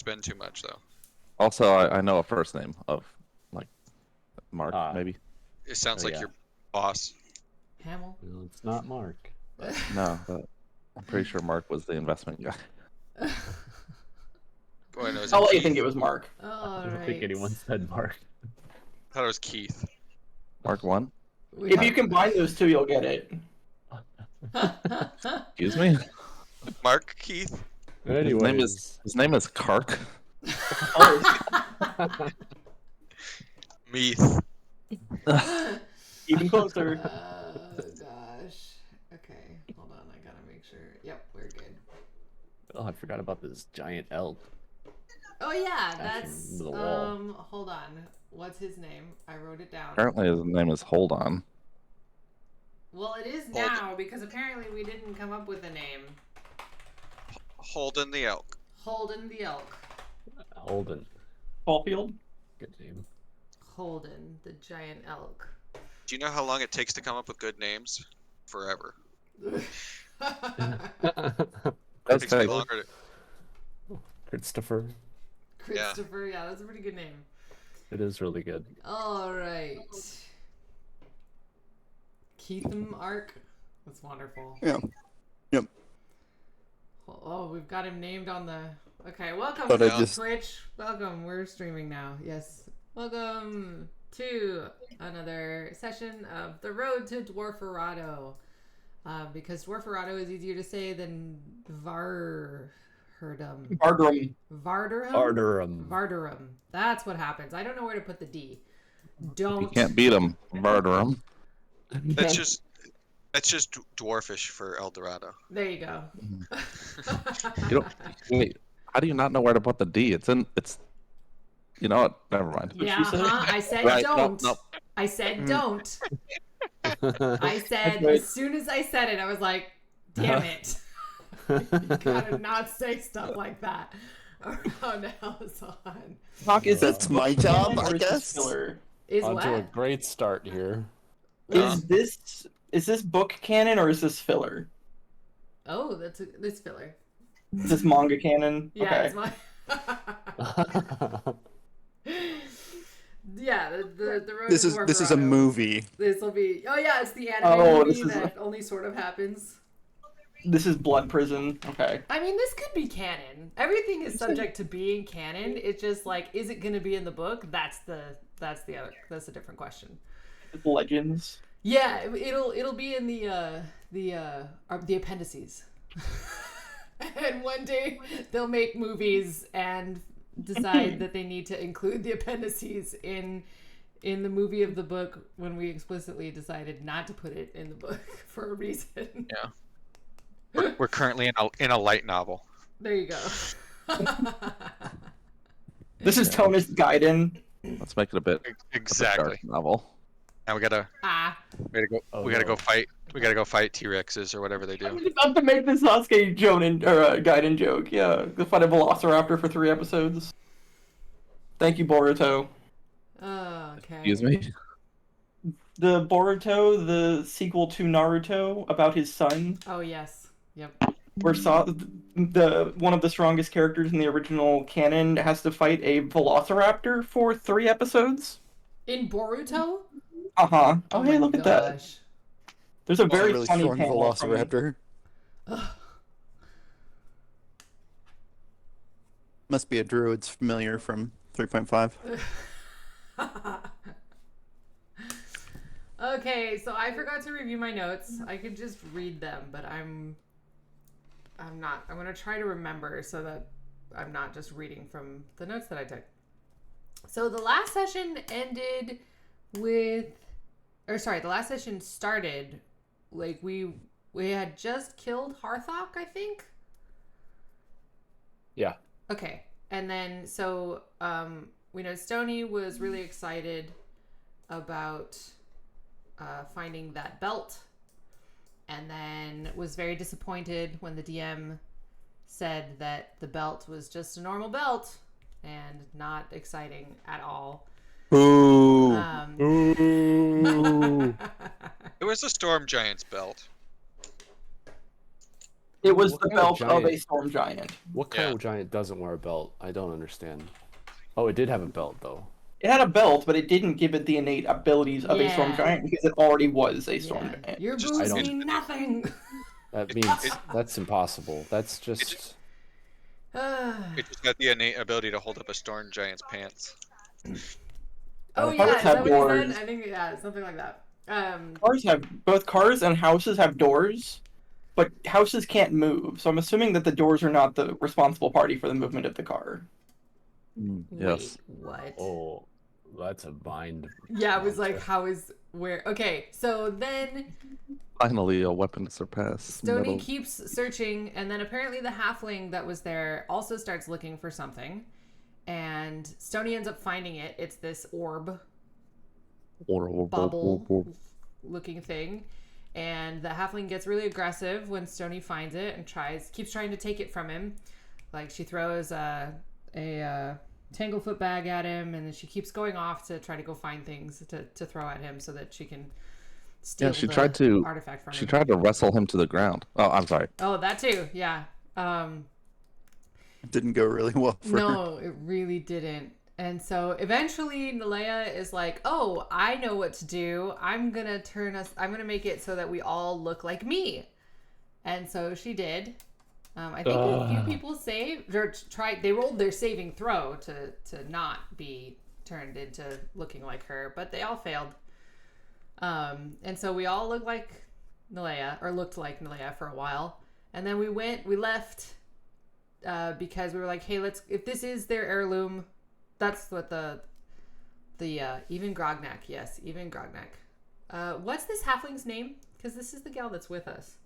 spend too much though. Also, I know a first name of like Mark, maybe. It sounds like yeah. your boss. Hamill. Well, it's not Mark. No, but I'm pretty sure Mark was the investment guy. Boy, no, I'll let you think it was Mark. All I don't right. think anyone said Mark. I thought it was Keith. Mark one? If you combine those two, you'll get it. Excuse me? Mark Keith. Anyways, His name is Kark. Meath. Even closer. Gosh. Okay, hold on. I gotta make sure. Yep, we're good. oh, I forgot about this giant elk. Oh yeah, Attaching that's to the wall. Hold on. What's his name? I wrote it down. Apparently his name is Hold On. Well, it is now because apparently we didn't come up with a name. Holden the elk. Holden the elk. Holden. Caulfield. Good name. Holden the giant elk. Do you know how long it takes to come up with good names? Forever. That's Takes me fake. longer to... Christopher. Christopher, yeah, that's a pretty good name. It is really good. All right. Keitham Ark. That's wonderful. Yeah. Yep. Oh, we've got him named on the. Okay, welcome But to I just- Twitch. Welcome. We're streaming now. Yes. Welcome to another session of the Road to Dwarferado. Because Dwarferado is easier to say than Varherdum. Bartram. Varderum? Arderum. Varderum. That's what happens. I don't know where to put the D. Don't. You can't beat him. Murder him. That's just dwarfish for El Dorado. There you go. You don't wait. How do you not know where to put the D? It's you know what? Never mind. Yeah, I said Right, don't. nope. I said don't. I said, right. as soon as I said it, I was like, damn it. You gotta not say stuff like that around Amazon. Talk is That's my job, I guess. Is On to a what? great start here. Is this book canon or is this filler? Oh, that's filler. Is this manga canon? Yeah, Okay. it's my. Yeah, the road This to is a Dwarferado. movie. This will be. Oh yeah, it's the anime movie this is that only sort of happens. This is Blood Prison. Okay. I mean, this could be canon. Everything is subject to being canon. It's just like, is it going to be in the book? That's a different question. Legends. Yeah, it'll be in the appendices. And one day they'll make movies and decide that they need to include the appendices in the movie of the book when we explicitly decided not to put it in the book for a reason. Yeah. We're currently in a light novel. There you go. This is Tonus Gaiden. Let's make it a bit Exactly. dark novel. Now we gotta go. Oh, we gotta no. go fight. We gotta go fight T-Rexes or whatever they I do. was about to make this Sasuke Gaiden joke. Yeah, go fight a Velociraptor for 3 episodes. Thank you, Boruto. Oh, okay. Excuse me? The Boruto, the sequel to Naruto about his son, Oh yes. Yep. where the one of the strongest characters in the original canon has to fight a Velociraptor for 3 episodes. In Boruto? Uh-huh. Oh, my hey, look at that. gosh. There's a It's a very really funny strong panel from- Velociraptor. Must be a druid's familiar from 3.5. Okay, so I forgot to review my notes. I could just read them, but I'm not. I'm gonna try to remember so that I'm not just reading from the notes that I took. So the last session ended with, the last session started like we had just killed Harthok, I think. Yeah. Okay, and then so we know Stony was really excited about finding that belt, and then was very disappointed when the DM said that the belt was just a normal belt and not exciting at all. Ooh. Ooh. It was a Storm Giant's belt. It was What the kind of belt of a giant- storm giant. What kind Yeah. of giant doesn't wear a belt? I don't understand. Oh, it did have a belt though. It had a belt, but it didn't give it the innate abilities of a storm Yeah. giant because it already was a storm Yeah. giant. Your Just- boobs I mean nothing. That It- means it- that's impossible. That's just It just had the innate ability to hold up a storm giant's pants. Oh Cars yeah, is have that what you doors. said? I think something like that. Both cars and houses have doors, but houses can't move. So I'm assuming that the doors are not the responsible party for the movement of the car. Yes. Wait, what? oh, that's a mind. Yeah, it was like, monster. how is where? Okay, so then Finally, a weapon to surpass. Stony metal. keeps searching, and then apparently the halfling that was there also starts looking for something, and Stony ends up finding it. It's this orb bubble looking thing, and the halfling gets really aggressive when Stony finds it and keeps trying to take it from him. Like she throws a tanglefoot bag at him, and then she keeps going off to try to go find things to throw at him so that she can steal Yeah, she the tried to. artifact from She him. tried to wrestle him to the ground. Oh, I'm sorry. Oh, that too. Yeah. It didn't go really well for her. No, it really didn't. And so eventually Nalea is like, "Oh, I know what to do. I'm going to make it so that we all look like me." And so she did. I think a few people they rolled their saving throw to not be turned into looking like her, but they all failed. And so we all looked like Nalea for a while. And then we left because we were like, hey, if this is their heirloom, that's what the even Grognak, yes, even Grognak. What's this halfling's name? Because this is the gal that's with us.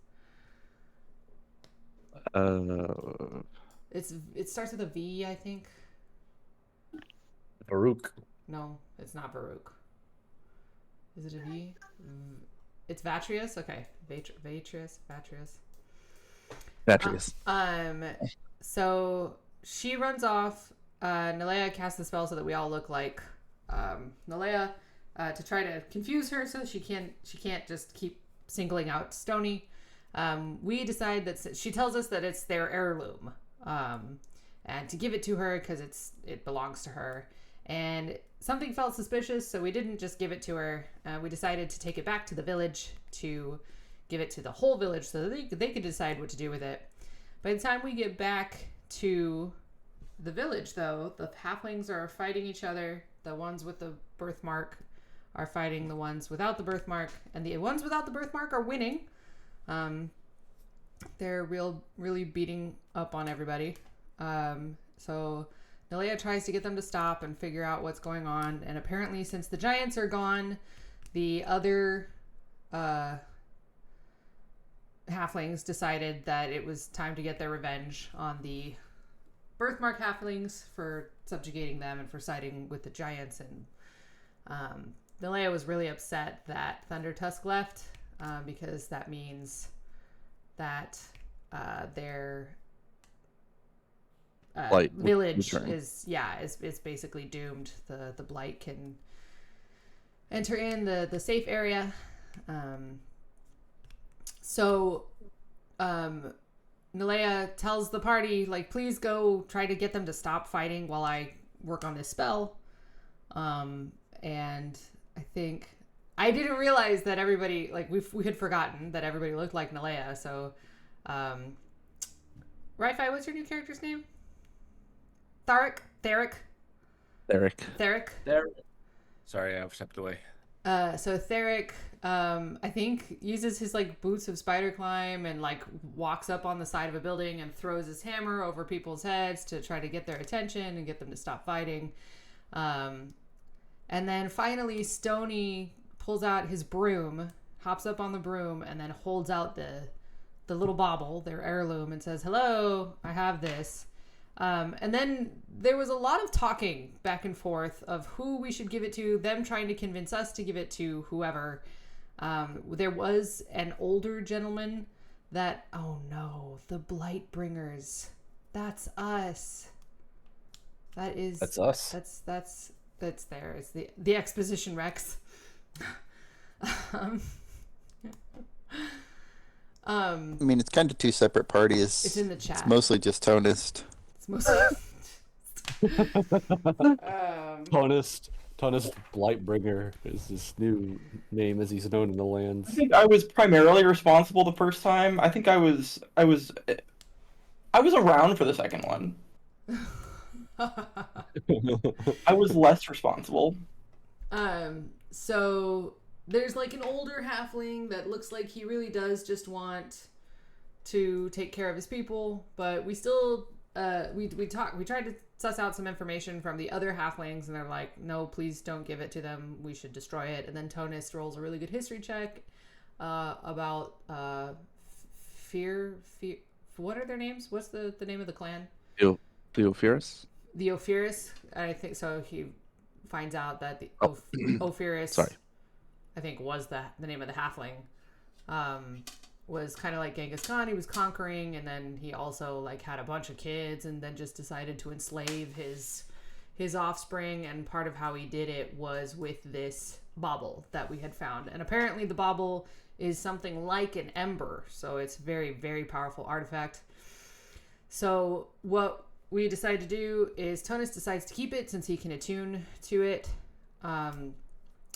It starts with a V, I think. Baruch. No, it's not Baruch. Is it a V? It's Vatrius? Okay. Vatrius. Vatrius. So she runs off. Nalea casts the spell so that we all look like Nalea to try to confuse her so she can't just keep singling out Stony. We decide that she tells us that it's their heirloom and to give it to her because it belongs to her. And something felt suspicious, so we didn't just give it to her. We decided to take it back to the village to give it to the whole village so that they could decide what to do with it. By the time we get back to the village, though, the halflings are fighting each other. The ones with the birthmark are fighting the ones without the birthmark, and the ones without the birthmark are winning. They're really beating up on everybody. So Nalea tries to get them to stop and figure out what's going on. And apparently, since the giants are gone, the other halflings decided that it was time to get their revenge on the birthmark halflings for subjugating them and for siding with the giants. And Nalea was really upset that Thundertusk left because that means that their Blight village return. is basically doomed. The blight can enter in the safe area. So Nalea tells the party, like, please go try to get them to stop fighting while I work on this spell. And I think I didn't realize that everybody, like, we had forgotten that everybody looked like Nalea. So Ri-Fi, what's your new character's name? Theric. Sorry, I stepped away. So Theric, I think, uses his like boots of spider climb and like walks up on the side of a building and throws his hammer over people's heads to try to get their attention and get them to stop fighting. And then finally Stony pulls out his broom, hops up on the broom, and then holds out the little bauble, their heirloom, and says, "Hello, I have this." And then there was a lot of talking back and forth of who we should give it to, them trying to convince us to give it to whoever. There was an older gentleman that, oh no, the Blightbringers. That's us. That's us. That's there. It's the Exposition Rex. I mean, it's kind of two separate parties. It's in the chat. It's mostly just Tonist. It's mostly. Tonist Blightbringer is his new name as he's known in the I lands. think I was primarily responsible the first time. I think I was around for the second one. I was less responsible. So there's like an older halfling that looks like he really does just want to take care of his people, but we still we tried to suss out some information from the other halflings, and they're like, no, please don't give it to them, we should destroy it. And then Tonist rolls a really good history check about fear what are their names? What's the name of the clan? Theophorus? The Ophirus. I think so. He finds out that the Ophirus, Sorry, I think, was the name of the halfling. Was kind of like Genghis Khan. He was conquering, and then he also like had a bunch of kids, and then just decided to enslave his offspring. And part of how he did it was with this bauble that we had found. And apparently, the bauble is something like an ember, so it's very, very powerful artifact. So what we decided to do is Tonus decides to keep it since he can attune to it.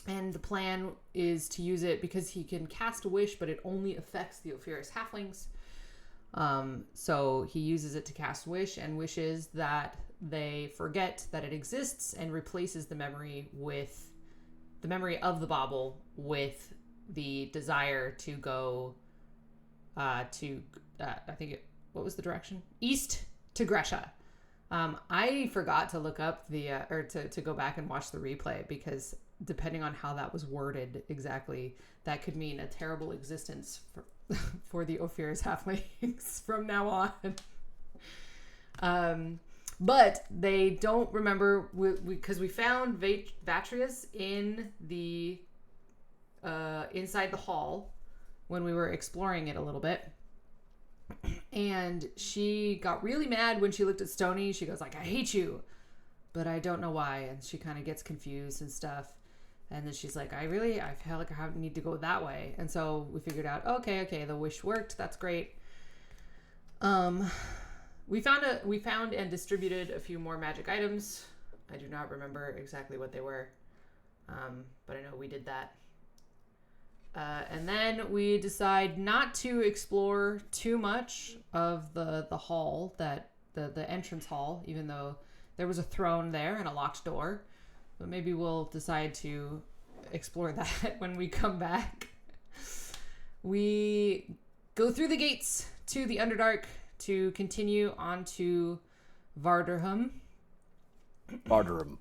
And the plan is to use it because he can cast a wish, but it only affects the Ophirus halflings. So he uses it to cast wish and wishes that they forget that it exists and replaces the memory of the bauble with the desire to go what was the direction? East to Gresha. I forgot to look up to go back and watch the replay, because depending on how that was worded exactly, that could mean a terrible existence for the Ophirus halflings from now on. But they don't remember, because we found Vatrius in the inside the hall when we were exploring it a little bit. And she got really mad when she looked at Stony. She goes like, I hate you, but I don't know why. And she kind of gets confused and stuff. And then she's like, I feel like I need to go that way. And so we figured out, okay, the wish worked. That's great. We found and distributed a few more magic items. I do not remember exactly what they were. But I know we did that. And then we decide not to explore too much of the hall, the entrance hall, even though there was a throne there and a locked door. But maybe we'll decide to explore that when we come back. We go through the gates to the Underdark to continue on to Varderham. Barterum.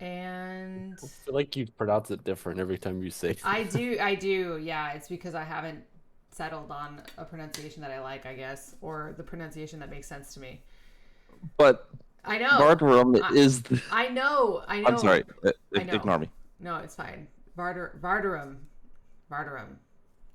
And I feel like you pronounce it different every time you say it. I do. Yeah, it's because I haven't settled on a pronunciation that I like, I guess, or the pronunciation that makes sense to me. but I know. Barterum is. I know. I'm sorry. I know. Ignore me. No, it's fine. Varderum.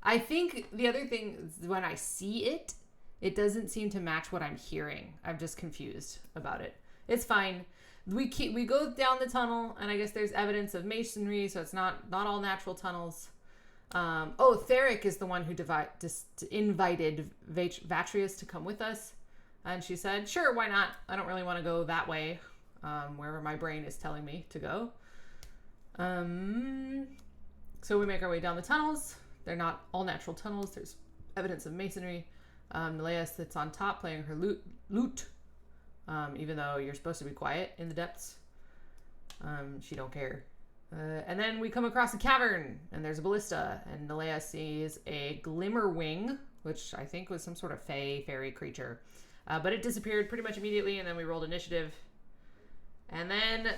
I think the other thing is when I see it, it doesn't seem to match what I'm hearing. I'm just confused about it. It's fine. We go down the tunnel, and I guess there's evidence of masonry, so it's not all natural tunnels. Theric is the one who invited Vatrius to come with us, and she said, sure, why not? I don't really want to go that way, wherever my brain is telling me to go. So we make our way down the tunnels. They're not all natural tunnels. There's evidence of masonry. Nalea sits on top playing her lute. Even though you're supposed to be quiet in the depths. She don't care. And then we come across a cavern, and there's a ballista, and Nalea sees a glimmerwing, which I think was some sort of fairy creature. But it disappeared pretty much immediately, and then we rolled initiative. And then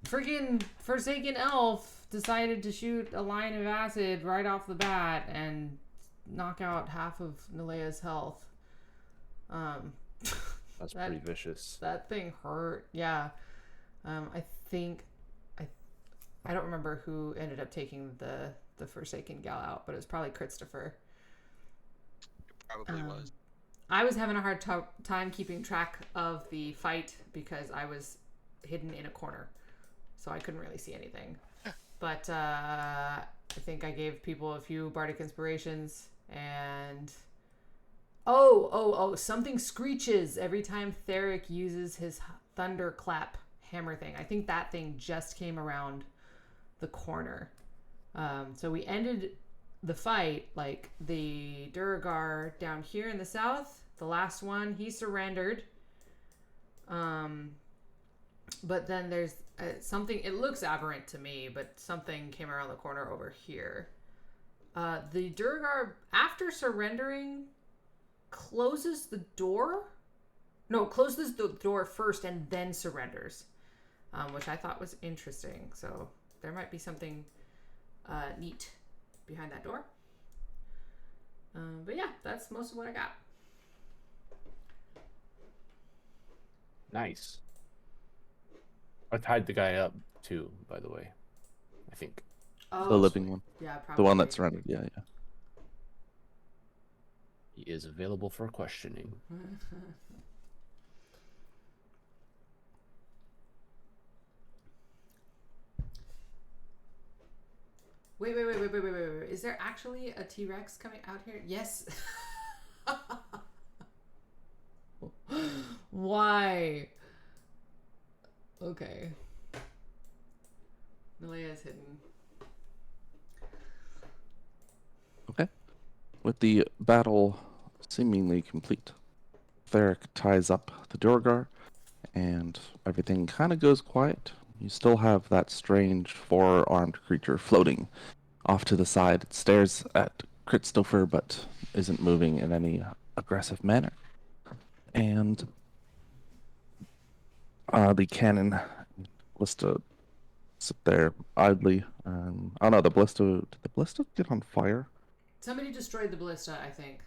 freaking Forsaken Elf decided to shoot a line of acid right off the bat and knock out half of Nalea's health. That's pretty vicious. That thing hurt. Yeah. I don't remember who ended up taking the Forsaken gal out, but it was probably Christopher. It probably was. I was having a hard time keeping track of the fight because I was hidden in a corner, so I couldn't really see anything. but I think I gave people a few bardic inspirations, and something screeches every time Theric uses his thunderclap hammer thing. I think that thing just came around the corner. So we ended the fight, like the Duragar down here in the south, the last one, he surrendered. But then there's something, it looks aberrant to me, but something came around the corner over here. The Duragar, after surrendering, closes the door. No, closes the door first and then surrenders, which I thought was interesting. So there might be something neat behind that door. But yeah, that's most of what I got. Nice. I tied the guy up too, by the way. I think. Oh, The living one. yeah, probably. The one that surrendered. Yeah, yeah. He is available for questioning. Wait. Is there actually a T-Rex coming out here? Yes. Why? Okay. Malea's hidden. Okay. With the battle seemingly complete, Theric ties up the Durgar, and everything kind of goes quiet. You still have that strange four-armed creature floating off to the side. It stares at Christopher, but isn't moving in any aggressive manner. And the cannon ballista sit there idly. Oh no, the ballista, did the ballista get on fire? Somebody destroyed the ballista, I think.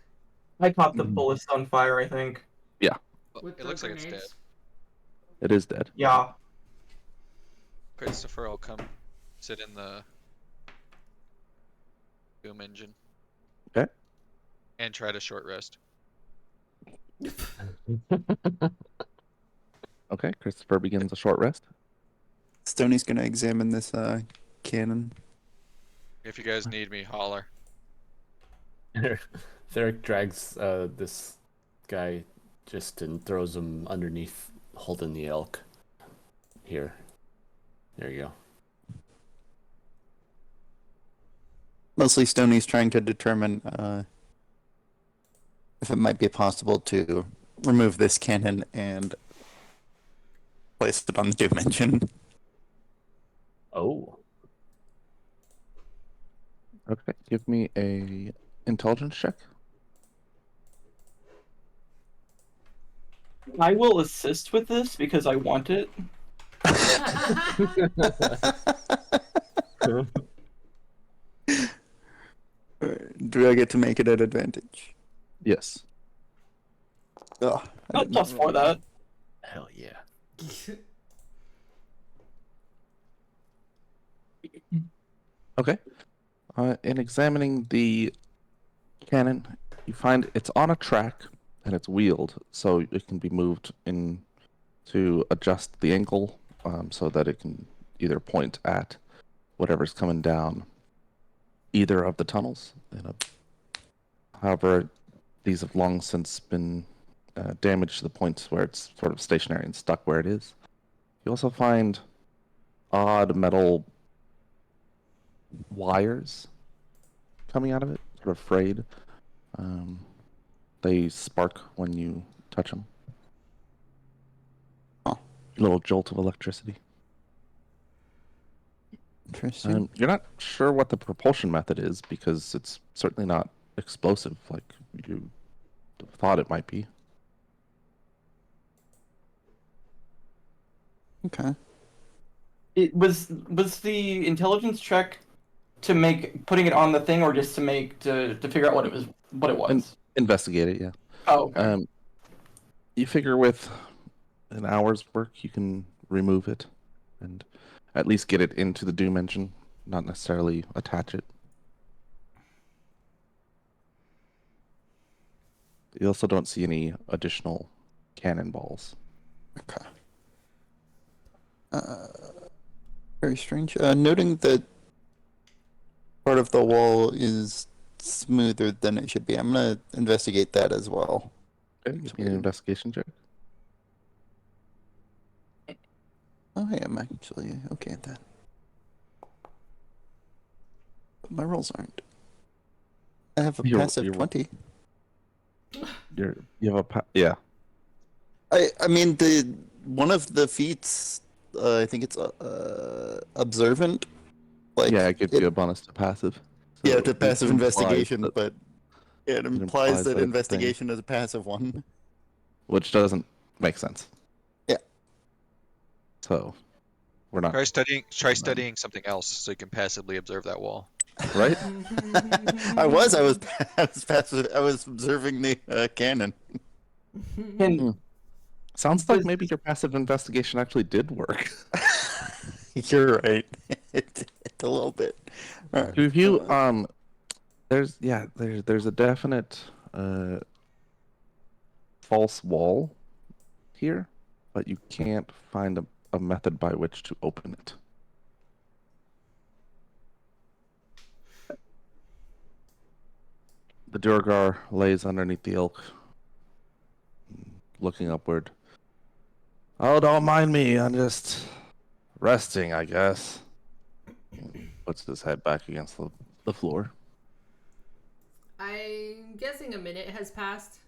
I caught the ballista on fire, I think. With It the looks like it's dead. grenades. It is dead. Yeah. Christopher will come sit in the boom engine. Okay. And try to short rest. Okay, Christopher begins a short rest. Stoney's gonna examine this cannon. If you guys need me, holler. Theric drags this guy just and throws him underneath, holding the elk. Here. There you go. Mostly Stoney's trying to determine if it might be possible to remove this cannon and place it on the Doom engine. Oh. Okay, give me a intelligence check. I will assist with this because I want it. Do I get to make it at advantage? Yes. Oh, Oh, plus 4 that. Hell yeah. Okay. In examining the cannon, you find it's on a track and it's wheeled, so it can be moved in to adjust the angle so that it can either point at whatever's coming down either of the tunnels. However, these have long since been damaged to the point where it's sort of stationary and stuck where it is. You also find odd metal wires coming out of it, sort of frayed. They spark when you touch them. Oh. A little jolt of electricity. Interesting. You're not sure what the propulsion method is because it's certainly not explosive like you thought it might be. Okay. It was the intelligence check to make putting it on the thing, or just to make to figure out what it was. Investigate it, yeah. Oh, okay. You figure with an hour's work you can remove it and at least get it into the Doom engine, not necessarily attach it. You also don't see any additional cannonballs. Okay. Very strange. Noting that part of the wall is smoother than it should be. I'm gonna investigate that as well. Okay, give me an investigation check. Oh, hey, I'm actually okay at that. But my rolls aren't. I have a passive 20. You have a yeah. I mean the one of the feats. I think it's observant. Like Yeah, it gives it, you a bonus to passive. yeah, So to it passive implies investigation, that- but it it implies that it's a thing, investigation is a passive one. which doesn't make sense. Yeah. So we're not Try studying something else so you can passively observe that wall. right. I was passive. I was observing the cannon. Can Sounds like maybe your passive investigation actually did work. You're right. It's a little bit. All right. If you there's a definite false wall here, but you can't find a method by which to open it. The Durgar lays underneath the elk, looking upward. Oh, don't mind me. I'm just resting, I guess. Puts his head back against the floor. I'm guessing a minute has passed.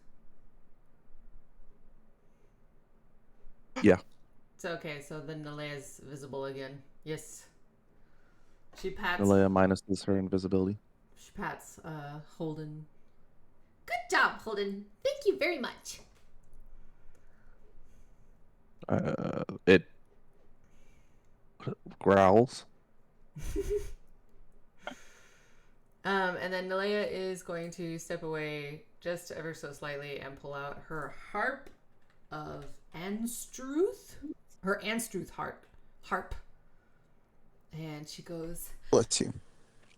Yeah. It's okay, so then Nalea's visible again. Yes. She pats Nalea minuses her invisibility. Holden. Good job, Holden. Thank you very much. It growls. And then Nalea is going to step away just ever so slightly and pull out her harp of Anstruth. Her Anstruth harp. And she goes, Bless you.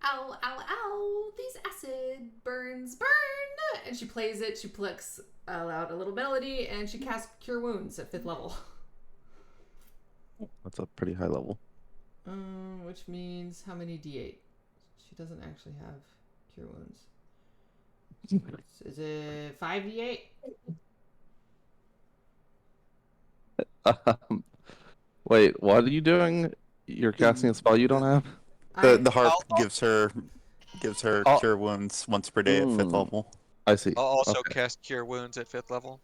Ow, ow, ow. These acid burns burn. and she plays it. She plucks out a little melody, and she casts Cure Wounds at 5th level. That's a pretty high level. Which means how many D8? She doesn't actually have Cure Wounds. Is it 5d8? Wait, what are you doing? You're casting a spell you don't have? The harp gives her Oh. cure wounds once per day at 5th Mm. level. I see. I'll also Okay. cast Cure Wounds at 5th level.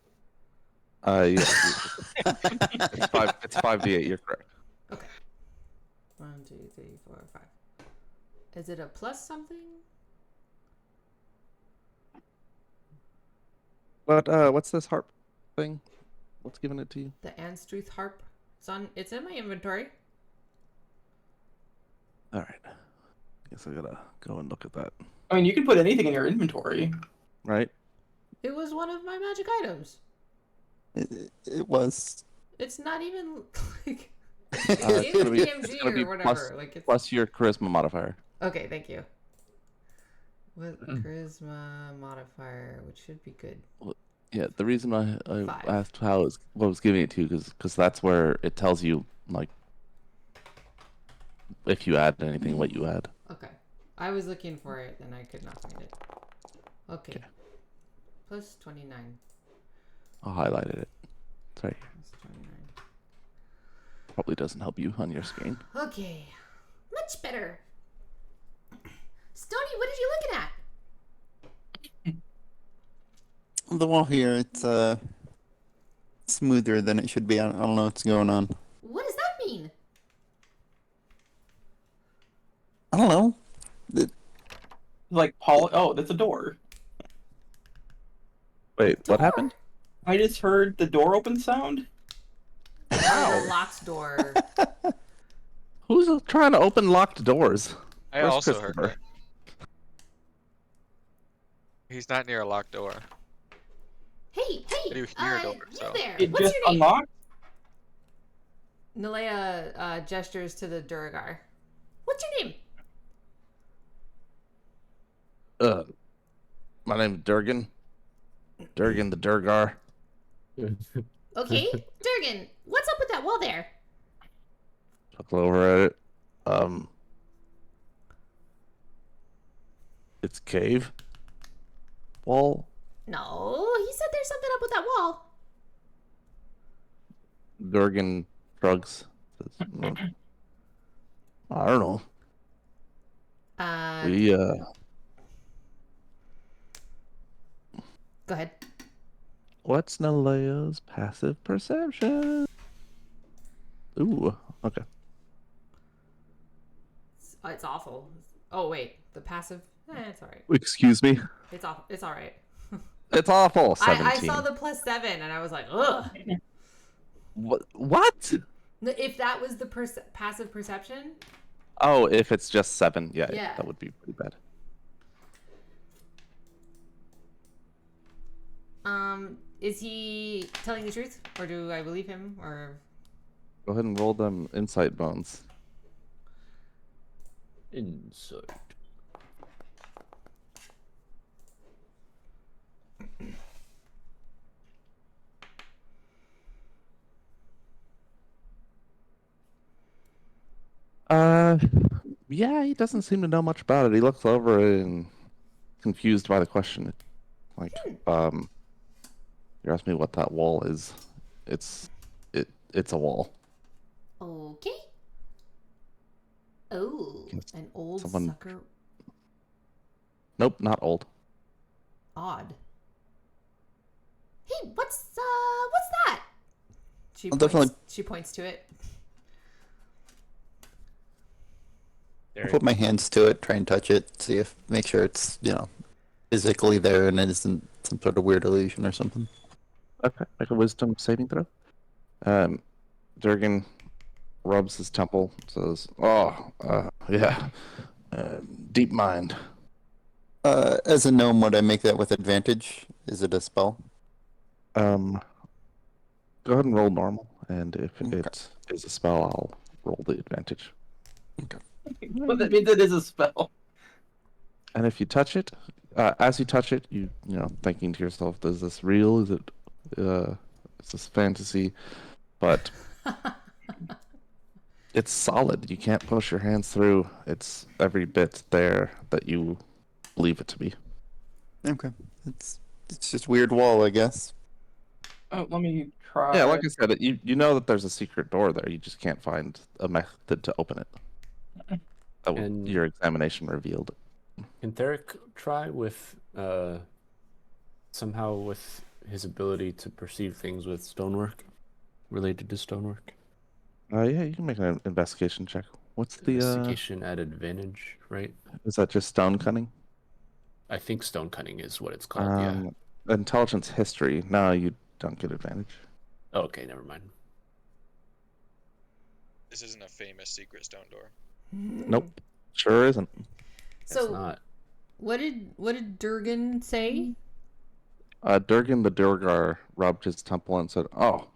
Yeah. It's 5d8, you're correct. Okay. 1, 2, 3, 4, 5. Is it a plus something? What's this harp thing? What's giving it to you? The Anstruth harp. It's in my inventory. All right. Guess I gotta go and look at that. I mean, you can put anything in your inventory. Right? It was one of my magic items. It was. It's not even like It's it's gonna be PMG gonna be or whatever. Like it's plus your charisma modifier. okay. Thank you. With charisma modifier, which should be good. Yeah, the reason I 5. asked what was giving it to you because that's where it tells you like if you add anything, what you add. Okay. I was looking for it and I could not find it. Okay. Plus 29. I highlighted it. Sorry, Plus 29. probably doesn't help you on your screen. Okay. Much better. Stony, what are you looking at? The wall here, it's smoother than it should be. I don't know what's going on. What does that mean? I don't know. Like Paul. Oh, that's a door. Wait, what happened? I just heard the door open sound. Oh, the locked door. Who's trying to open locked doors? I Where's also heard Christopher? that. He's not near a locked door. Hey, I do hear a door, you so. there. It What's just your name? unlocked. Nalea gestures to the Duragar. What's your name? My name's Durgan. Durgan the Durgar. Okay, Durgan, what's up with that wall there? Look over at it. It's cave wall. No, he said there's something up with that wall. Durgan shrugs. Says, I don't know. We Go ahead. what's Nalea's passive perception? Ooh, okay. It's awful. Oh wait, the passive. It's all right. Excuse me. It's off. It's all right. It's awful. I 17. saw the +7 and I was like, ugh. What? If that was the passive perception, Oh, if it's just 7, yeah, Yeah. that would be pretty bad. is he telling the truth, or do I believe him, or? Go ahead and roll them insight bones. Insight. Yeah, he doesn't seem to know much about it. He looks over it and confused by the question. Like, you asked me what that wall is. It's a wall. Okay. Oh, An old Someone- sucker. Nope, not old. Odd. hey, what's that? She Well, points, definitely- She points to it. I'll put my hands to it, try and touch it, see if make sure it's physically there and it isn't some sort of weird illusion or something. Okay, make a wisdom saving throw. Durgan rubs his temple, says, "Oh, yeah, deep mind." As a gnome, would I make that with advantage? Is it a spell? Go ahead and roll normal, and if Okay. it is a spell, I'll roll the advantage. But that means it is a spell. And if you touch it, as you touch it, you know, thinking to yourself, "Is this real? Is it? Is this fantasy?" But it's solid. You can't push your hands through. It's every bit there that you believe it to be. Okay, it's just weird wall, I guess. Oh, let me try. Yeah, like I said, you know that there's a secret door there. You just can't find a method to open it. And- Your examination revealed it. Can Theric try with somehow with his ability to perceive things with stonework, related to stonework? Yeah, you can make an investigation check. What's the Investigation at advantage, right? is that just stone cunning? I think stone cutting is what it's called. Yeah. Intelligence history. No, you don't get advantage. Oh, okay, never mind. This isn't a famous secret stone door. Nope. Sure isn't. It's So not. what did Durgan say? Durgan the Durgar rubbed his temple and said, "Oh,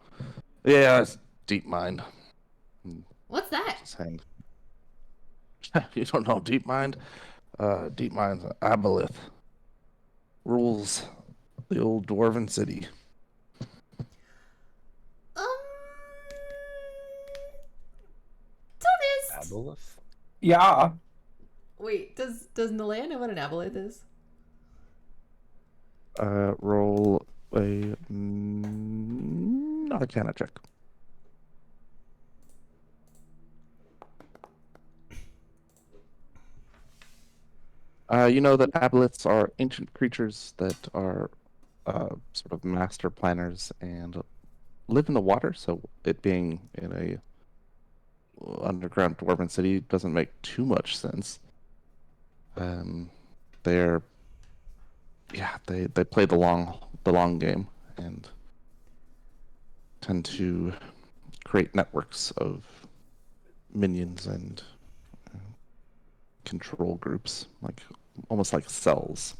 yeah, it's deep mind." What's that? His hand. You don't know deep mind? Deep mind's aboleth. Rules the old dwarven city. Tonist. Aboleth? Yeah. Wait, does Nalea know what an aboleth is? Roll a Arcana check. You know that aboleths are ancient creatures that are sort of master planners and live in the water. So it being in a underground dwarven city doesn't make too much sense. They're they play the long game and tend to create networks of minions and control groups, like almost like cells.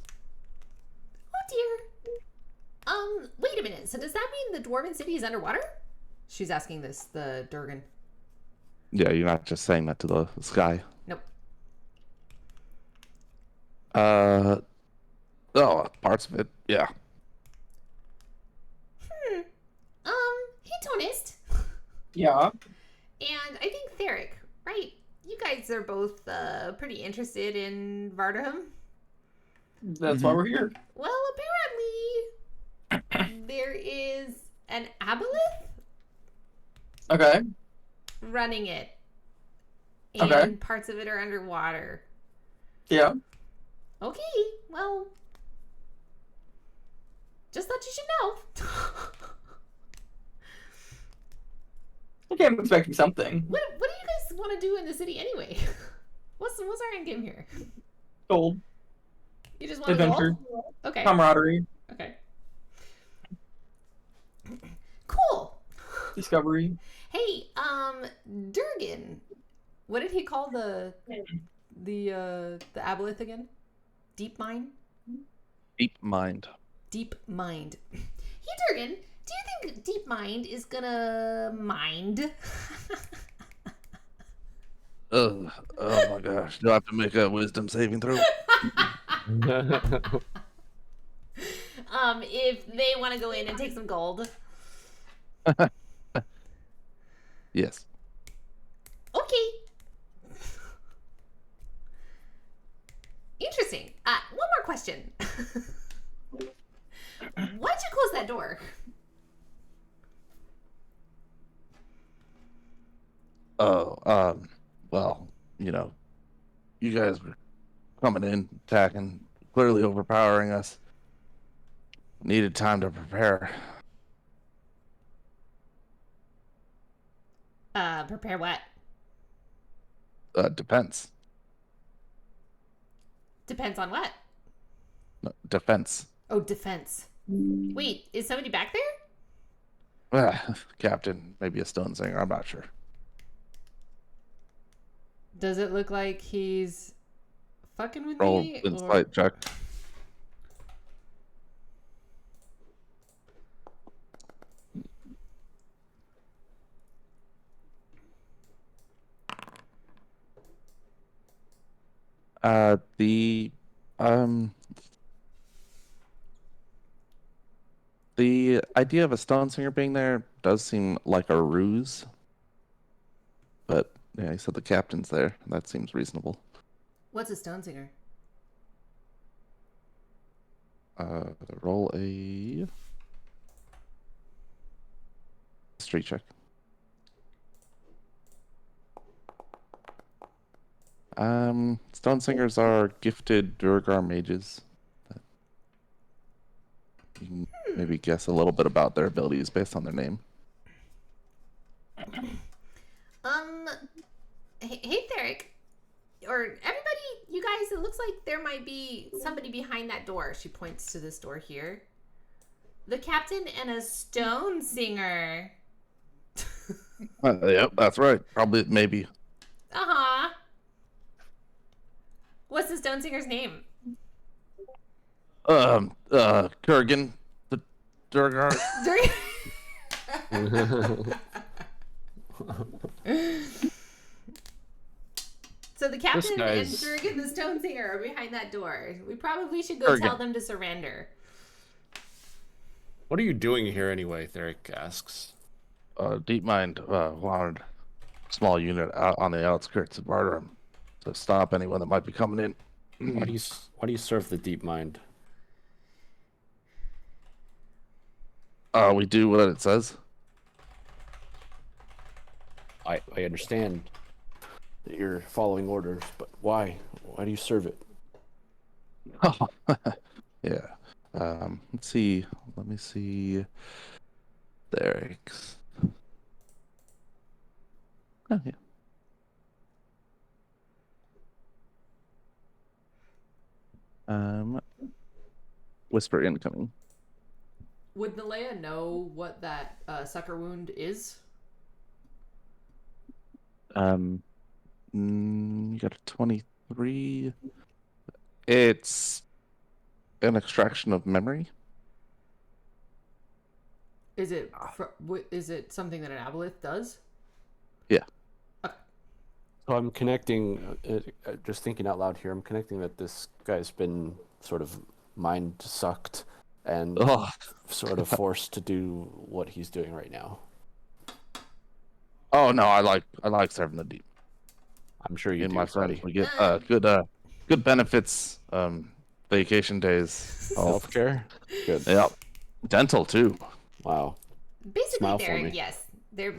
Oh dear. Wait a minute. So does that mean the Dwarven city is underwater? She's asking this, the Durgan. Yeah, you're not just saying that to the sky. Nope. Oh, parts of it, yeah. Hey, Tonist. Yeah. And I think Theric, right? You guys are both pretty interested in Vardaham. That's why we're here. Well, apparently there is an aboleth Okay. running it, and Okay. parts of it are underwater. Yeah. Okay, well, just thought you should know. Okay, I'm expecting something. What do you guys want to do in the city anyway? What's our end game here? Gold. You just want Adventure. gold? Okay. Camaraderie. Okay. Cool. Discovery. Hey, Durgan. What did he call the aboleth again? Deep mind? Deep mind. Deep mind. Hey, Durgan, do you think Deep Mind is gonna mind? Oh my gosh. Do I have to make a wisdom saving throw? If they want to go in and take some gold. Yes. Okay. Interesting. One more question. Why'd you close that door? Oh, well, you guys were coming in, attacking, clearly overpowering us. Needed time to prepare. Prepare what? Defense. Depends on what? No, defense. Oh, defense. Wait, is somebody back there? Captain, maybe a stone singer, I'm not sure. Does it look like he's fucking with Roll me? insight check. The idea of a stone singer being there does seem like a ruse, but yeah, he said the captain's there. That seems reasonable. What's a stone singer? Roll a street check. Stone singers are gifted Durgar mages. You can maybe guess a little bit about their abilities based on their name. Hey, Theric. Or everybody, you guys, it looks like there might be somebody behind that door. She points to this door here. The captain and a stone singer. Yep, that's right. Probably, maybe. Uh-huh. What's the stone singer's name? Kurgan, the Durgar. So the captain and guy's- Durgan the stone singer are behind that door. We probably should go Durgan. tell them to surrender. What are you doing here anyway? Theric asks. Deep Mind wanted a small unit out on the outskirts of Bartram to stop anyone that might be coming in. Why do you serve the Deep Mind? We do what it says. I understand that you're following orders, but why? Why do you serve it? Oh, yeah. Let's see. Let me see. There's. Oh, yeah. Whisper incoming. Would Nalea know what that sucker wound is? You got a 23. It's an extraction of memory. Is it something that an aboleth does? Yeah. So I'm connecting, just thinking out loud here, I'm connecting that this guy's been sort of mind sucked and Oh, sort of forced to do what he's doing right now. oh no, I like serving the deep. I'm sure you And do, my friends buddy. we get good benefits vacation days. Healthcare? Good. Yep. Dental too. Wow. Basically, Smile for they're me. yes, they're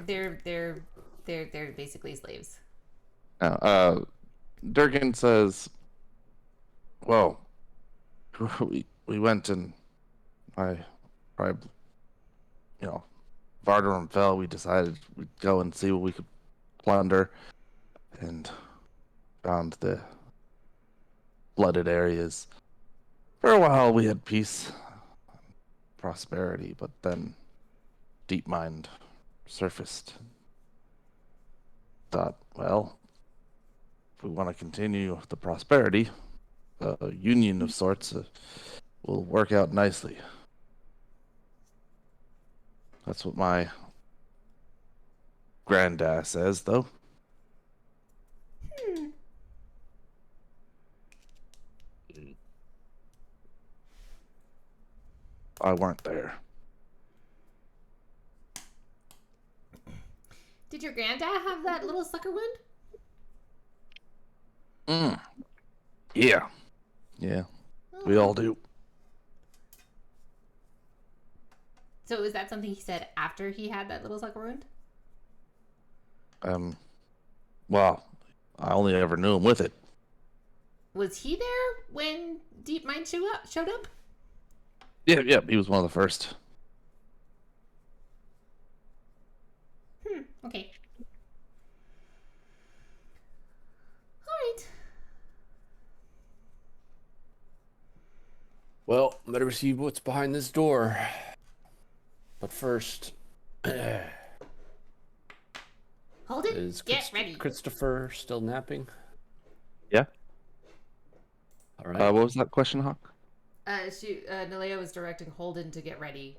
basically slaves. Durgan says, "Well, we went and I, you know, Vardarum fell. We decided we'd go and see what we could plunder, and found the flooded areas. For a while, we had peace, prosperity, but then Deep Mind surfaced. Thought, well, if we want to continue the prosperity, a union of sorts will work out nicely. That's what my granddad says, though. I weren't there. Did your granddad have that little sucker wound? Yeah. Yeah. We all do. So is that something he said after he had that little sucker wound? Well, I only ever knew him with it. Was he there when Deep Mind showed up? Yeah, he was one of the first. Okay. All right. Well, better see what's behind this door. But first, Hold it. is Get ready. Christopher still napping? Yeah. All right. What was that question, Hawk? Nalea was directing Holden to get ready.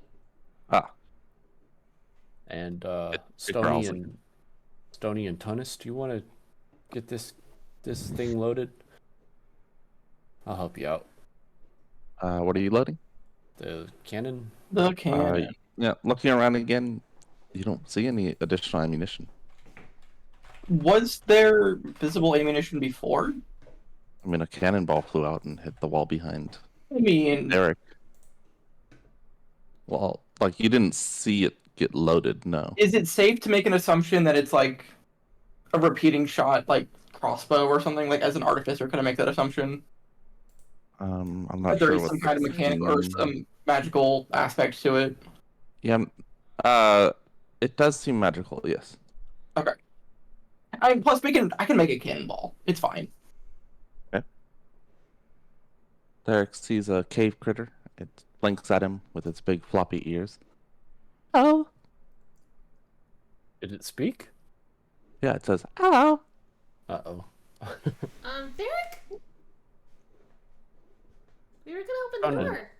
Ah. And growls Stony and Tunis, do you want to get this thing loaded? I'll help you out. What are you loading? The cannon? The cannon. Yeah, looking around again, you don't see any additional ammunition. Was there visible ammunition before? I mean, a cannonball flew out and hit the wall behind I mean, Eric. Well, like, you didn't see it get loaded, no. is it safe to make an assumption that it's like a repeating shot, like crossbow or something? Like, as an artificer, could I make that assumption? I'm not That there sure is what some kind of mechanic or some magical aspect to it. Yeah, it does seem magical, yes. Okay. Plus, I can make a cannonball. It's fine. Derek sees a cave critter. It blinks at him with its big floppy ears. Oh. Did it speak? Yeah, it says, hello. Uh-oh. Derek? We were gonna open the no. door.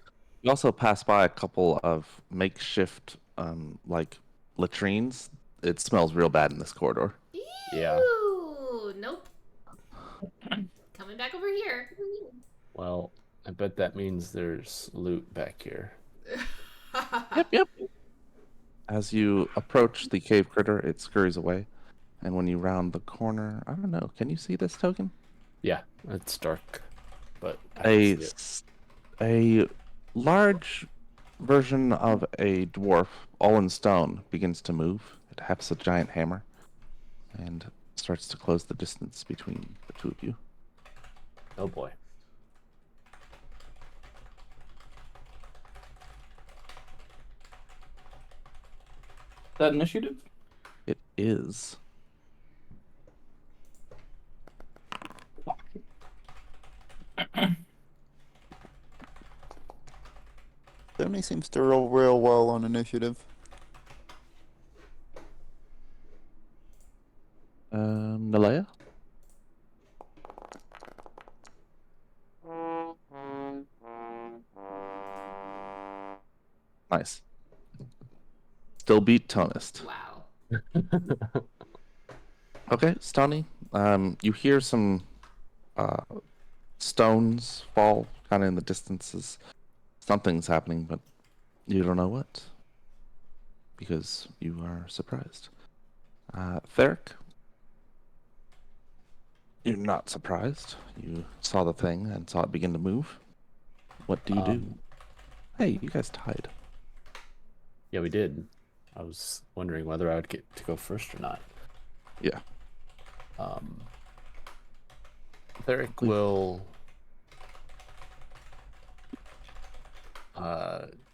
You also pass by a couple of makeshift, like, latrines. It smells real bad in this corridor. Ew, Yeah. nope. Coming back over here. Well, I bet that means there's loot back here. Yep. As you approach the cave critter, it scurries away. And when you round the corner, I don't know, can you see this token? Yeah, it's dark, but I A, can see it. a large version of a dwarf, all in stone, begins to move. It hefts a giant hammer and starts to close the distance between the two of you. Oh boy. Is that initiative? It is. Tony seems to roll real well on initiative. Nalea? Nice. Still beat Tonist. Wow. Okay, Stony. You hear some stones fall kind of in the distances. Something's happening, but you don't know what. Because you are surprised. Theric? You're not surprised. You saw the thing and saw it begin to move. What do you do? Hey, you guys tied. Yeah, we did. I was wondering whether I would get to go first or not. Yeah. Theric will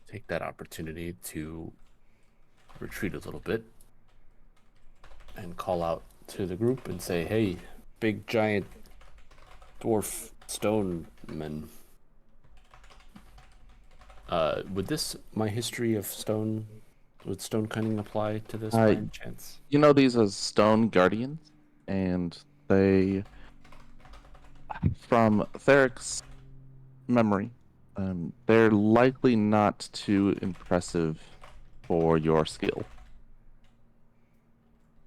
take that opportunity to retreat a little bit and call out to the group and say, "Hey, big giant dwarf stone men. Would my history of stone, would stone cunning apply to this by any chance?" You know these as stone guardians, and they, from Theric's memory, they're likely not too impressive for your skill.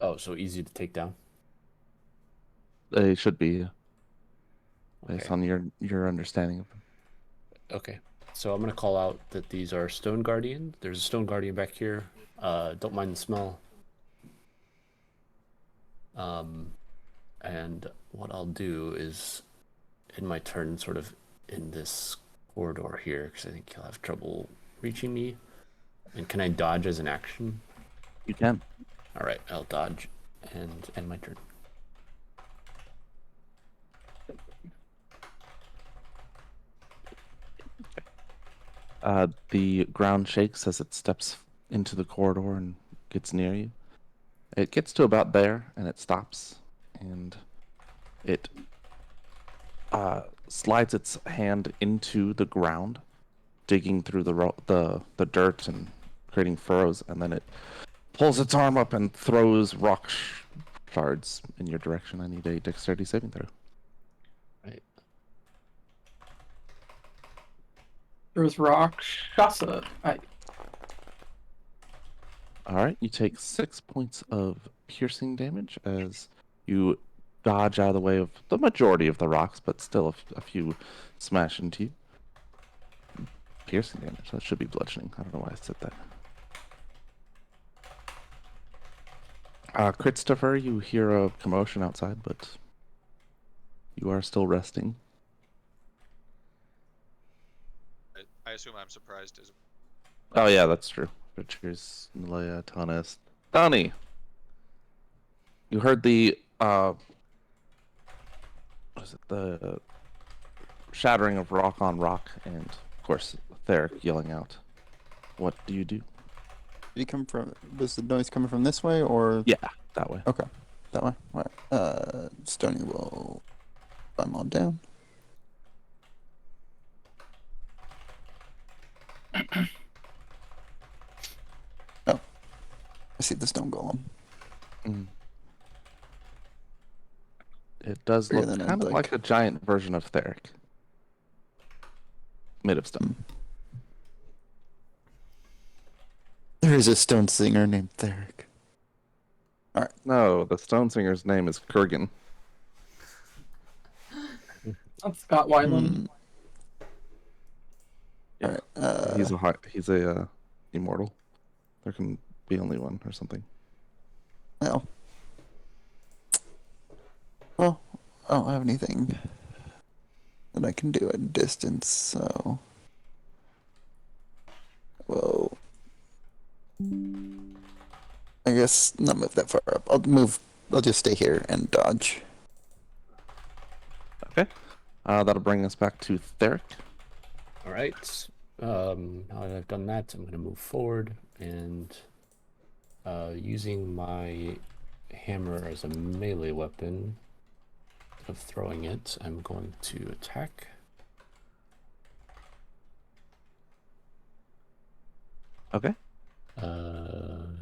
Oh, so easy to take down? They should be, based Okay. on your understanding of them. Okay. So I'm going to call out that these are stone guardian. There's a stone guardian back here. Don't mind the smell. And what I'll do is, in my turn, sort of in this corridor here, because I think he'll have trouble reaching me. And can I dodge as an action? You can. All right, I'll dodge and end my turn. The ground shakes as it steps into the corridor and gets near you. It gets to about there, and it stops, and it slides its hand into the ground, digging through the dirt and creating furrows, and then it pulls its arm up and throws rock shards in your direction. I need a dexterity saving throw. Right. There's rock shasa. All right, you take 6 points of piercing damage as you dodge out of the way of the majority of the rocks, but still a few smash into you. Piercing damage. That should be bludgeoning. I don't know why I said that. Christopher, you hear a commotion outside, but you are still resting. I assume I'm surprised as Oh yeah, that's true. Cheers, Malaya, Tanis. Donnie! You heard the what is it? The shattering of rock on rock, and of course Theric yelling out. What do you do? Did he come from? Was the noise coming from this way or? Yeah, that way. Okay, that way. All right. Stony will climb on down. Oh, I see the stone golem. Mm. It does Bigger look than I'd kind of like. like a giant version of Theric. Made of stone. There is a stone singer named Theric. All right. No, the stone singer's name is Kurgan. That's Scott Weiland. Yeah. All right. He's a immortal. There can be only one or something. Well, I don't have anything that I can do at a distance, so. Well, I guess not move that far up. I'll just stay here and dodge. Okay. That'll bring us back to Theric. All right. Now that I've done that, I'm going to move forward and using my hammer as a melee weapon, instead of throwing it, I'm going to attack. Okay.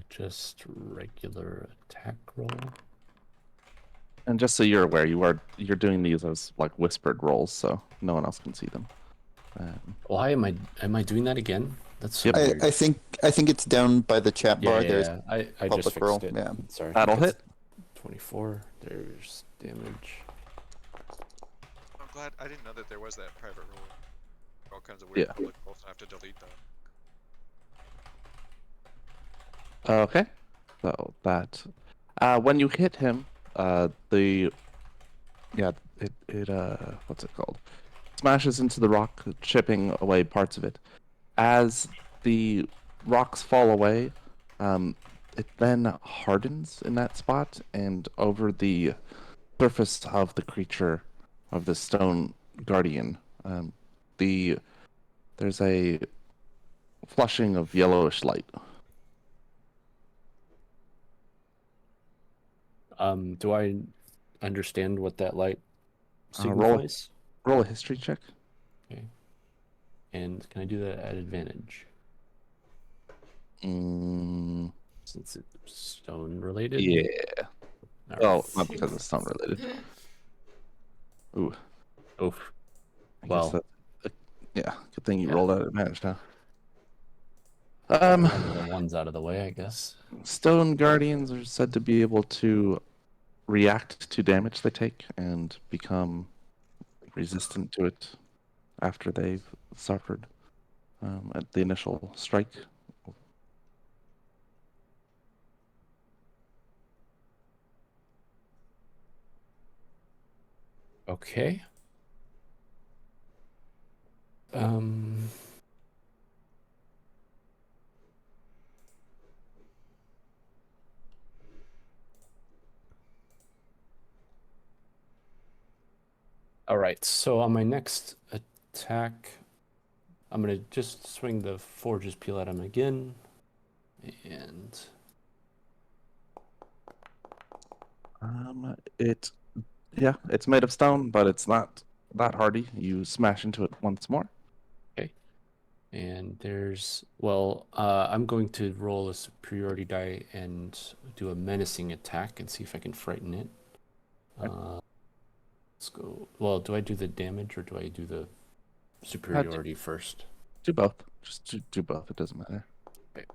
Just regular attack roll. And just so you're aware, you're doing these as like whispered rolls, so no one else can see them. Why am I doing that again? That's so Yep. weird. I think it's down by the chat bar. There's I public just roll. fixed it. Yeah. Sorry. That'll hit. 24. There's damage. I'm glad I didn't know that there was that private roll. All kinds of weird Yeah. public rolls. I have to delete that. Okay. So that when you hit him, what's it called? smashes into the rock, chipping away parts of it. As the rocks fall away, it then hardens in that spot, and over the surface of the creature, of the stone guardian, there's a flushing of yellowish light. Do I understand what that light Roll, signifies? roll a history check. Okay. And can I do that at advantage? Mm, Since it's stone related? yeah. All Well, right. not because it's stone related. Ooh. Oof. I Well, guess that, yeah. Good thing you yeah. rolled at advantage now. One of the ones out of the way, I guess. Stone guardians are said to be able to react to damage they take and become resistant to it after they've suffered at the initial strike. Okay. All right. So on my next attack, I'm gonna just swing the Forge's Peel at him again, and It's made of stone, but it's not that hardy. You smash into it once more. okay. And I'm going to roll a superiority die and do a menacing attack and see if I can frighten it. Let's go. Well, do I do the damage or do I do the superiority first? Do both. Just do both. It doesn't matter. Okay.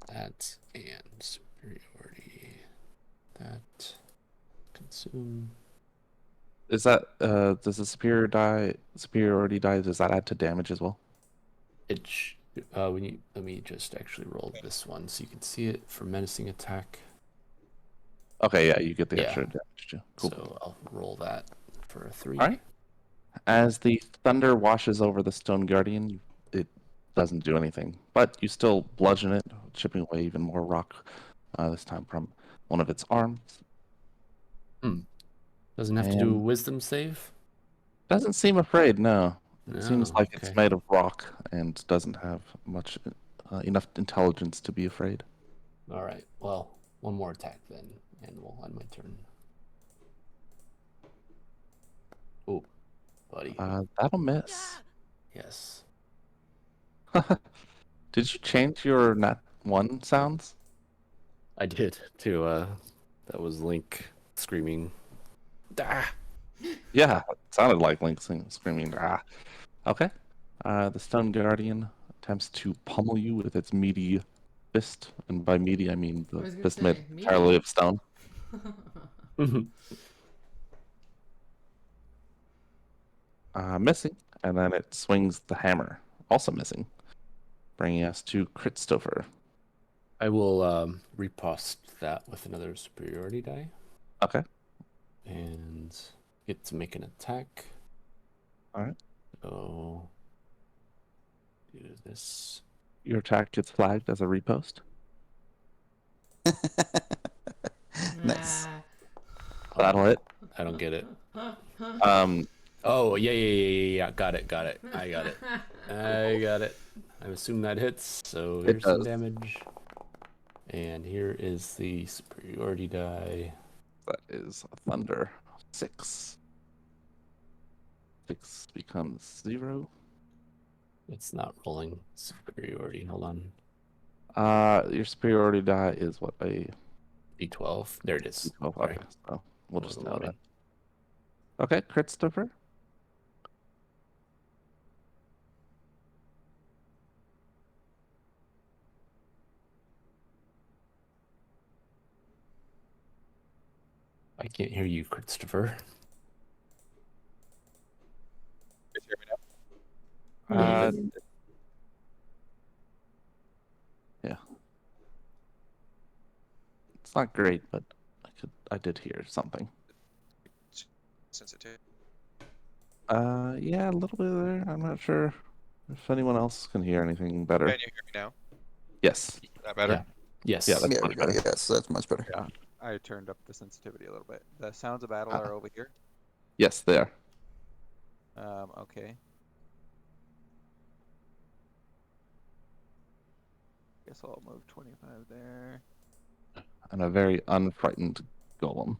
That and superiority. That consume. Is that does the superiority die, does that add to damage as well? Let me just actually roll this one so you can see it for menacing attack. Okay, yeah, you get the Yeah. extra damage too. Cool. So I'll roll that for a 3. All right. As the thunder washes over the stone guardian, it doesn't do anything, but you still bludgeon it, chipping away even more rock. This time from one of its arms. Doesn't have to do a And wisdom save? doesn't seem afraid. No, it seems like okay. it's made of rock and doesn't have much enough intelligence to be afraid. All right. Well, one more attack then, and we'll end my turn. Oh, buddy. That'll miss. Yes. Did you change your nat 1 sounds? I did too. That was Link screaming. Ah! Yeah, it sounded like Link screaming. Ah. Okay. The stone guardian attempts to pummel you with its meaty fist, and by meaty I mean the fist made entirely of stone. Missing, and then it swings the hammer, also missing, bringing us to Christopher. I will riposte that with another superiority die. Okay. And get to make an attack. All right. So do this. Your attack gets flagged as a repost. Nice. That'll hit. I don't get it. Um, Oh, yeah. Got it. I got it. I assume that hits, so It here's some does. damage. And here is the superiority die. that is a thunder. 6. 6 becomes 0. It's not rolling superiority. Hold on. Your superiority die is what, a D12. There it is. 12. Sorry. Okay, so we'll just know Loading. that. Okay, Christopher. I can't hear you, Christopher. You hear me now? Yeah. It's not great, but I did hear something. Sensitive. Yeah, a little bit there. I'm not sure if anyone else can hear anything better. Can you hear me now? Yes. Is that better? Yeah. Yes. Yeah, that's There we much go. better. Yes, that's much better. Yeah. I turned up the sensitivity a little bit. The sounds of battle Ah. are over here. Yes, they are. Okay. Guess I'll move 25 there. And a very unfrightened golem.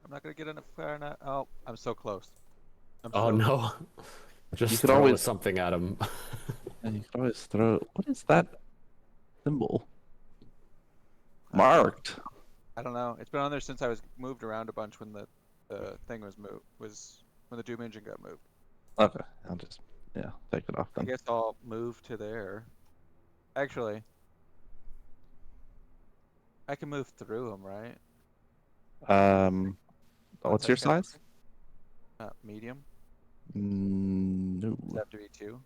I'm not gonna get enough far enough. Oh, I'm so close. I'm Oh so no! You Just could throw always- something at him. And you can always throw. What is that symbol? I don't know. Marked. I don't know. It's been on there since I was moved around a bunch when the thing was moved. Was when the Doom engine got moved. Okay, I'll just take it off I then. guess I'll move to there. Actually, I can move through them, right? What's your size? Medium. No, Does it have to be 2?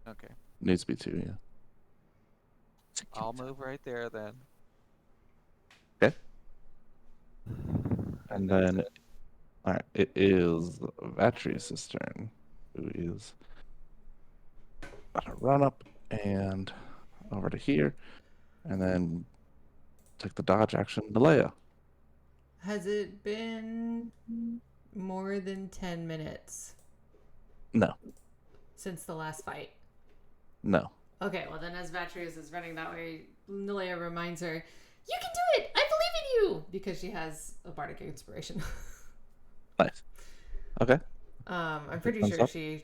Okay. needs to be 2. Yeah. I'll move right there then. Okay. And that's then, it. all right, it is Vatrius' turn, who is gonna run up and over to here, and then take the dodge action to Leia. Has it been more than 10 minutes No, since the last fight? no. Okay, well then as Vatrius is running that way, Nalea reminds her, "You can do it! I believe in you!" Because she has a bardic inspiration. Nice. Okay. I'm pretty Thumbs sure up.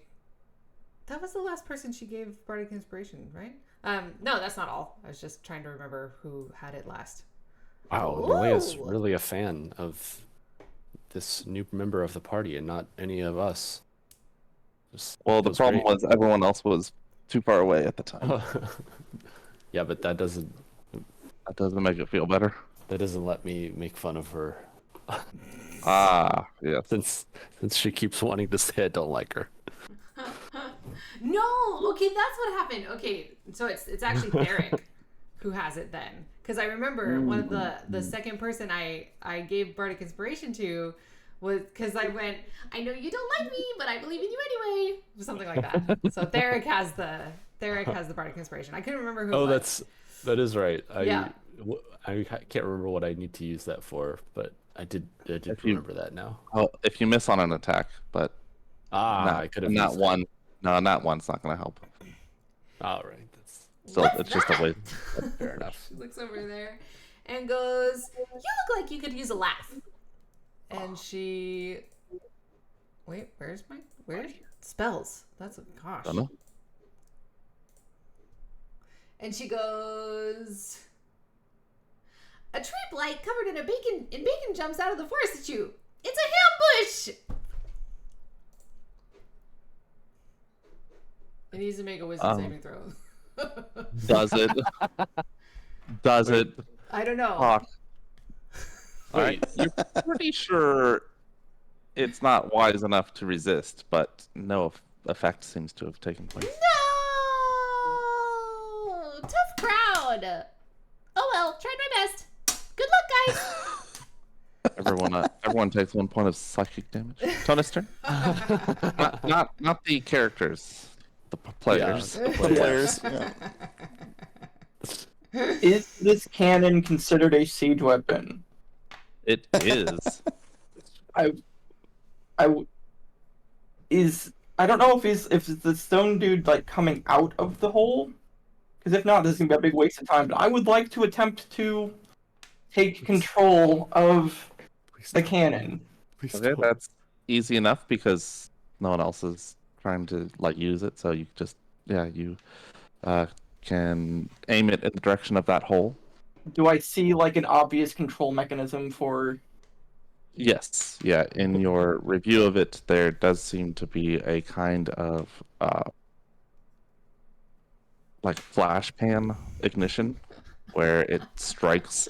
that was the last person she gave bardic inspiration, right? No, that's not all. I was just trying to remember who had it last. Wow, Ooh. Nalea's really a fan of this new member of the party and not any of us. Well, the problem was everyone else was too far away at the time. Yeah, but that doesn't That doesn't make it feel better. let me make fun of her. Ah, yes. Since she keeps wanting to say I don't like her. No, okay, that's what happened. Okay, so it's actually Theric who has it then, because I remember one of the second person I gave bardic inspiration to was because I went, "I know you don't like me, but I believe in you anyway," something like that. So Theric has the bardic inspiration. I couldn't remember who. Oh, it was. that is right. Yeah. I can't remember what I need to use that for, but I did remember that now. Oh, if you miss on an attack, but I could have not used one. No, not one's not going to help. That. All right, that's So What's it's just a that? way. fair enough. She looks over there and goes, "You look like you could use a laugh." And she, wait, where's spells? That's gosh. Don't know. And she goes, "A tree blight covered in bacon jumps out of the forest at you. It's a ambush." It needs to make a wisdom saving throw. Does it? Does it? I don't know. Talk. All right. You're pretty sure it's not wise enough to resist, but no effect seems to have taken place. No! Tough crowd. Oh well, tried my best. Good luck, guys. Everyone takes 1 point of psychic damage. Tonus turn. Not the characters, the players. Yeah, The players. Yeah. Is this cannon considered a siege weapon? It is. I don't know if the stone dude like coming out of the hole, because if not, this is gonna be a big waste of time. But I would like to attempt to take control of the cannon. Okay, that's easy enough because no one else is trying to use it. So you just you can aim it in the direction of that hole. Do I see like an obvious control mechanism for? Yes, yeah. In your review of it, there does seem to be a kind of flash pan ignition, where it strikes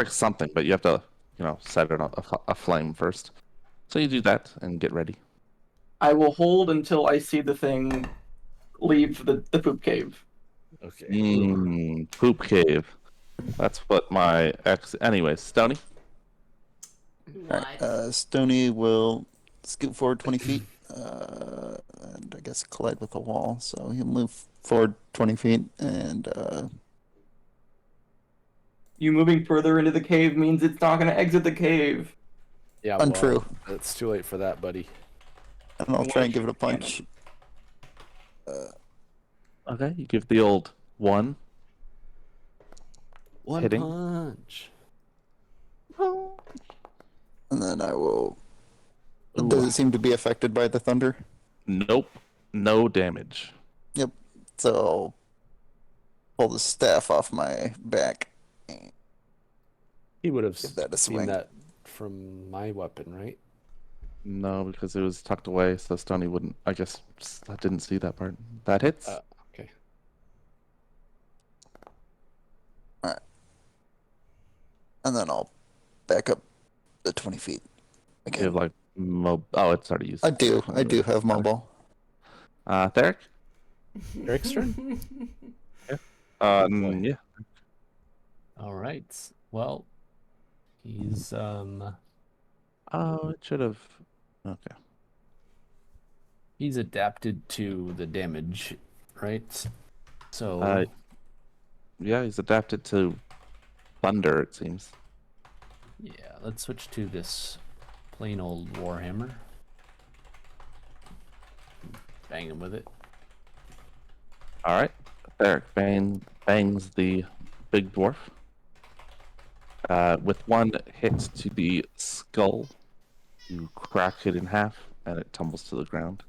something, but you have to set it on a flame first. So you do that and get ready. I will hold until I see the thing leave the poop cave. Okay. Poop cave. That's what my ex. Anyways, Stony. What? Alright, Stony will scoot forward 20 feet, and I guess collide with the wall. So he'll move forward 20 feet, and You moving further into the cave means it's not going to exit the cave. Yeah, Untrue. Well, it's too late for that, buddy. and I'll try and give it a punch. Okay, you give the old one. One Hitting. punch. And then I will. Ooh. Does it seem to be affected by the thunder? Nope. No damage. Yep. So I'll pull the staff off my back. He would have Give that a seen swing. that from my weapon, right? No, because it was tucked away, so Stony wouldn't. I guess I didn't see that part. That hits. Okay. And then I'll back up the 20 feet You again. have like Oh, it's already used. I do have mobile. Theric. Eric's turn. Yeah. All right. Well, he's Oh, it should have. Okay. he's adapted to the damage, right? So Yeah, he's adapted to thunder. It seems. yeah, let's switch to this plain old warhammer. Bang him with it. All right. Theric bangs the big dwarf. With one hit to the skull, you crack it in half, and it tumbles to the ground.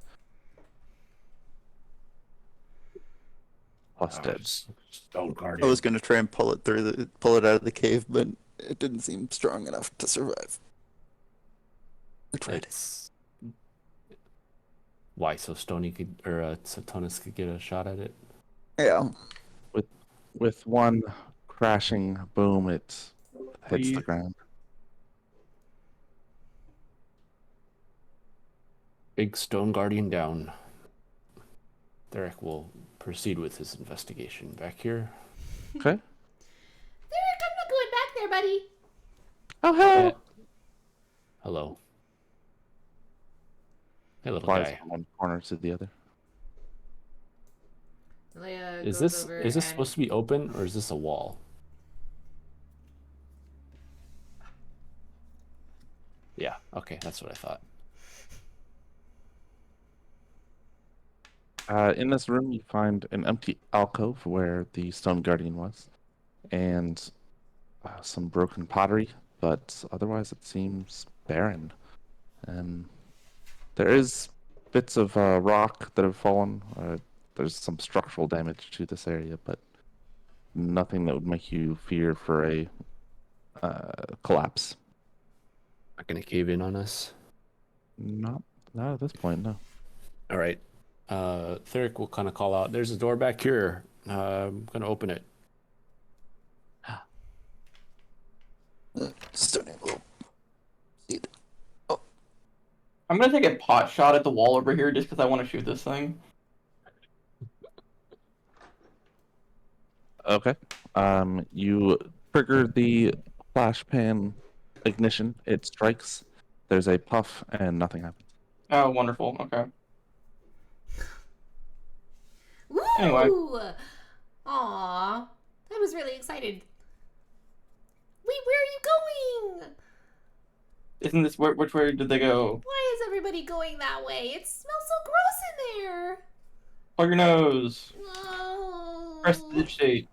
Plus dead. Stone I guardian. was gonna try and pull it out of the cave, but it didn't seem strong enough to survive. I tried. It's... Why? So Stony could, or Satonus could get a shot at it? Yeah. With one crashing boom, it hits the ground. Big stone guardian down. Theric will proceed with his investigation. Back here. Okay. Derek, I'm not going back there, buddy. Oh, hello. Hello. Hey, little Flies guy. from one corner to the other. Leia Is goes this over is this and- supposed to be open or is this a wall? Yeah. Okay, that's what I thought. In this room, you find an empty alcove where the stone guardian was, and some broken pottery, but otherwise it seems barren. There is bits of rock that have fallen. There's some structural damage to this area, but nothing that would make you fear for a collapse. Not gonna cave in on us. Not at this point, no. All right. Theric will kind of call out. There's a door back here. I'm gonna open it. Stony will see it. I'm going to take a pot shot at the wall over here just because I want to shoot this thing. Okay. You trigger the flash pan ignition. It strikes. There's a puff, and nothing happens. Oh, wonderful. Okay. Woo! Anyway. Aw, I was really excited. Wait, where are you going? Isn't this which way did they go? Why is everybody going that way? It smells so gross in there. Plug your nose. Oh. Press the state.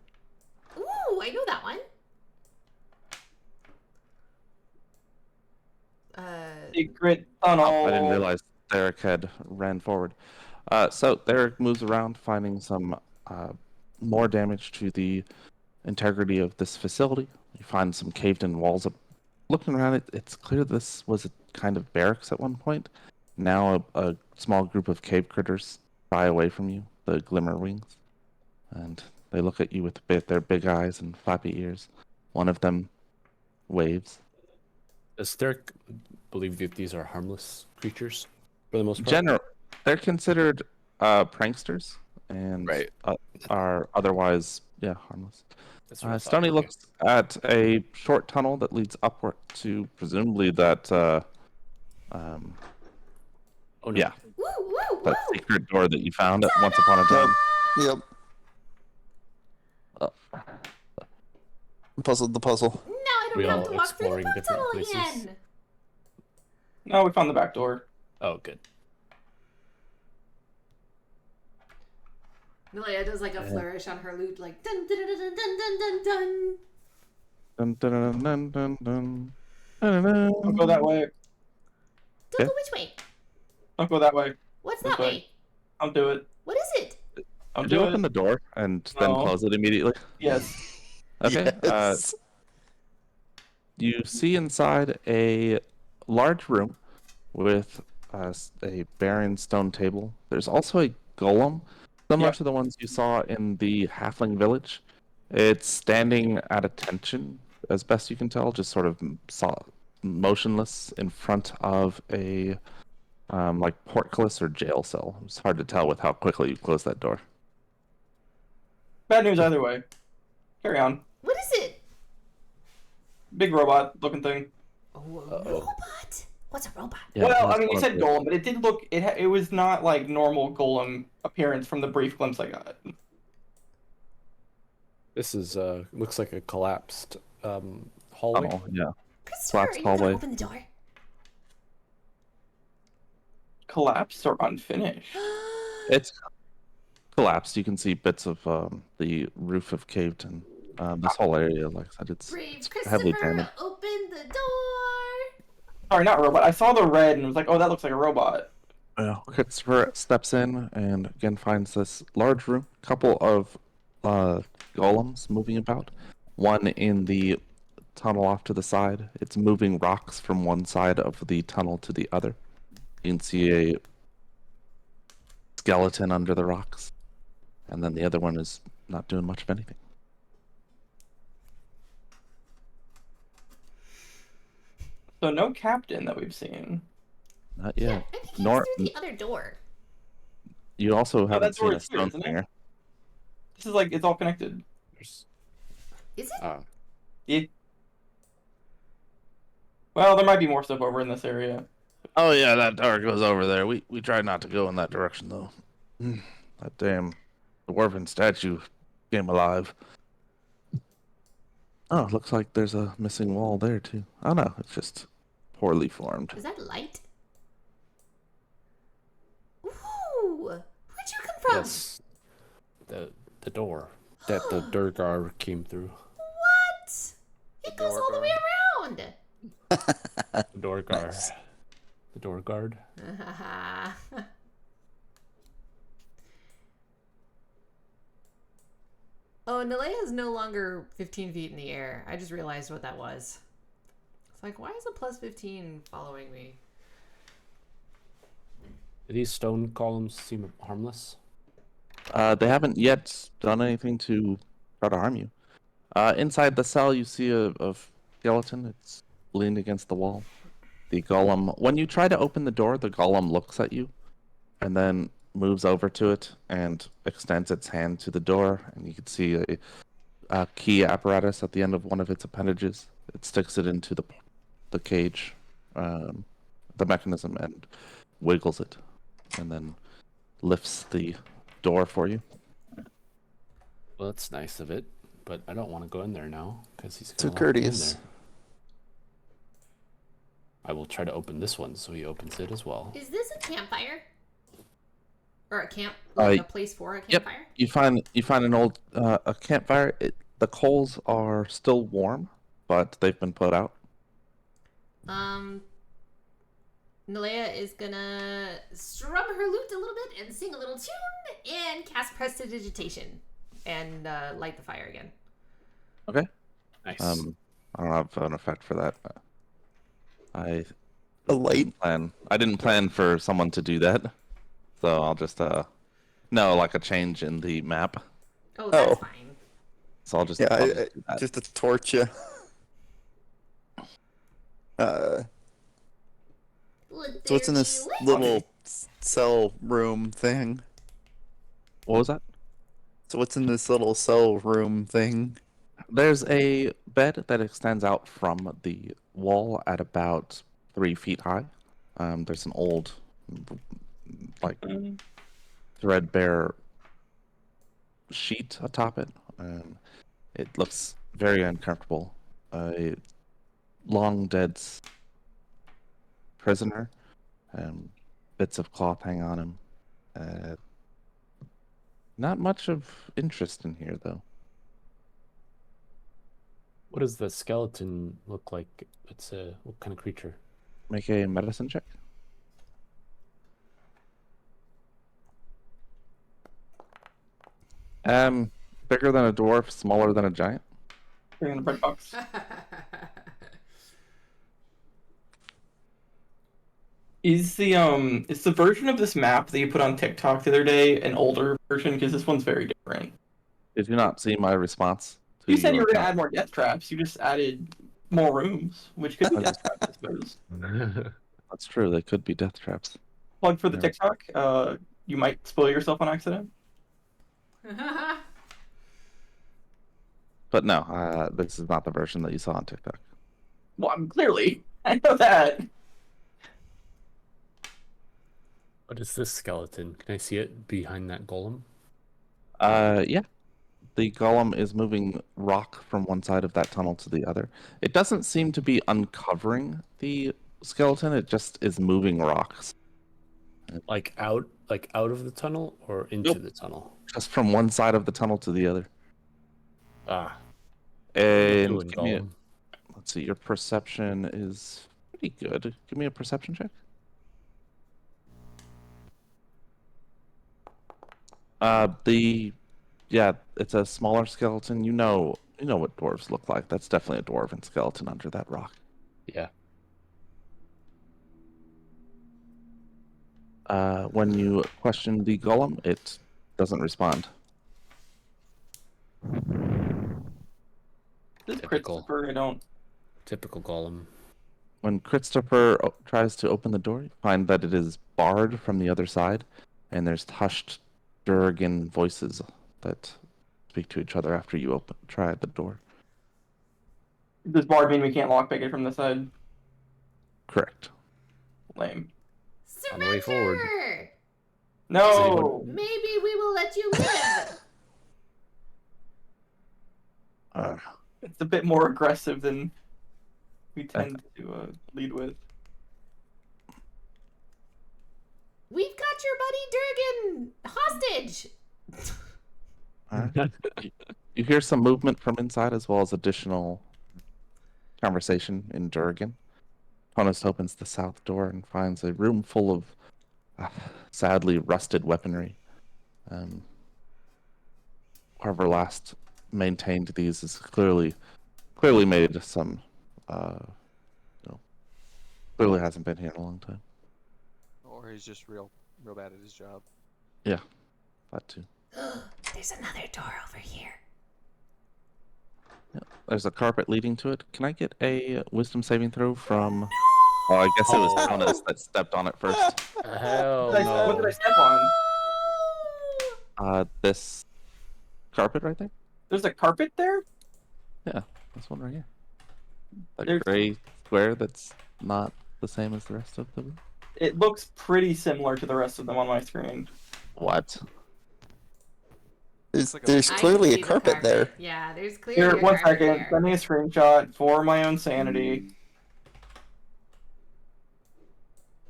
Ooh, I know that one. Secret tunnel. Oh, I didn't realize Derek had ran forward. So Derek moves around, finding some more damage to the integrity of this facility. You find some caved-in walls. Looking around it, it's clear this was a kind of barracks at one point. Now a small group of cave critters fly away from you, the glimmer wings, and they look at you with their big eyes and flappy ears. One of them waves. Does Theric believe that these are harmless creatures for the most part? They're considered pranksters and Right. are otherwise harmless. That's what I thought. Stony Okay. looks at a short tunnel that leads upward to presumably that, Oh no. yeah, Woo, woo, that woo! secret door that you found at once upon a time. Yep. Uh, Puzzled the puzzle. Now I We don't have all to walk through the exploring boat different tunnel places. again. No, we found the back door. Oh, good. Nalea does like a flourish on her lute, like dun dun dun dun dun dun dun dun. Dun, dun, dun, dun, dun, dun, dun, Don't go that way. Don't Yeah. go which way? Don't go that way. What's This that way. way? Don't do it. What is it? Don't Did you do open it. the door and then No. close it immediately? Yes. Okay. Yes. You see inside a large room with a barren stone table. There's also a golem, similar Yeah. to the ones you saw in the halfling village. It's standing at attention, as best you can tell, just sort of motionless in front of a like portcullis or jail cell. It's hard to tell with how quickly you close that door. Bad news either way. Carry on. What is it? Big robot looking thing. Oh, a robot? What's a robot? Yeah, well, that's I mean, you one said of the- golem, but it did look. It was not like normal golem appearance from the brief glimpse I got. This is looks like a collapsed hallway. tunnel, yeah. Christopher, are Collapsed you gonna hallway. open the door? Collapsed or unfinished. It's collapsed. You can see bits of the roof have caved, and this whole area, like I said, it's Brave heavily Christopher, damaged. open the door. Sorry, not robot. I saw the red and was like, oh, that looks like a robot. Christopher steps in and again finds this large room. Couple of golems moving about. One in the tunnel off to the side. It's moving rocks from one side of the tunnel to the other. You can see a skeleton under the rocks, and then the other one is not doing much of anything. So no captain that we've seen. Not Yeah, yet. I think he's Nor through the other door. you also haven't that's where seen a it's here, stone isn't it? singer. This is like it's all connected. There's, Is it? Yeah. Well, there might be more stuff over in this area. Oh yeah, that door goes over there. We tried not to go in that direction though. That damn dwarven statue came alive. Oh, looks like there's a missing wall there too. Oh no, it's just poorly formed. Is that light? Ooh, where'd you come from? yes, the door that the Durgar came through. What? It goes all the way around. The Durgar. Nice. The door guard. Oh, Nalea is no longer 15 feet in the air. I just realized what that was. It's like, why is a plus 15 following me? Do these stone columns seem harmless? They haven't yet done anything to try to harm you. Inside the cell, you see a skeleton. It's leaned against the wall. The golem. When you try to open the door, the golem looks at you, and then moves over to it and extends its hand to the door. And you can see a key apparatus at the end of one of its appendages. It sticks it into the cage, the mechanism, and wiggles it, and then lifts the door for you. Well, that's nice of it, but I don't want to go in there now because he's Too gonna lock me in courteous. there. I will try to open this one, so he opens it as well. Is this a campfire? Or a camp, like Uh, a place for a Yep. campfire? You find an old a campfire. The coals are still warm, but they've been put out. Nalea is gonna strum her lute a little bit and sing a little tune and cast prestidigitation and light the fire again. Okay. Nice. I don't have an effect for that. I A light. I didn't plan for someone to do that, so I'll just no, like a change in the map. Oh, that's Oh. fine. So I'll just, Yeah, I'll just do that. just a torch. Yeah. Would So what's in there this be lit? little cell room thing? What was that? So what's in this little cell room thing? There's a bed that extends out from the wall at about 3 feet high. There's an old, like, threadbare sheet atop it. It looks very uncomfortable. A long dead prisoner. Bits of cloth hang on him. Not much of interest in here, though. What does the skeleton look like? It's a what kind of creature? Make a medicine check. Bigger than a dwarf, smaller than a giant. Bring in the bread box. Is the version of this map that you put on TikTok the other day an older version? Because this one's very different. Did you not see my response? You said you your were gonna comment? add more death traps. You just added more rooms, which could be death traps, I suppose. That's true. They could be death traps. Plug for the Yeah. TikTok. You might spoil yourself on accident. But no, this is not the version that you saw on TikTok. Well, clearly, I know that. What is this skeleton? Can I see it behind that golem? Yeah. The golem is moving rock from one side of that tunnel to the other. It doesn't seem to be uncovering the skeleton. It just is moving rocks. Like out of the tunnel or into Nope. the tunnel? Just from one side of the tunnel to the other. Ah, And doing give me golem. let's see, your perception is pretty good. Give me a perception check. Yeah, it's a smaller skeleton. You know what dwarves look like. That's definitely a dwarven skeleton under that rock. Yeah. When you question the golem, it doesn't respond. This is Typical. Christopher. I don't. Typical golem. When Christopher tries to open the door, you find that it is barred from the other side, and there's hushed Durgan voices that speak to each other after you try the door. Does Bard mean we can't lockpick it from the side? Correct. Lame. On the way forward. Surrender! No. Maybe we will let you live. It's a bit more aggressive than we tend to lead with. We've got your buddy Durgan hostage. You hear some movement from inside as well as additional conversation in Durgan. Honest opens the south door and finds a room full of sadly rusted weaponry. Whoever last maintained these is clearly made some, clearly hasn't been here in a long time. Or he's just real bad at his job. Yeah, that too. There's another door over here. Yeah, there's a carpet leading to it. Can I get a wisdom saving throw from... Oh, I guess it was Thomas that stepped on it first. Hell What no. did I step on? This carpet right there? There's a carpet there? Yeah, this one right here. That There's- gray square that's not the same as the rest of the room. It looks pretty similar to the rest of them on my screen. What? There's, like a- there's I can clearly see a the carpet there. Yeah, there's clearly Here, a one carpet second. there. Send me a screenshot for my own sanity.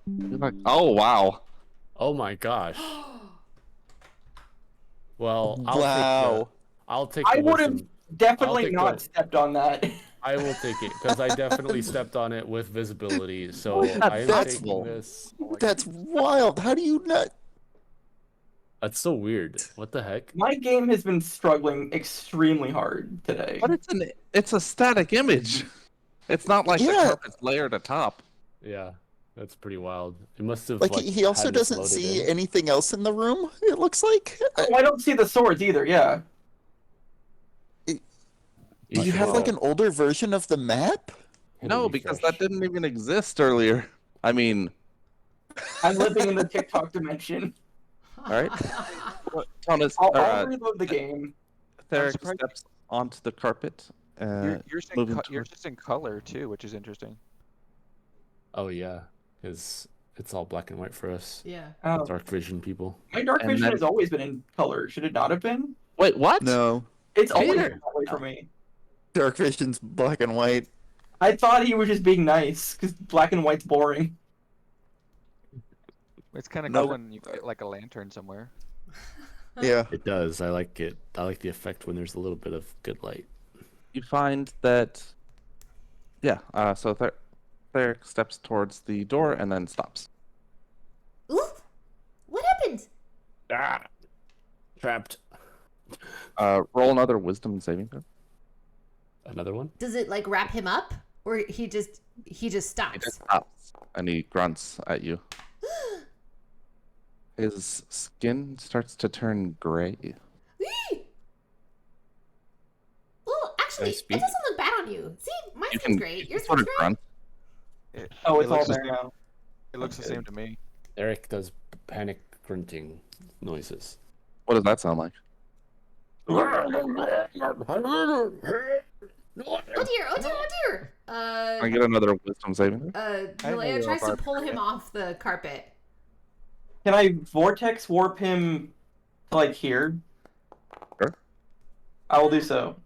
You're like, oh wow. Oh my gosh. Well, Wow. I'll take I the would have wisdom. definitely take not the- stepped on that. I will take it because I definitely stepped on it with visibility. So That's I am that's- taking this. That's wild. How do you not? That's so weird. What the heck? My game has been struggling extremely hard today. But it's a static image. It's not like the Yeah. carpet's layered atop. Yeah, that's pretty wild. It must have Like he also had this doesn't loaded see in. anything else in the room. It looks like. Oh, I don't see the swords either, yeah. Do you have like an older version of the map? Hit a No, because refresh. that didn't even exist earlier. I mean, I'm living in the TikTok dimension. all right. Thomas, I'll reload the game. Theric surprised- steps onto the carpet. Moving You're toward- just in color too, which is interesting. Oh yeah, because it's all black and white for us. Yeah. Oh, Dark vision people. my dark And vision then- has always been in color. Should it not have been? Wait, what? No, It's always Peter! been that way for No. me. dark vision's black and white. I thought he was just being nice because black and white's boring. It's kind of No. cool when you get like a lantern somewhere. Yeah. It does. I like it. I like the effect when there's a little bit of good light. You find that, yeah. So Theric steps towards the door and then stops. Ooh, what happened? Ah, trapped. Roll another Wisdom saving throw. Another one. Does it like wrap him up, or he just He stops? just stops and he grunts at you. His skin starts to turn gray. Whee! Well, actually, it speak? doesn't look bad on you. See, mine You seems can, great. you Yours can sort seems of great. grunt. It, Oh, it it's all looks the there same- now. It looks the same to me. Eric does panic grunting noises. What does that sound like? Oh dear! Oh dear! Oh dear! Can I get another Wisdom saving throw? I know Malaya you're a tries to pull barbarian. him off the carpet. Can I vortex warp him to like here? Sure. I will do so.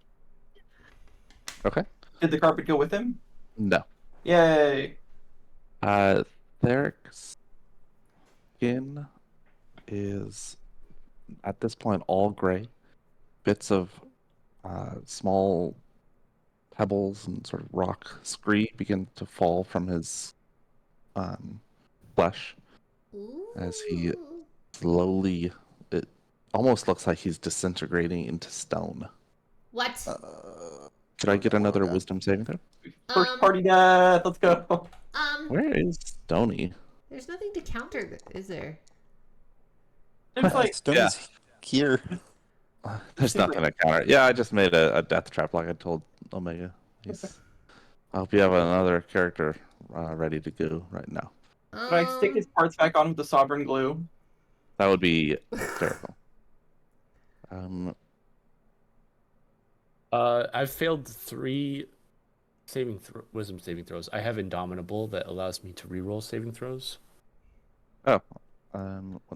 Okay. Did the carpet go with him? No. Yay! Theric's skin is at this point all gray. Bits of small pebbles and sort of rock scree begin to fall from his flesh as he Ooh. slowly. It almost looks like he's disintegrating into stone. What? Could I get another okay. Wisdom saving throw? First party death. Let's go. Where is Stony? There's nothing to counter, is there? It's like Stone's here. There's nothing to counter it. Yeah, I just made a death trap like I told Omega. I hope you have another character ready to go right now. can I stick his parts back on with the sovereign glue? That would be terrible. I've failed 3 wisdom saving throws. I have Indomitable that allows me to reroll saving throws. One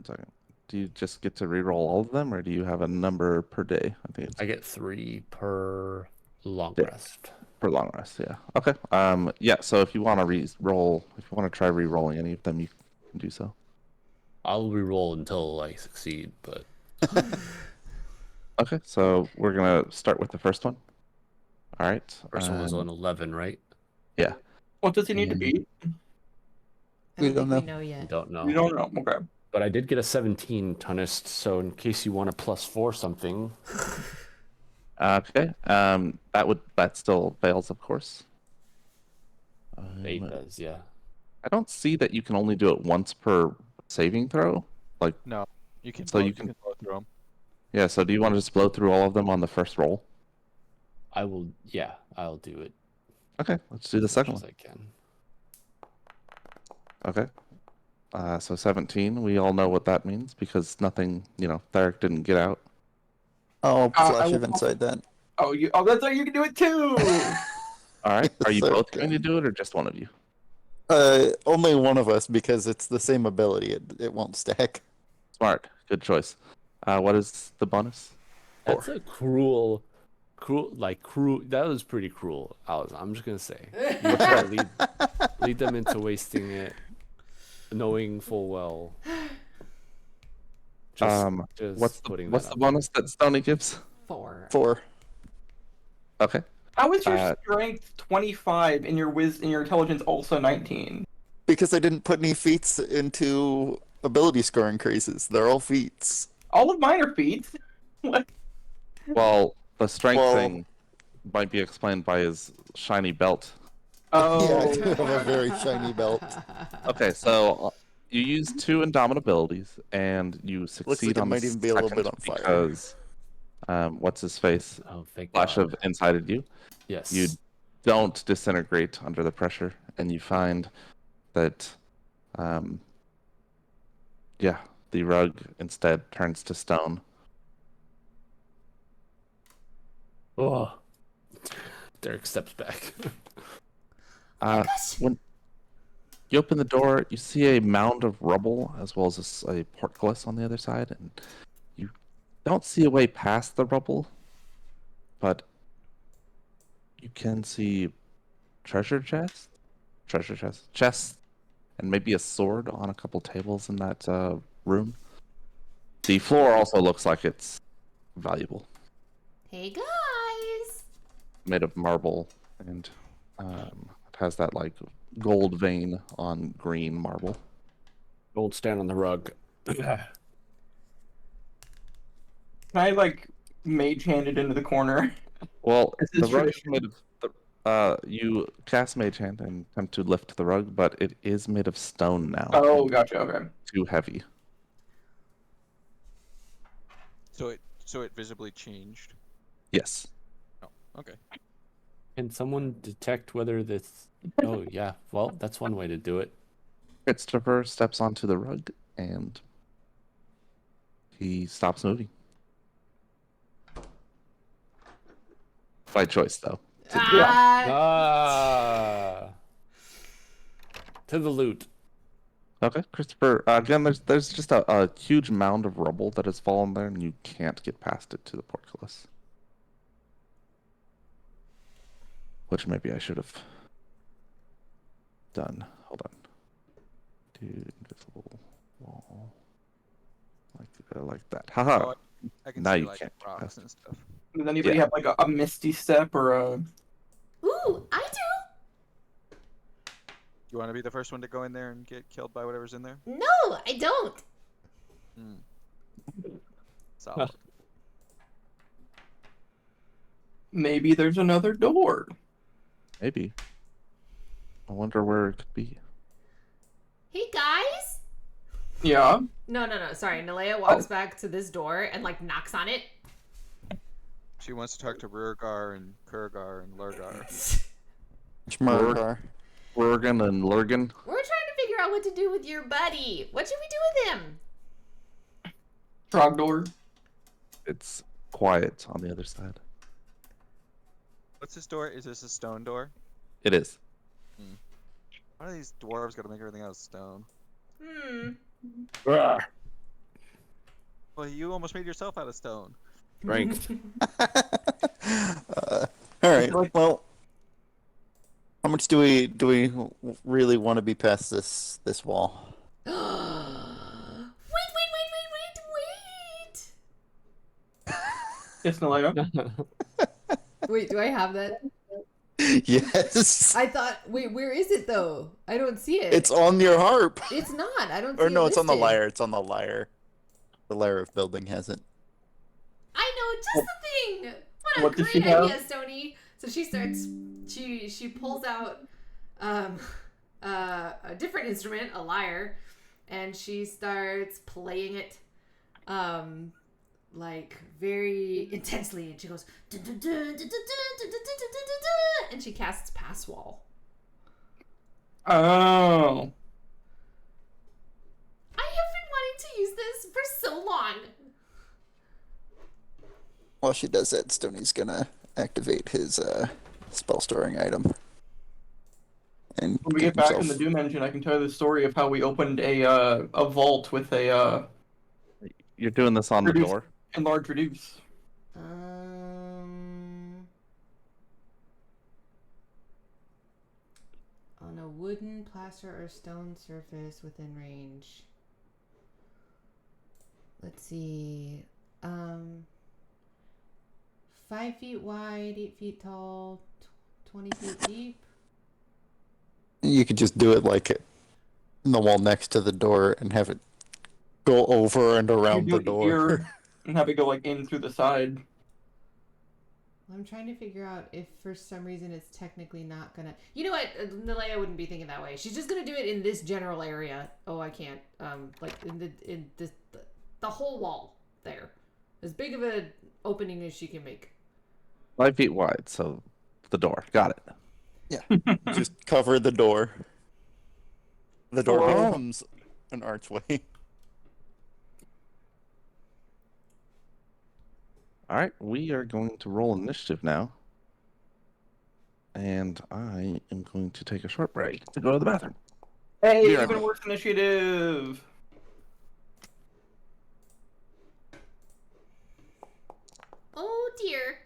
second. Do you just get to reroll all of them, or do you have a number per day? I think it's I get 3 per long Yeah. rest. per long rest. Yeah. Okay. Yeah. So if you want to re-roll, if you want to try re-rolling any of them, you can do so. I'll reroll until I succeed, but Okay. So we're gonna start with the first one. All right. first one was on 11, right? Yeah. What does he need to beat? I We don't don't think we know I yet. don't know. We don't know. Okay. But I did get a 17 tonist, so in case you want a +4 something, Okay. That still fails, of course. 8 does, yeah. I don't see that you can only do it once per saving throw. No, you can. So blow, you can- blow through them. Yeah. So do you want to just blow through all of them on the first roll? I will, yeah, I'll do it Okay. Let's do the second as one. I can. Okay. So 17. We all know what that means because nothing, Theric didn't get out. Oh, I flash will- of insight then. Oh, that's right. You can do it too. All right. Are you So both good. going to do it or just one of you? Only one of us because it's the same ability. It won't stack. Smart. Good choice. What is the bonus? That's a cruel. That was pretty cruel. I'm just gonna say, you try to lead them into wasting it, knowing full well. Just What's putting the that out bonus that Stony gives? 4. 4. Okay. How is your Uh, strength 25 and your your intelligence also 19? Because I didn't put any feats into ability score increases. They're all feats. All of mine are feats. What? Well, the strength Well- thing might be explained by his shiny belt. Oh. Yeah, I do have a very shiny belt. Okay, so you use 2 indomitabilities and you succeed it on might the even be a little bit second on fire. because what's his face? Oh, thank Flash God. of incited you. Yes. You don't disintegrate under the pressure, and you find that, the rug instead turns to stone. Oh. Derek steps back. Gosh. When you open the door, you see a mound of rubble as well as a portcullis on the other side, and you don't see a way past the rubble, but you can see chests, and maybe a sword on a couple tables in that room. The floor also looks like it's valuable, Hey guys. made of marble, and it has that like gold vein on green marble. Gold stand on the rug. Can I like mage hand it into the corner? Well, This the is rug is tradition. made of. You cast Mage Hand and attempt to lift the rug, but it is made of stone now. Oh, and gotcha. Okay. too heavy. So it visibly changed. Yes. Oh, okay. Can someone detect whether this... Oh, yeah. Well, that's one way to do it. Christopher steps onto the rug and he stops moving. By choice, though. Ah! To the loot. Okay, Christopher. Again, there's just a huge mound of rubble that has fallen there, and you can't get past it to the portcullis. Which maybe I should have done. Hold on. Do invisible wall like that. Haha. Oh, I can Now see you like can't get rocks past and stuff. Does anybody Yeah. have like a misty step or a? Ooh, I do. You want to be the first one to go in there and get killed by whatever's in there? No, I don't. Solid. Maybe there's another door. Maybe. I wonder where it could be. Hey guys. Yeah. No. Sorry, Nalea walks back to this door and like knocks on it. She wants to talk to Rurgar and Kurgar and Lurgar. Schmurgar. Lurgan and Lurgan. We're trying to figure out what to do with your buddy. What should we do with him? Trogdor. It's quiet on the other side. What's this door? Is this a stone door? It is. Why are these dwarves gotta make everything out of stone? Ah, Well, you almost made yourself out of stone. strength. All right. Well, how much do we really want to be past this wall? Wait. Yes, Nalea. Wait, do I have that? Yes. I thought. Wait, where is it though? I don't see it. It's on your harp. It's not. I don't see Or no, it it's on the listed. lyre. It's on the lyre. The lyre of building has it. I know just the thing. What a What does she great have? idea, Stony. So she starts. She pulls out a different instrument, a lyre, and she starts playing it, like very intensely. And she goes, "Dun, dun, dun, dun, dun, dun, dun, dun, dun, dun, dun, dun," and she casts Pass Wall. Oh. I have been wanting to use this for so long. While she does that, Stoney's gonna activate his spell storing item. And When we give get back in himself- the Doom engine, I can tell you the story of how we opened a vault with a You're doing this on the Reduce. door. enlarged reduce. On a wooden, plaster, or stone surface within range. Let's see. 5 feet wide, 8 feet tall, 20 feet deep. You could just do it like in the wall next to the door and have it go over and around You the do it door. here and have it go like in through the side. I'm trying to figure out if for some reason it's technically not gonna. You know what? Nalea wouldn't be thinking that way. She's just gonna do it in this general area. Oh, I can't. Like in this the whole wall there, as big of an opening as she can make. 5 feet wide, so the door. Got it. Just cover the door. The door Oh. becomes an archway. All right, we are going to roll initiative now. And I am going to take a short break to go to the bathroom. Hey, Be right even back. worse initiative. Oh dear.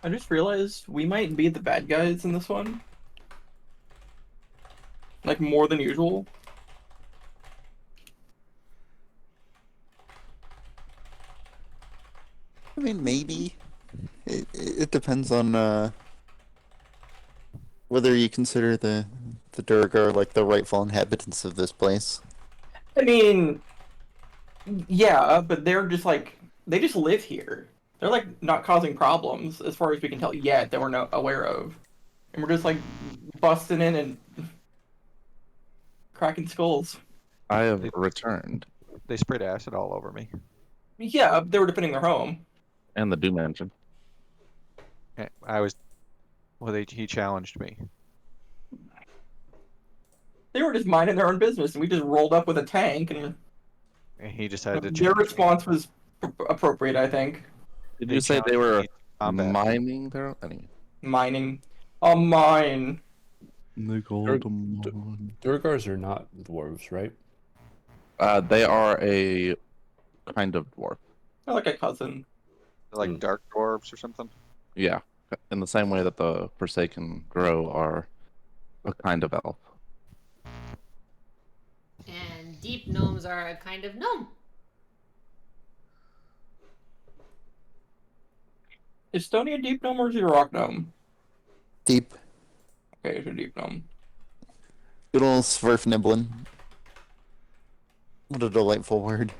I just realized we might be the bad guys in this one. Like, more than usual. I mean, maybe. It depends on whether you consider the Durgar like the rightful inhabitants of this place. I mean, yeah, but they're just like, they just live here. They're like not causing problems as far as we can tell yet that we're not aware of. And we're just like busting in and cracking skulls. I have They- returned. They sprayed acid all over me. Yeah, they were defending their home. And the Doom Engine. I was, well, he challenged me. They were just minding their own business, and we just rolled up with a tank, and And he decided to their challenge me. response was appropriate, I think. Did They you say they challenged were me to combat. mining their enemy? Mining. A mine. They called them mine. Durgars are not dwarves, right? They are a kind of dwarf. They're like a cousin. They're like Hmm. dark dwarves or something. Yeah. In the same way that the Forsaken Drow are a kind of elf. And deep gnomes are a kind of gnome. Is Stony a deep gnome or is he a rock gnome? Deep. Okay, he's a deep gnome. Good old Sverfniblin. What a delightful word.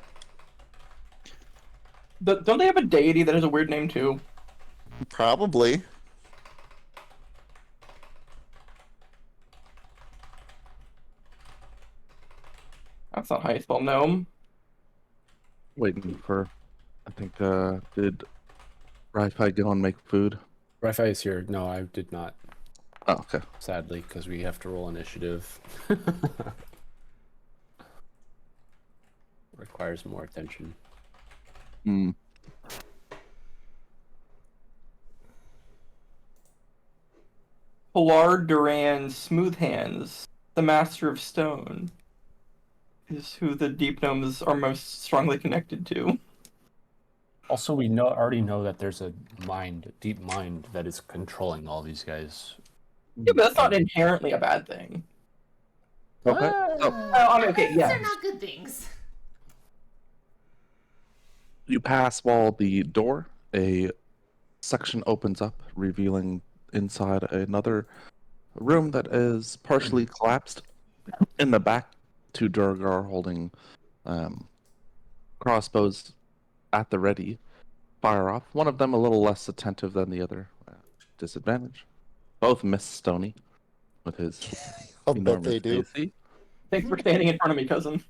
Don't they have a deity that has a weird name too? Probably. That's not how you spell gnome. Waiting for, I think, did Wi-Fi go and make food. Wi-Fi is here. No, I did not, Oh, okay. sadly, because we have to roll initiative. Requires more attention. Hmm. Pilar Duran Smoothhands, the Master of Stone, is who the Deep Gnomes are most strongly connected to. Also, we already know that there's a mind, deep mind, that is controlling all these guys. Yeah, but that's not inherently a bad thing. Okay. So I mean, okay, These yeah. are not good things. you pass while the door, a section opens up, revealing inside another room that is partially collapsed. In the back, two Durgar holding crossbows at the ready, fire off. One of them a little less attentive than the other. Disadvantage. Both miss Stony with his I'll bet enormous they do. AC. Thanks for standing in front of me, cousin.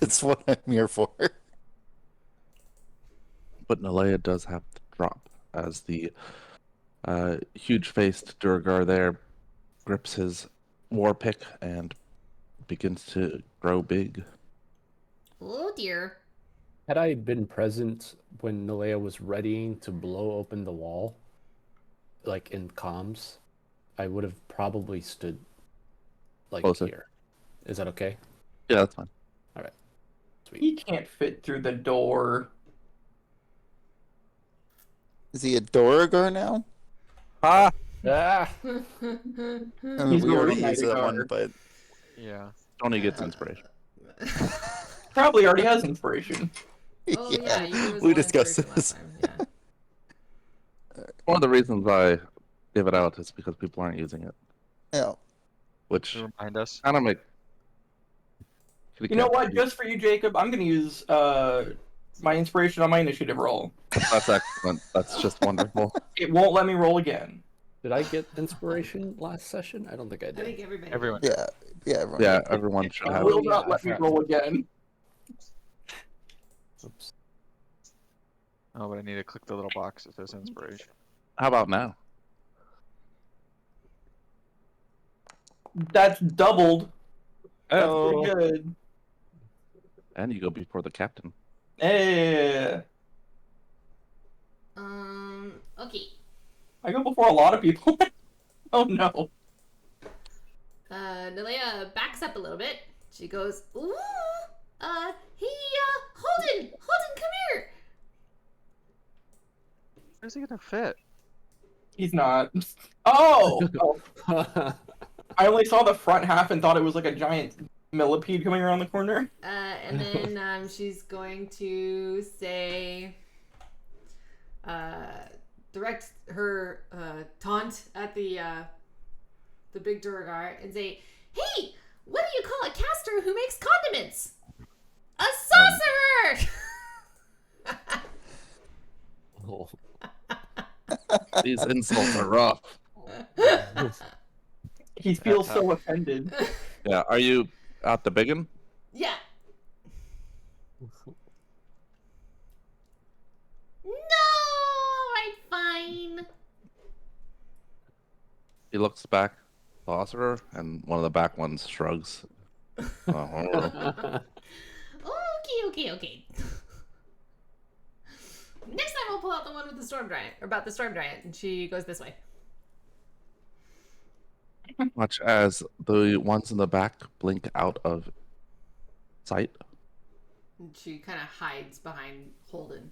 It's what I'm here for. But Nalea does have to drop as the huge-faced Durgar there grips his war pick and begins to grow big. Oh dear. Had I been present when Nalea was readying to blow open the wall, like in comms, I would have probably stood like Closer. here. Is that okay? Yeah, that's fine. Sweet. He can't fit through the door. Is he a Dorogar now? Ah! Ah! I mean, He's we already already used that one, Nightingale. but Yeah. Stony gets inspiration. Probably already has inspiration. Oh yeah, you gave us we one discussed inspiration this. last time. Yeah. One of the reasons I give it out is because people aren't using it, Yeah. which To remind us. kind of make. You know what? Just for you, Jacob, I'm gonna use my inspiration on my initiative roll. That's excellent. That's just wonderful. It won't let me roll again. Did I get inspiration last session? I don't think I I did. think everybody. Everyone. Yeah. Yeah. Everyone. Yeah, everyone should It have will it. not I let me forgot. roll again. Oops. Oh, but I need to click the little box that says inspiration. How about now? That's doubled. That's Oh. pretty good. And you go before the captain. Hey, Okay. I go before a lot of people. Oh no. Nalea backs up a little bit. She goes, ooh, hey, Holden, come here. Where's he gonna fit? He's not. Oh! I only saw the front half and thought it was like a giant millipede coming around the corner. And then she's going to say, direct her taunt at the big Duragar and say, "Hey, what do you call a caster who makes condiments? A sorcerer!" Oh. These insults are rough. He feels so offended. Yeah, are you at the biggin? Yeah. No, alright, fine. He looks back, sorcerer, and one of the back ones shrugs. Oh. Okay. Next time I'll pull out the one with the storm giant, or about the storm giant, and she goes this way. Much as the ones in the back blink out of sight, And she kind of hides behind Holden.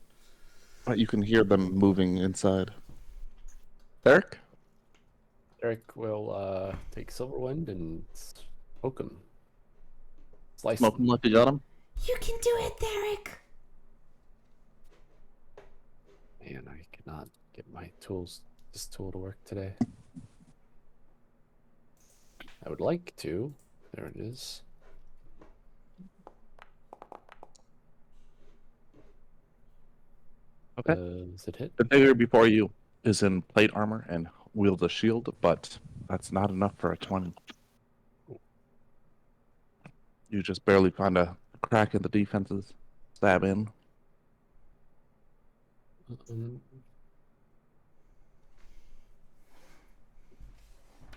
but you can hear them moving inside. Derek? Eric will take Silverwind and poke him. Slice Smoke him like you got him? You can do it, Derek. Man, I cannot get my this tool to work today. I would like to. There it is. Okay. Does it hit? The digger before you is in plate armor and wields a shield, but that's not enough for a 20. You just barely find a crack in the defenses. Stab in.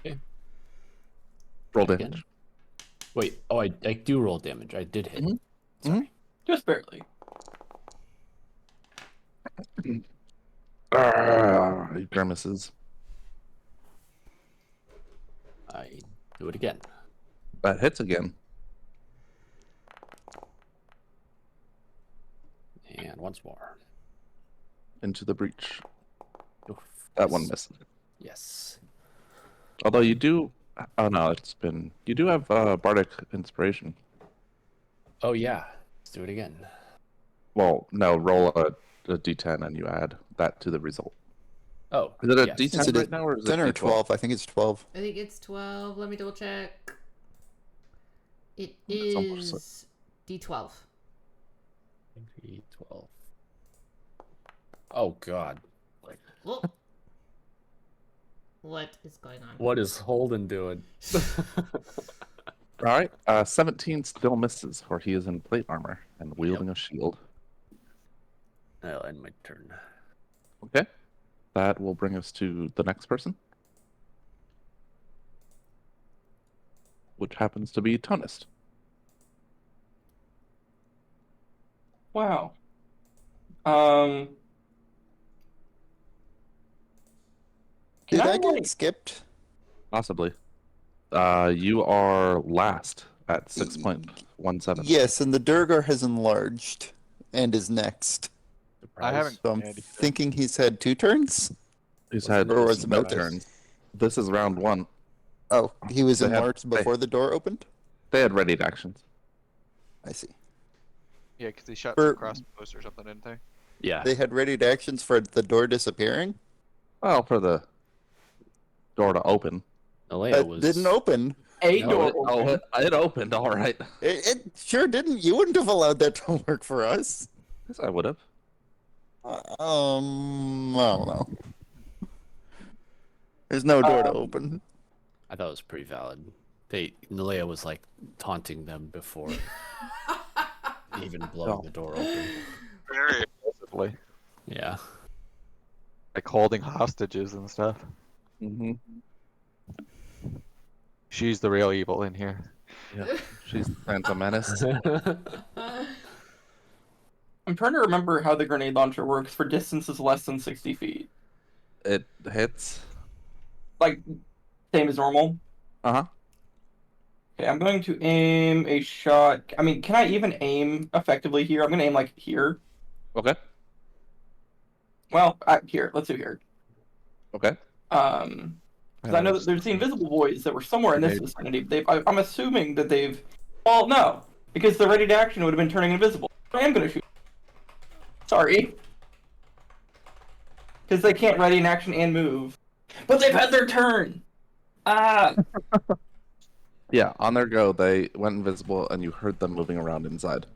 Okay. Roll Again. damage. Wait. Oh, I do roll damage. I did hit. Mhm. Sorry. Just barely. He grimaces. I do it again. That hits again. And once more. Into the breach. Oof. That one misses. Yes. Although you do... Oh no, it's been... You do have Bardic Inspiration. Oh yeah. Let's do it again. Well, no, roll a d10 and you add that to the result. Oh. Is it a yes. d10 Is it right now, or is it 10 or d12? 12? I think it's 12. I think it's 12. Let me double check. It It's almost is D12. 12. Oh god. Whoa. What is going on? What is Holden doing? All right, 17 still misses, for he is in plate armor and wielding a shield. I'll end my turn. Okay, that will bring us to the next person, which happens to be Tonist. Wow. Can Did I get like, skipped? Possibly. You are last at 6.17. Yes, and the Durgar has enlarged and is next. I haven't. So I'm Yeah, thinking he's had 2 turns? He's Wasn't had Or was it it no about to? turns. This is round 1. Oh, he was They had- enlarged before the door opened? They had readied actions. I see. Yeah, because he shot For- some crossbows or something, didn't they? Yeah. They had readied actions for the door disappearing? Well, for the door to open. Alea It was didn't open. a No, door it- open. It opened, all right. It sure didn't. You wouldn't have allowed that to work for us. Yes, I would have. I don't know. There's no door to open. I thought it was pretty valid. Nalea was like taunting them before even blowing the door open. Very aggressively. Yeah. Like holding hostages and stuff. Mm-hmm. She's the real evil in here. Yeah, she's the Phantom Menace. I'm trying to remember how the grenade launcher works for distances less than 60 feet. It hits. Like, same as normal. Uh-huh. Okay, I'm going to aim a shot. I mean, can I even aim effectively here? I'm going to aim, like, here. Okay. Well, here. Let's do here. Okay. Because I know that there's the invisible boys that were somewhere in this vicinity. I'm assuming that they've... Well, no. Because the ready to action would have been turning invisible. I am going to shoot. Sorry. Because they can't ready in action and move. But they've had their turn! Ah! Yeah, on their go, they went invisible, and you heard them moving around inside.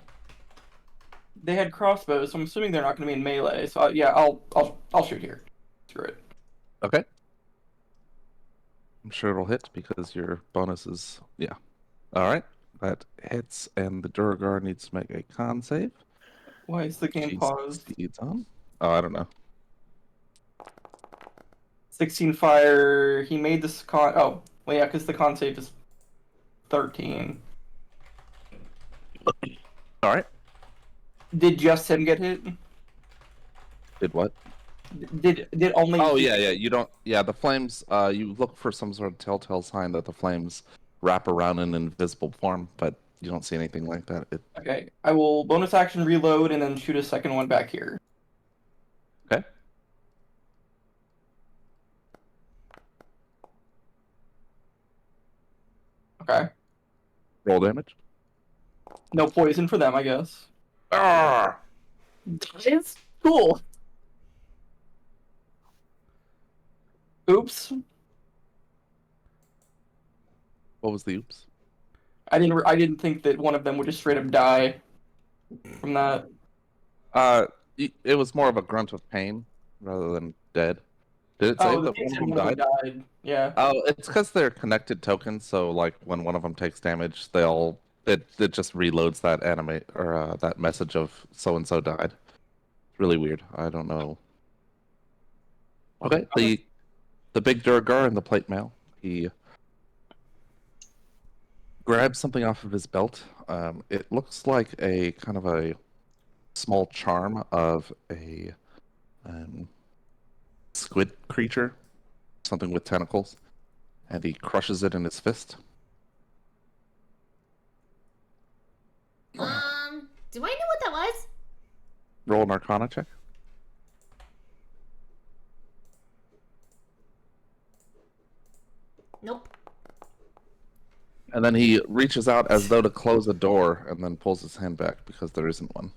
They had crossbows, so I'm assuming they're not going to be in melee. So, yeah, I'll shoot here. Screw it. Okay. I'm sure it'll hit because your bonus is... Yeah. All right. That hits, and the Duragar needs to make a con save. Why is the game She paused? succeeds on. Oh, I don't know. 16 fire. He made this con. Oh, well, yeah, because the con save is 13. All right. Did just him get hit? Did what? Did only? Oh, yeah. You don't... Yeah, the flames... you look for some sort of telltale sign that the flames wrap around in invisible form, but you don't see anything like that. Okay, I will bonus action reload and then shoot a second one back here. Okay. Okay. Roll damage. No poison for them, I guess. Ah! It's cool. Oops. What was the oops? I didn't think that one of them would just straight up die from that. It was more of a grunt of pain rather than dead. Did it say Oh, the that thing one said of them one of them died? died. Yeah. Oh, it's because they're connected tokens. So, like, when one of them takes damage, it just reloads that that message of so and so died. It's really weird. I don't know Okay, the big Durgar and the plate mail. He grabs something off of his belt. It looks like a kind of a small charm of a squid creature, something with tentacles, and he crushes it in his fist. Do I know what that was? Roll an Arcana check. Nope. And then he reaches out as though to close a door and then pulls his hand back because there isn't one.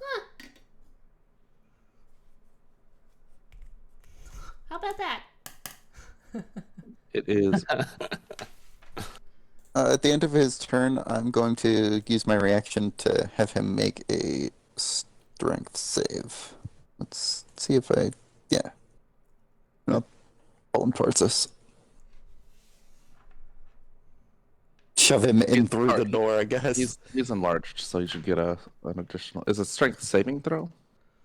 Huh. How about that? It is. At the end of his turn, I'm going to use my reaction to have him make a strength save. Let's see if I... Yeah. I'll pull him towards us. Shove him in through the door, I guess. He's enlarged, so you should get an additional... Is it strength saving throw?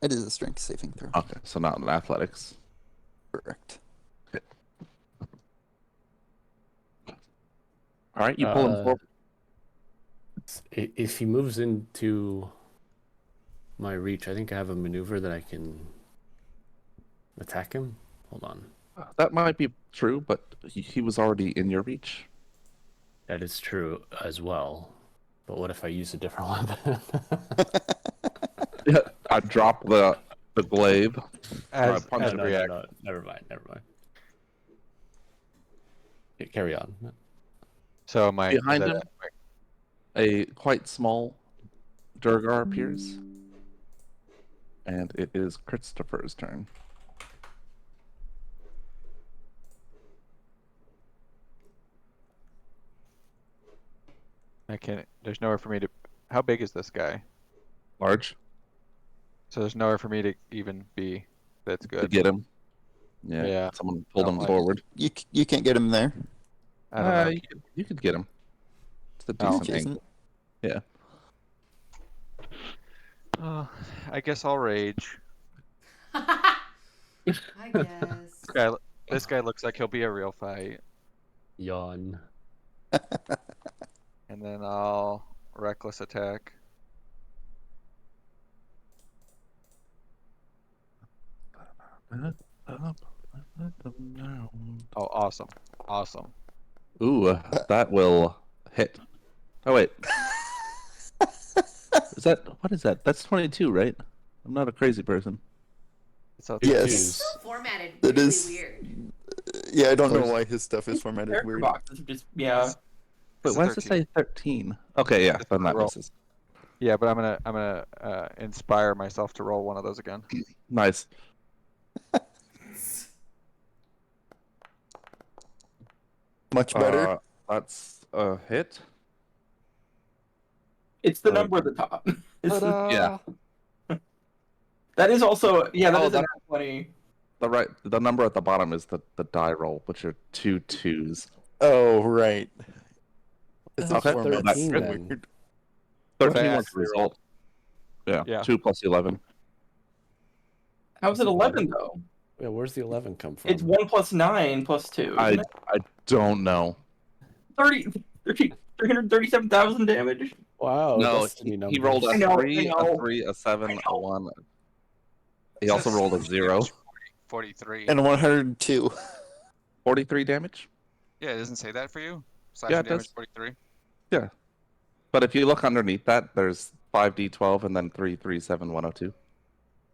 It is a strength saving throw. Okay, so not an athletics. Correct. All right, you pull him forward. If he moves into my reach, I think I have a maneuver that I can attack him. Hold on. That might be true, but he was already in your reach. That is true as well. But what if I use a different weapon? Yeah, I drop the glaive. As no, a reaction. no, never mind. Okay, carry on. So Behind him, a quite small Durgar appears, and it is Christopher's turn. I can't. There's nowhere for me to. How big is this guy? Large. So there's nowhere for me to even be. That's good. To get him. Yeah. Yeah. Someone pulled him like- forward. You can't get him there. I don't know. You could get him. It's a Oh. decent Jason. angle. Yeah. I guess I'll rage. I guess. This guy looks like he'll be a real fight, Yawn. and then I'll reckless attack. Oh, awesome! Awesome. Ooh, that will hit. Oh wait. What is that? That's 22, right? I'm not a crazy person. So Yes. It's still formatted It really is. weird. Yeah, I don't know why his stuff is formatted Character weird. boxes are just yeah. Wait, It's a why does it 13. say 13? Okay, yeah, It's then that roll. misses. Yeah, but I'm gonna inspire myself to roll one of those again. Nice. Much better. That's a hit. It's the number at the top. It's the- Yeah. that is also that Oh, is a that- nat 20. The number at the bottom is the die roll, which are 2 2s. Oh, right. It's Okay, a format. 13 so then. weird. 13 was Fast the result. Yeah, Yeah. 2 plus 11. How's it 11 though? Yeah, where's the 11 come from? It's 1 plus 9 plus 2. I Isn't it? don't know. 337,000 damage. Wow, No, destiny he numbers. rolled a I know, 3, I know. a 3, a 7, I a know. 1. He also rolled a 0. 43. And 102. 43 damage? Yeah, it doesn't say that for you. Yeah, Slashing it damage does. 43. Yeah. But if you look underneath that, there's 5d12 and then 3, 3, 7, 102.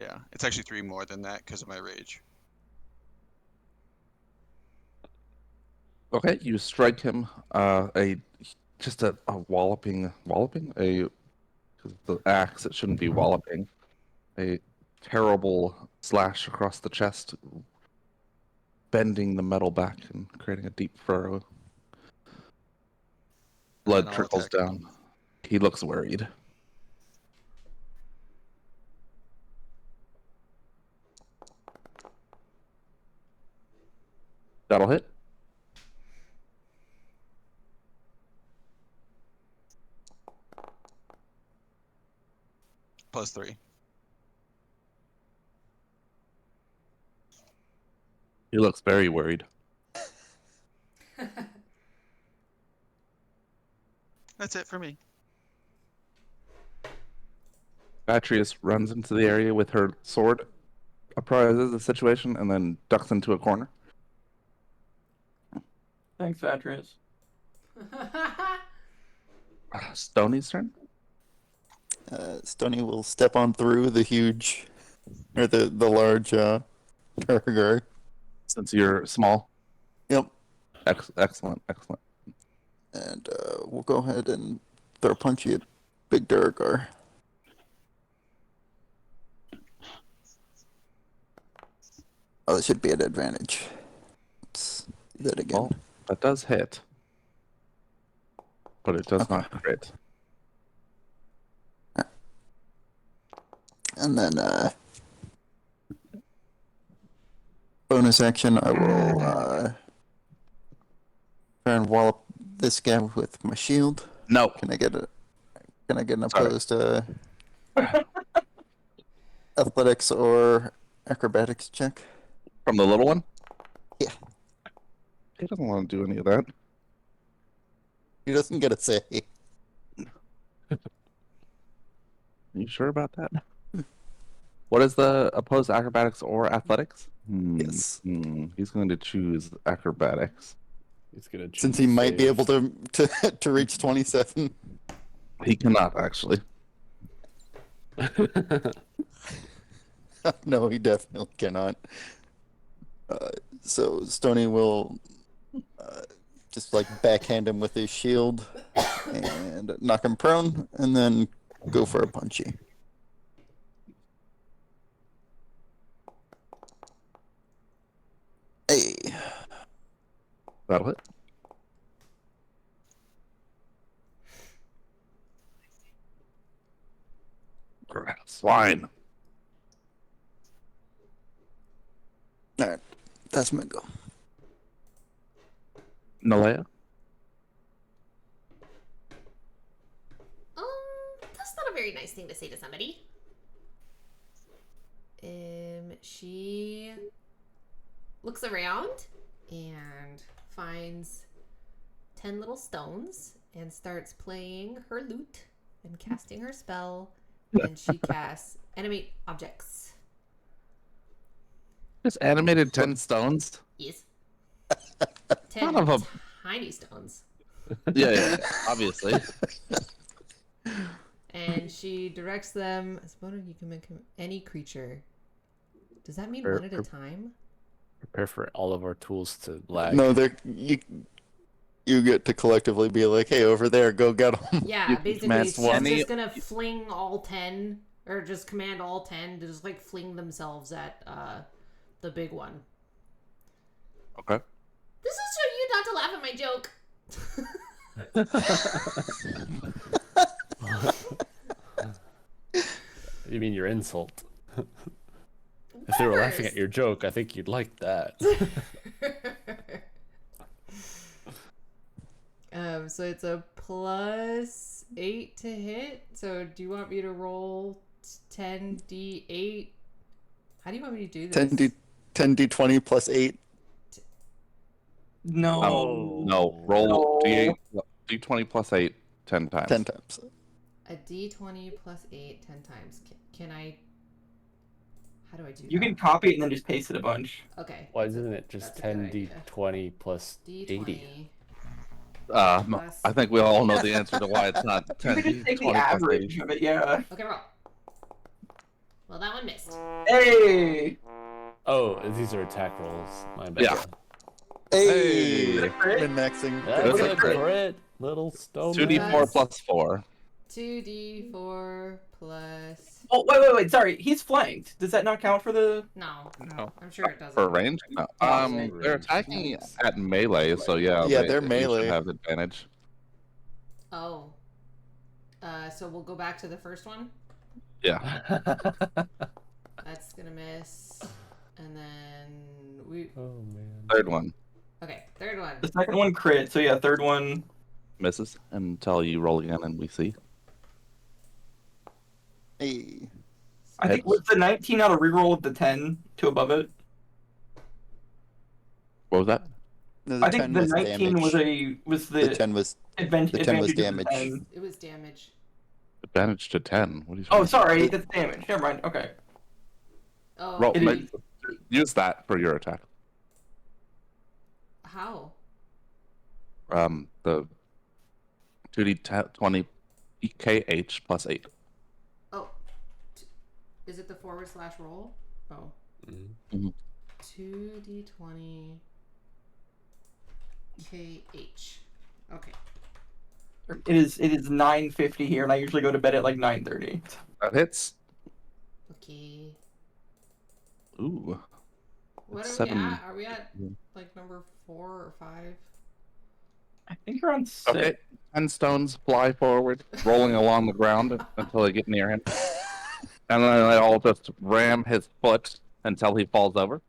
Yeah, it's actually 3 more than that because of my rage. Okay, you strike him just a walloping, because the axe, it shouldn't be walloping. A terrible slash across the chest, bending the metal back and creating a deep furrow. Blood And I'll trickles attack him. down. He looks worried. That'll hit. Plus 3. He looks very worried. That's it for me. Beatrice runs into the area with her sword, apprises the situation, and then ducks into a corner. Thanks, Beatrice. Stoney's turn. Stony will step on through the huge, or the large Durgar. Since you're small. Yep. Excellent. And we'll go ahead and throw punchy at Big Durgar. Oh, that should be an advantage. Let's do that again. Well, that does hit. But it does Okay. not crit. And then bonus action, I will try and wallop this guy with my shield. No. Can I get an Sorry. opposed athletics or acrobatics check? From the little one? Yeah. He doesn't want to do any of that. He doesn't get a say. Are you sure about that? What is the opposed acrobatics or athletics? Yes. He's going to choose acrobatics. He's gonna choose Since he might be save. able to reach 27. He cannot, actually. No, he definitely cannot. So Stony will just like backhand him with his shield and knock him prone, and then go for a punchy. Hey, That'll hit. Swine. all right, that's my go. Nalea? That's not a very nice thing to say to somebody. She looks around and finds 10 little stones and starts playing her lute and casting her spell. And she casts animate objects. Just animated 10 stones? Yes. 10 Son of a- tiny stones. Yeah, obviously. And she directs them. As one you can make any creature. Does that mean Or- one at a time? Prepare for all of our tools to lag. No, you get to collectively be like, hey, over there, go get them. Yeah, You basically, command she's 20. just gonna fling all 10, or just command all 10 to just like fling themselves at the big one. Okay. This is for you not to laugh at my joke. You mean your insult? If they were laughing at your joke, I think you'd like that. So it's a +8 to hit. So do you want me to roll 10d8? How do you want me to do this? 10d20 plus 8. No. No, roll No. D8, D20 plus 8 10 times. 10 times. A d20 plus 8 10 times. Can I... How do I do You that? can copy it and then just paste it a bunch. Okay. Why isn't it just That's a good idea. 10d20 plus 80? D20. I think we all know the answer to why it's not You 10 could just take the 20 plus average 80. of it, yeah. Okay, roll. Well, that one missed. Hey! Oh, these are attack rolls. My bad. Yeah. Hey! Hey. Min-maxing. That's a a crit. crit, little stone. 2d4 plus 4. 2d4 plus... Oh, wait, sorry. He's flanked. Does that not count for the... No, No. I'm sure it doesn't. For range? No. They're attacking at melee, so yeah. Yeah, they're you should melee. have advantage. Oh. So we'll go back to the first one. Yeah. That's gonna miss. And then we... Oh man. Third one Okay, third one. The second one crit, so yeah, third one... misses until you roll again and we see. Hey. I think Hits. was the 19 out of reroll with the 10 to above it? What was that? No, the I 10 think the was 19 damage. was The the 10 was advantage. the 10 was advantage of the damage. 10. It was damage. Advantage to 10. What are you Oh, talking sorry, that's damage. Never mind. Okay. Oh, Roll, It is. use that for your attack. how? The 2d20 KH plus 8. Oh, is it the / roll? Oh. Mm-hmm. 2d20 KH. Okay. It is 9:50 here, and I usually go to bed at like 9:30. That hits. Okay. Ooh. What are Seven. we at? Are we at like number 4 or 5? I think you're on 6. Okay. 10 stones fly forward, rolling along the ground until they get near him. And then they all just ram his foot until he falls over.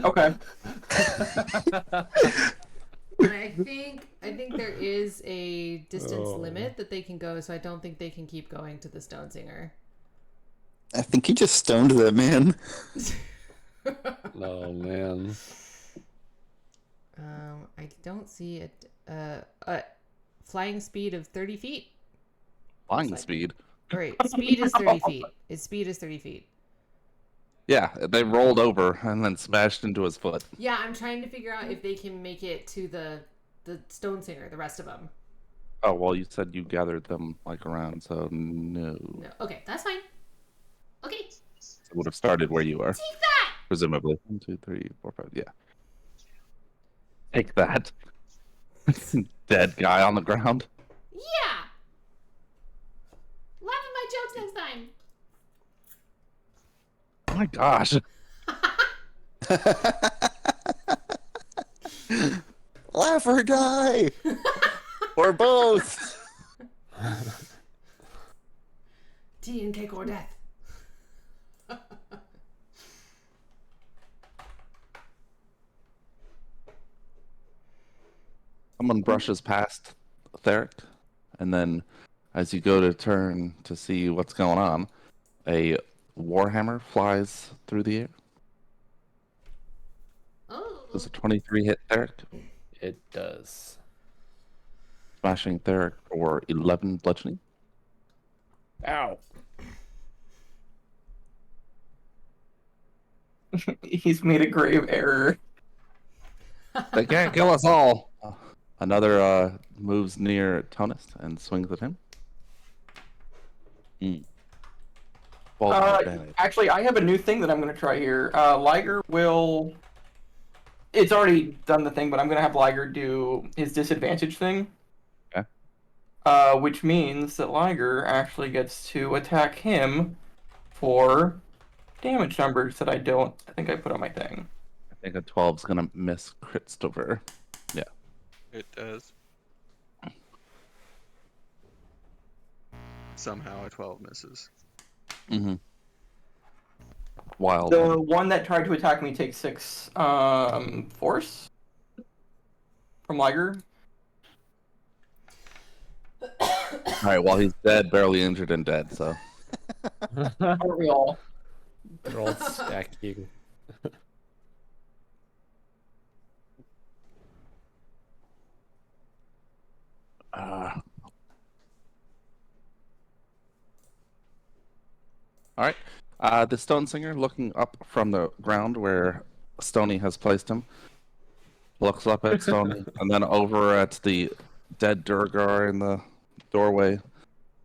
Okay. And I think there is a distance limit that they can go, so I don't think they can keep going to the Stone Singer. I think he just stoned that man. Oh man. I don't see a flying speed of 30 feet. Flying like- speed. Right, speed is 30 feet. His speed is 30 feet. Yeah, they rolled over and then smashed into his foot. Yeah, I'm trying to figure out if they can make it to the Stone Singer, the rest of them. Oh, well, you said you gathered them like around, so no. No. Okay, that's fine. Okay. It would have started where you are, Take that! presumably. 1, 2, 3, 4, 5. Yeah. Take that. Dead guy on the ground. Yeah. Laugh at my jokes next time. Oh my gosh. Laugh or die! Or both! Tea and cake or death. Someone brushes past Theric, and then as you go to turn to see what's going on, a warhammer flies through the air. Oh. Does a 23 hit Theric? It does. Smashing Theric for 11 bludgeoning. Ow. He's made a grave error. They can't kill us all. Another moves near Tonus and swings at him. 12 damage. Actually, I have a new thing that I'm going to try here. Liger will... It's already done the thing, but I'm going to have Liger do his disadvantage thing. Okay. Which means that Liger actually gets to attack him for damage numbers that I think I put on my thing. I think a 12's gonna miss Christopher. Yeah. It does. Somehow a 12 misses. Mm-hmm. Wild. The one that tried to attack me takes 6 force from Liger. Alright, well, he's dead, barely injured, and dead, so. Aren't we all? They're all stacking. Alright. The Stone Singer, looking up from the ground where Stony has placed him, looks up at Stony and then over at the dead Durgar in the doorway,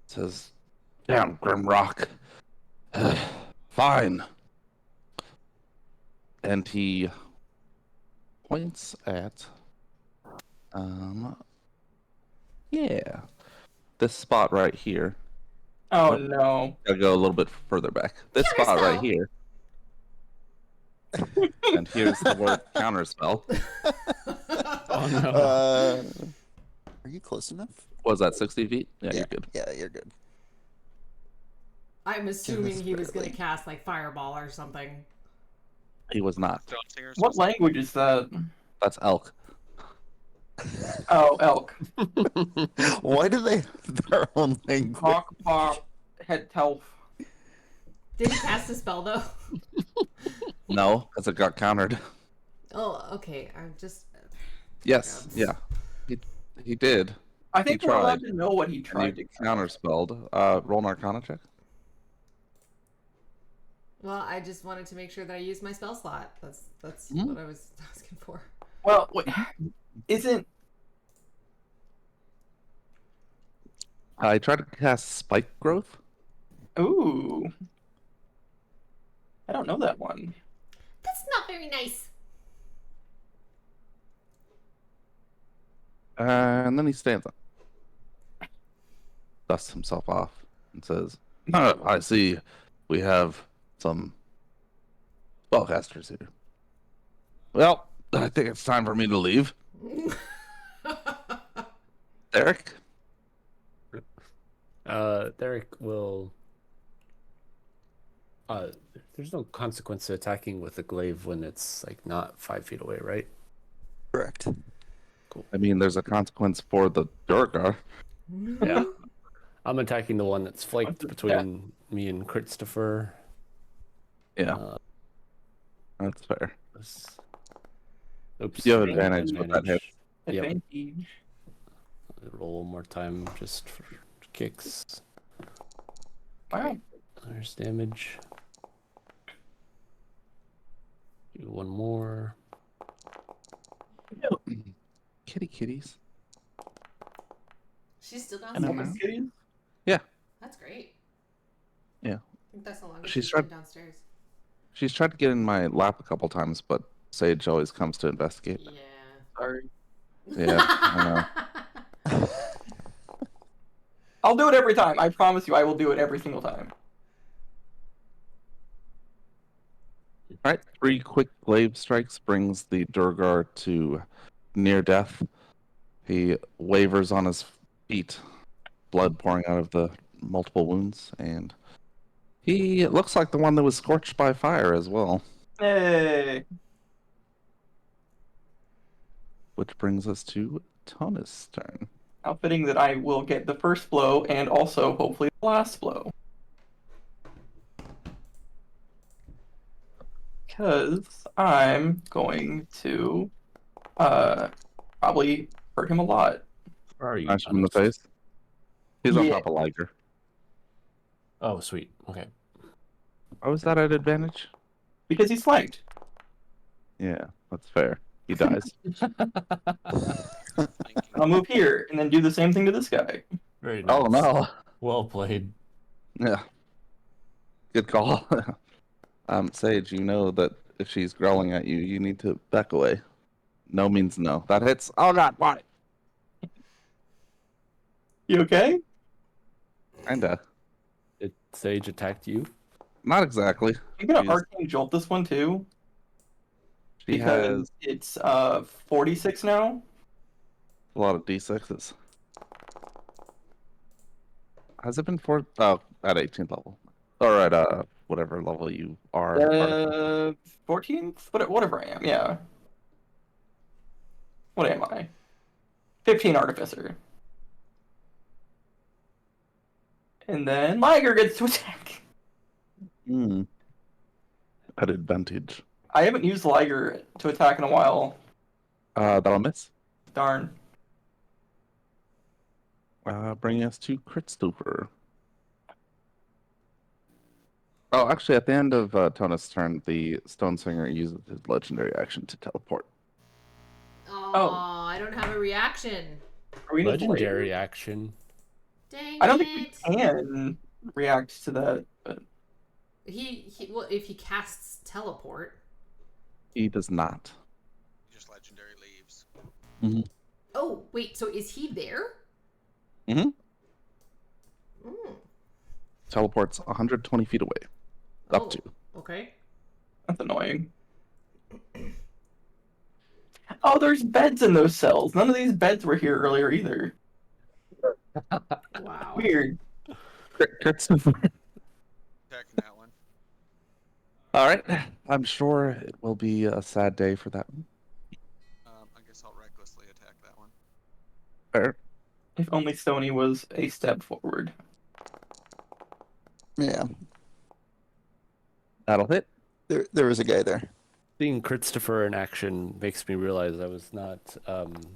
says, "Damn, Grimrock. Fine." And he points at, yeah, this spot right here. Oh no. Gotta go a little bit further back. This spot right here. And here's the word counterspell. Oh no. Are you close enough? Was that 60 feet? Yeah, you're good. Yeah, you're good. I'm assuming Goodness, he was going to barely. cast like Fireball or something. He was not. Stone Singer's What language is that? That's elk. Oh, elk. Why do they have their own language? Hawk, pop, head telf. Did he cast a spell though? No, because it got countered. Oh, okay. I'm just. Yes, yeah. He did. I think He we're allowed tried. to know what he And tried you to counterspelled. Roll an Arcana check. Well, I just wanted to make sure that I used my spell slot. That's Mhm. what I was asking for. Well, wait, isn't I tried to cast Spike Growth. ooh? I don't know that one. That's not very nice. And then he stands up, dusts himself off, and says, I see we have some spellcasters here. Well, I think it's time for me to leave. Derek? Derek will. There's no consequence to attacking with a glaive when it's like not 5 feet away, right? Correct. I mean, there's a consequence for the Durgar. Yeah. I'm attacking the one that's flanked Yeah. between me and Christopher. Yeah, that's fair. Oops. You have I got advantage with that hit. Yep. Advantage. Roll one more time just for kicks. Wow. There's damage. Do one more. Kitties. She's still I know. downstairs. Kitties? That's great. Yeah. I think that's the longest She's she's tried- been downstairs. She's tried to get in my lap a couple times, but Sage always comes to investigate. Yeah. Sorry. Yeah, I know. I'll do it every time. I promise you, I will do it every single time. All right, 3 quick glaive strikes brings the Durgar to near death. He wavers on his feet, blood pouring out of the multiple wounds, and he looks like the one that was scorched by fire as well. Hey. Which brings us to Tona's turn. How fitting that I will get the first blow and also hopefully the last blow. Because I'm going to probably hurt him a lot. Where are you? Smash him in the Thomas? face. He's on Yeah. top of Liger. Oh, sweet. Okay. How is that at advantage? Because he's flanked. Yeah, that's fair. He dies. I'll move here and then do the same thing to this guy. Very nice. Oh no. Well played. Yeah. Good call. Sage, you know that if she's growling at you, you need to back away. No means no. That hits. Oh god, why? You okay? Kinda. Did Sage attacked you? Not exactly. I'm gonna She's- arcane jolt this one too. She Because has it's 46 now. a lot of d6s. Has it been at 18th level? Or at whatever level you are. 14th? Whatever I am, yeah. What am I? 15 Artificer. And then Liger gets to attack. At advantage. I haven't used Liger to attack in a while. That'll miss. Darn. Bringing us to Christopher. Oh, actually, at the end of Tona's turn, the Stone Singer uses his legendary action to teleport. Oh, I don't have a reaction. Are we in a Legendary blade? action. Dang I don't it. think we can react to that. But... Well, if he casts teleport. He does not. Just legendary leaves. Oh, wait, so is he there? Mhm. Mm. Teleports 120 feet away. Up to. Okay. That's annoying. Oh, there's beds in those cells. None of these beds were here earlier either. Wow. Weird. Christopher. Attacking that one. All right. I'm sure it will be a sad day for that one. I guess I'll recklessly attack that one. Fair. If only Stony was a step forward. Yeah. That'll hit. There was a guy there. Seeing Christopher in action makes me realize I was not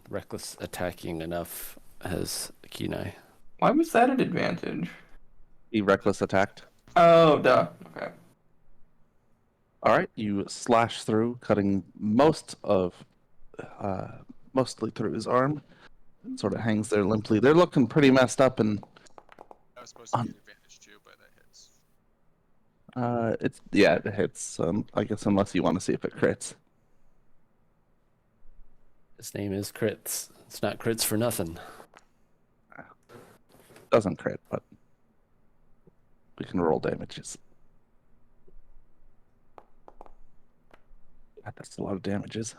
reckless attacking enough as Kenai. Why was that an advantage? He reckless attacked. Oh, duh. Okay. All right, you slash through, cutting mostly through his arm. Sort of hangs there limply. They're looking pretty messed up, and That was supposed to be an advantage too, but that hits. it hits. I guess unless you want to see if it crits. His name is Crits. It's not Crits for nothing. Doesn't crit, but we can roll damages. God, that's a lot of damages.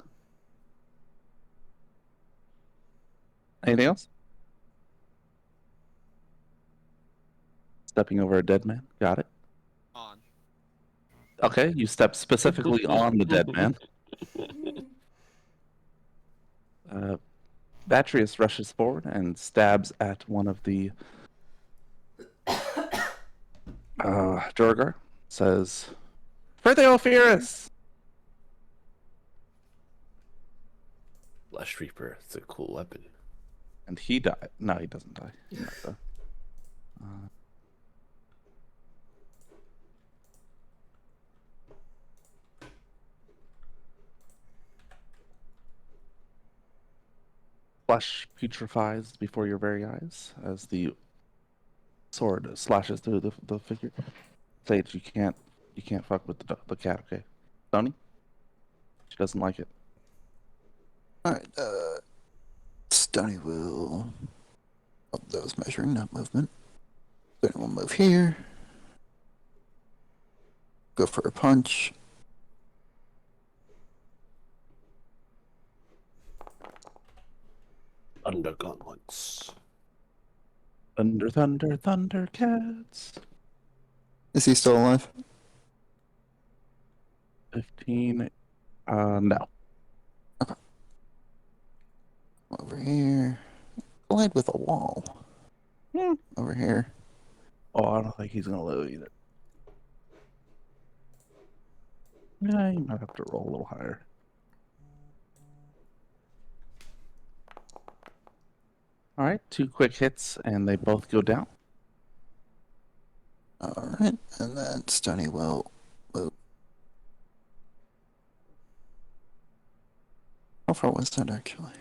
Anything else? Stepping over a dead man. Got it. On. Okay, you step specifically on the dead man. Batrius rushes forward and stabs at one of the Durgar. Says, "For the Ophiris!" Flesh Reaper. It's a cool weapon. And he died. No, he doesn't die. He's not though. Flesh putrefies before your very eyes as the sword slashes through the figure. Sage, you can't fuck with the cat, okay? Tony? She doesn't like it. Alright, Stoney will... Oh, that was measuring, not movement. Stoney will move here. Go for a punch. Under gauntlets. Thunder, thunder, thundercats. Is he still alive? 15. No. Over here. Collide with a wall. Over here. Oh, I don't think he's gonna live either. Yeah, you might have to roll a little higher. All right, 2 quick hits, and they both go down. Alright, and then Stoney will move. How far was that actually?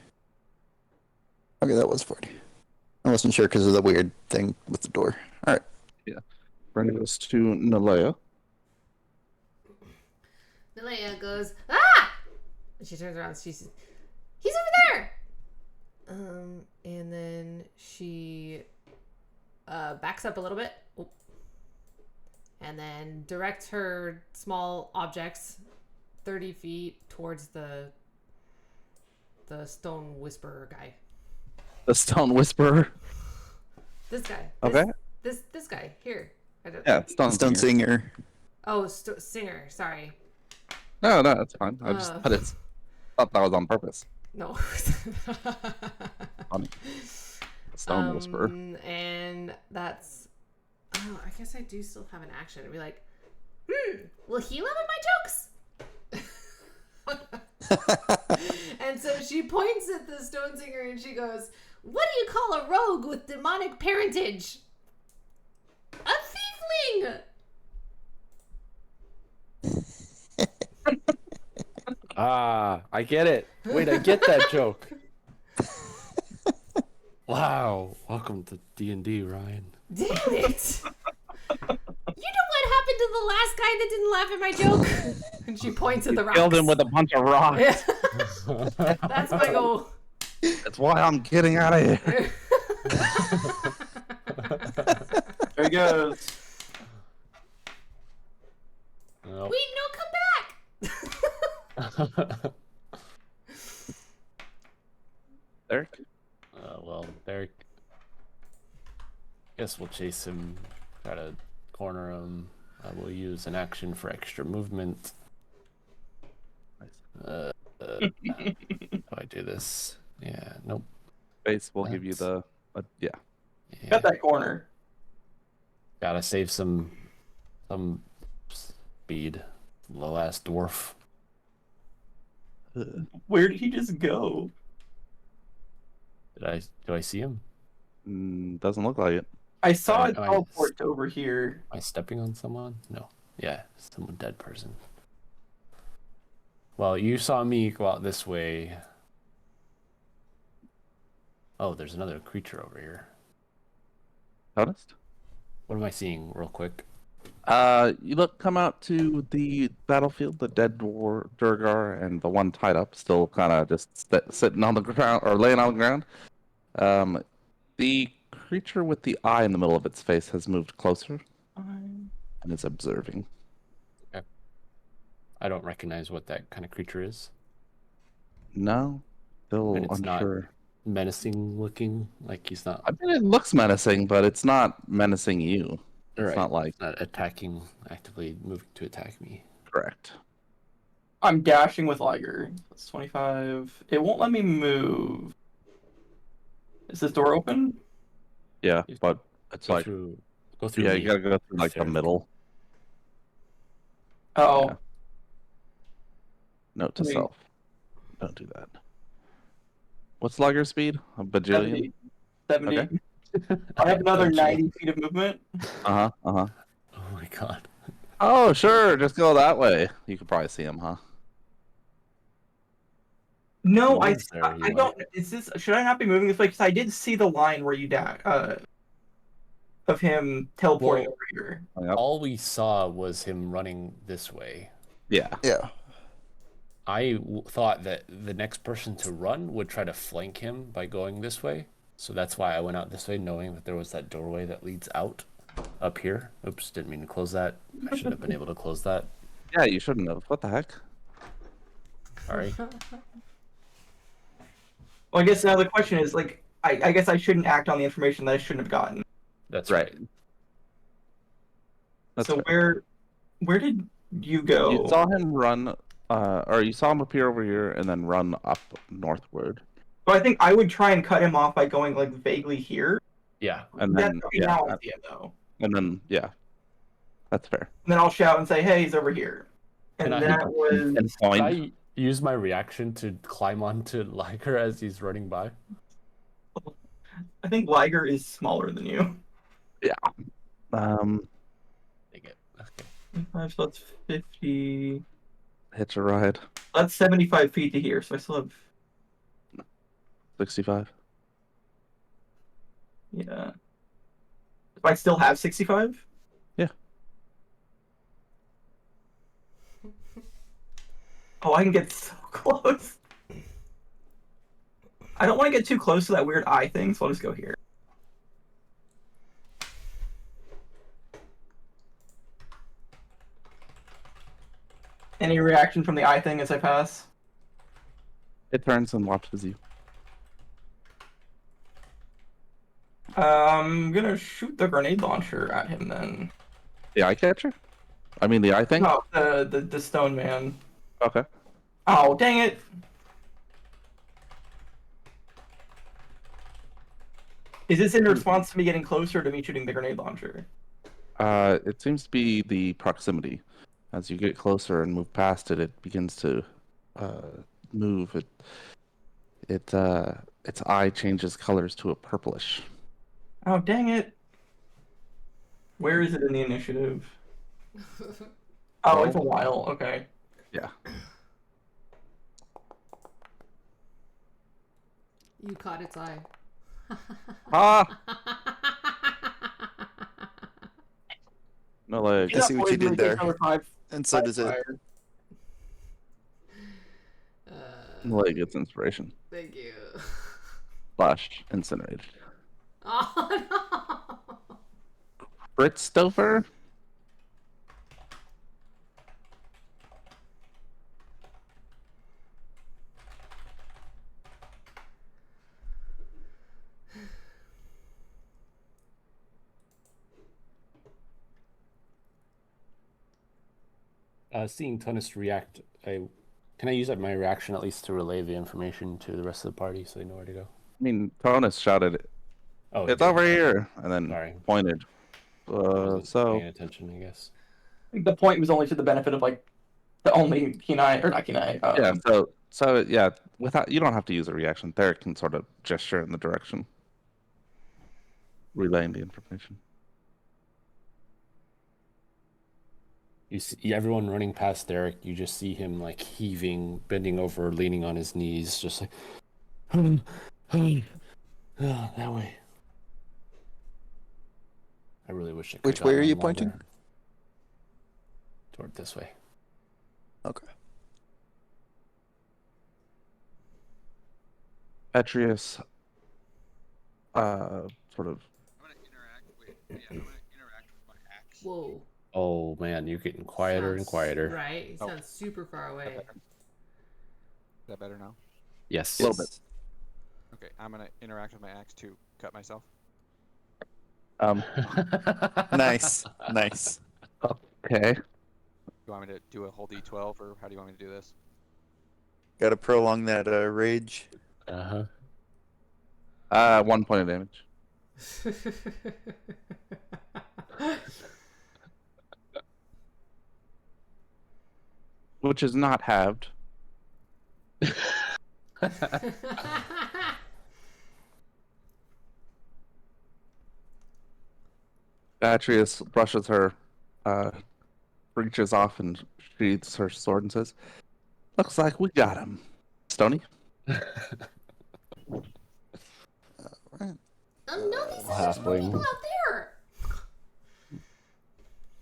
Okay, that was 40. I wasn't sure because of the weird thing with the door. Alright. Brings us to Nalea. Nalea goes, ah! And she turns around. She says, he's over there. And then she backs up a little bit, and then directs her small objects 30 feet towards the stone whisperer guy. The Stone Whisperer. This guy. Okay. This guy here. Yeah, Stone Singer. Oh, Singer. Sorry. No, that's fine. I just thought that was on purpose. No. Funny. Stone Whisperer. And that's. Oh, I guess I do still have an action. It'd be like, will he love my jokes? And so she points at the stone singer and she goes, what do you call a rogue with demonic parentage? A thiefling! Ah, I get it. Wait, I get that joke. Wow. Welcome to D&D, Ryan. Damn it! You know what happened to the last guy that didn't laugh at my joke? And she points at the rocks. Killed him with a bunch of rocks. That's my goal. That's why I'm getting out of here. There he goes. Nope. Wait, no, come back! Derek? Well, Derek. Guess we'll chase him, try to corner him. We'll use an action for extra movement. How do I do this? Yeah, nope. Base will give you the... yeah. Got that corner. Gotta save some speed. Low ass dwarf. Where did he just go? Do I see him? Doesn't look like it. I saw it Am I- teleport over here. Am I stepping on someone? No. Yeah, someone dead person. Well, you saw me go out this way. Oh, there's another creature over here. Noticed? What am I seeing real quick? You come out to the battlefield, the dead Durgar and the one tied up, still kind of just sitting on the ground or laying on the ground. The creature with the eye in the middle of its face has moved closer and is observing. Okay. I don't recognize what that kind of creature is. No, still And it's not unsure. menacing looking, like he's not. I mean, it looks menacing, but it's not menacing you. It's not like it's not attacking, actively moving to attack me. correct. I'm dashing with Liger. That's 25. It won't let me move. Is this door open? Yeah, but it's Go like through. Go through. yeah, me. you gotta go through like the Fair. middle. Oh. Yeah. Note to Wait. self: don't do that. What's Liger speed? A bajillion. 70. Okay. I have another Don't you? 90 feet of movement. Uh huh. Oh my god. Oh, sure. Just go that way. You could probably see him, huh? No, He I was there, I you don't. Is this? Should I not be moving this way? Because I did see the line where you of him teleporting Well, over here. Yep. All we saw was him running this way. Yeah. Yeah. I thought that the next person to run would try to flank him by going this way. So that's why I went out this way, knowing that there was that doorway that leads out up here. Oops, didn't mean to close that. I should have been able to close that. Yeah, you shouldn't have. What the heck? Sorry. Well, I guess now the question is like, I guess I shouldn't act on the information that I shouldn't have gotten. That's Right. right. That's So fair. where did you go? You saw him run, or you saw him appear over here and then run up northward, So I think I would try and cut him off by going like vaguely here. Yeah. and That's then okay, yeah, now I see it though. and then yeah, that's fair. And then I'll shout and say, "Hey, he's over here." And Can I- that was And Did point. I use my reaction to climb onto Liger as he's running by? I think Liger is smaller than you. Um, Dang it. Okay. 25, so that's 50. hitch a ride. That's 75 feet to here, so I still have 65. yeah. If I still have 65? Yeah. Oh, I can get so close. I don't want to get too close to that weird eye thing, so I'll just go here. Any reaction from the eye thing as I pass? It turns and watches you. I'm gonna shoot the grenade launcher at him then. The eye catcher? I mean the eye thing? No, the stone man. Okay. Oh, dang it! Is this in response to me getting closer to me shooting the grenade launcher? It seems to be the proximity. As you get closer and move past it, it begins to move. Its eye changes colors to a purplish. Oh, dang it. Where is it in the initiative? Oh, it's a while. Okay. Yeah. You caught its eye. Ah! No legs. I see what you did there. Another five- And so does it. fire. No leg gets inspiration. Thank you. Slash incinerated. Oh no. Christopher? Seeing Tonus react, can I use my reaction at least to relay the information to the rest of the party so they know where to go? I mean, Tonus shouted, Oh, "It's he did. over here," and then Sorry. pointed. I wasn't So paying attention, I guess. The point was only to the benefit of like the only Kenai or not Kenai. Yeah. So yeah, without you don't have to use a reaction. Theric can sort of gesture in the direction, relaying the information. You see everyone running past Derek. You just see him like heaving, bending over, leaning on his knees, just like, that way. I really wish I could. Which way are you pointing? Toward this way. Okay. Petrius, sort of. I'm gonna interact with. Yeah, I'm gonna interact with my axe. Whoa. Oh man, you're getting quieter and Sounds- quieter. Right? He Oh. sounds super far away. Is that better now? Yes. A little bit. Okay, I'm gonna interact with my axe to cut myself. Nice. Nice. Okay. You want me to do a whole D12, or how do you want me to do this? Gotta prolong that rage. Uh-huh. 1 point of damage. Which is not halved. Beatrice brushes her, reaches off and sheathes her sword and says, "Looks like we got him, Stony." No, these are just Halfling. people out there.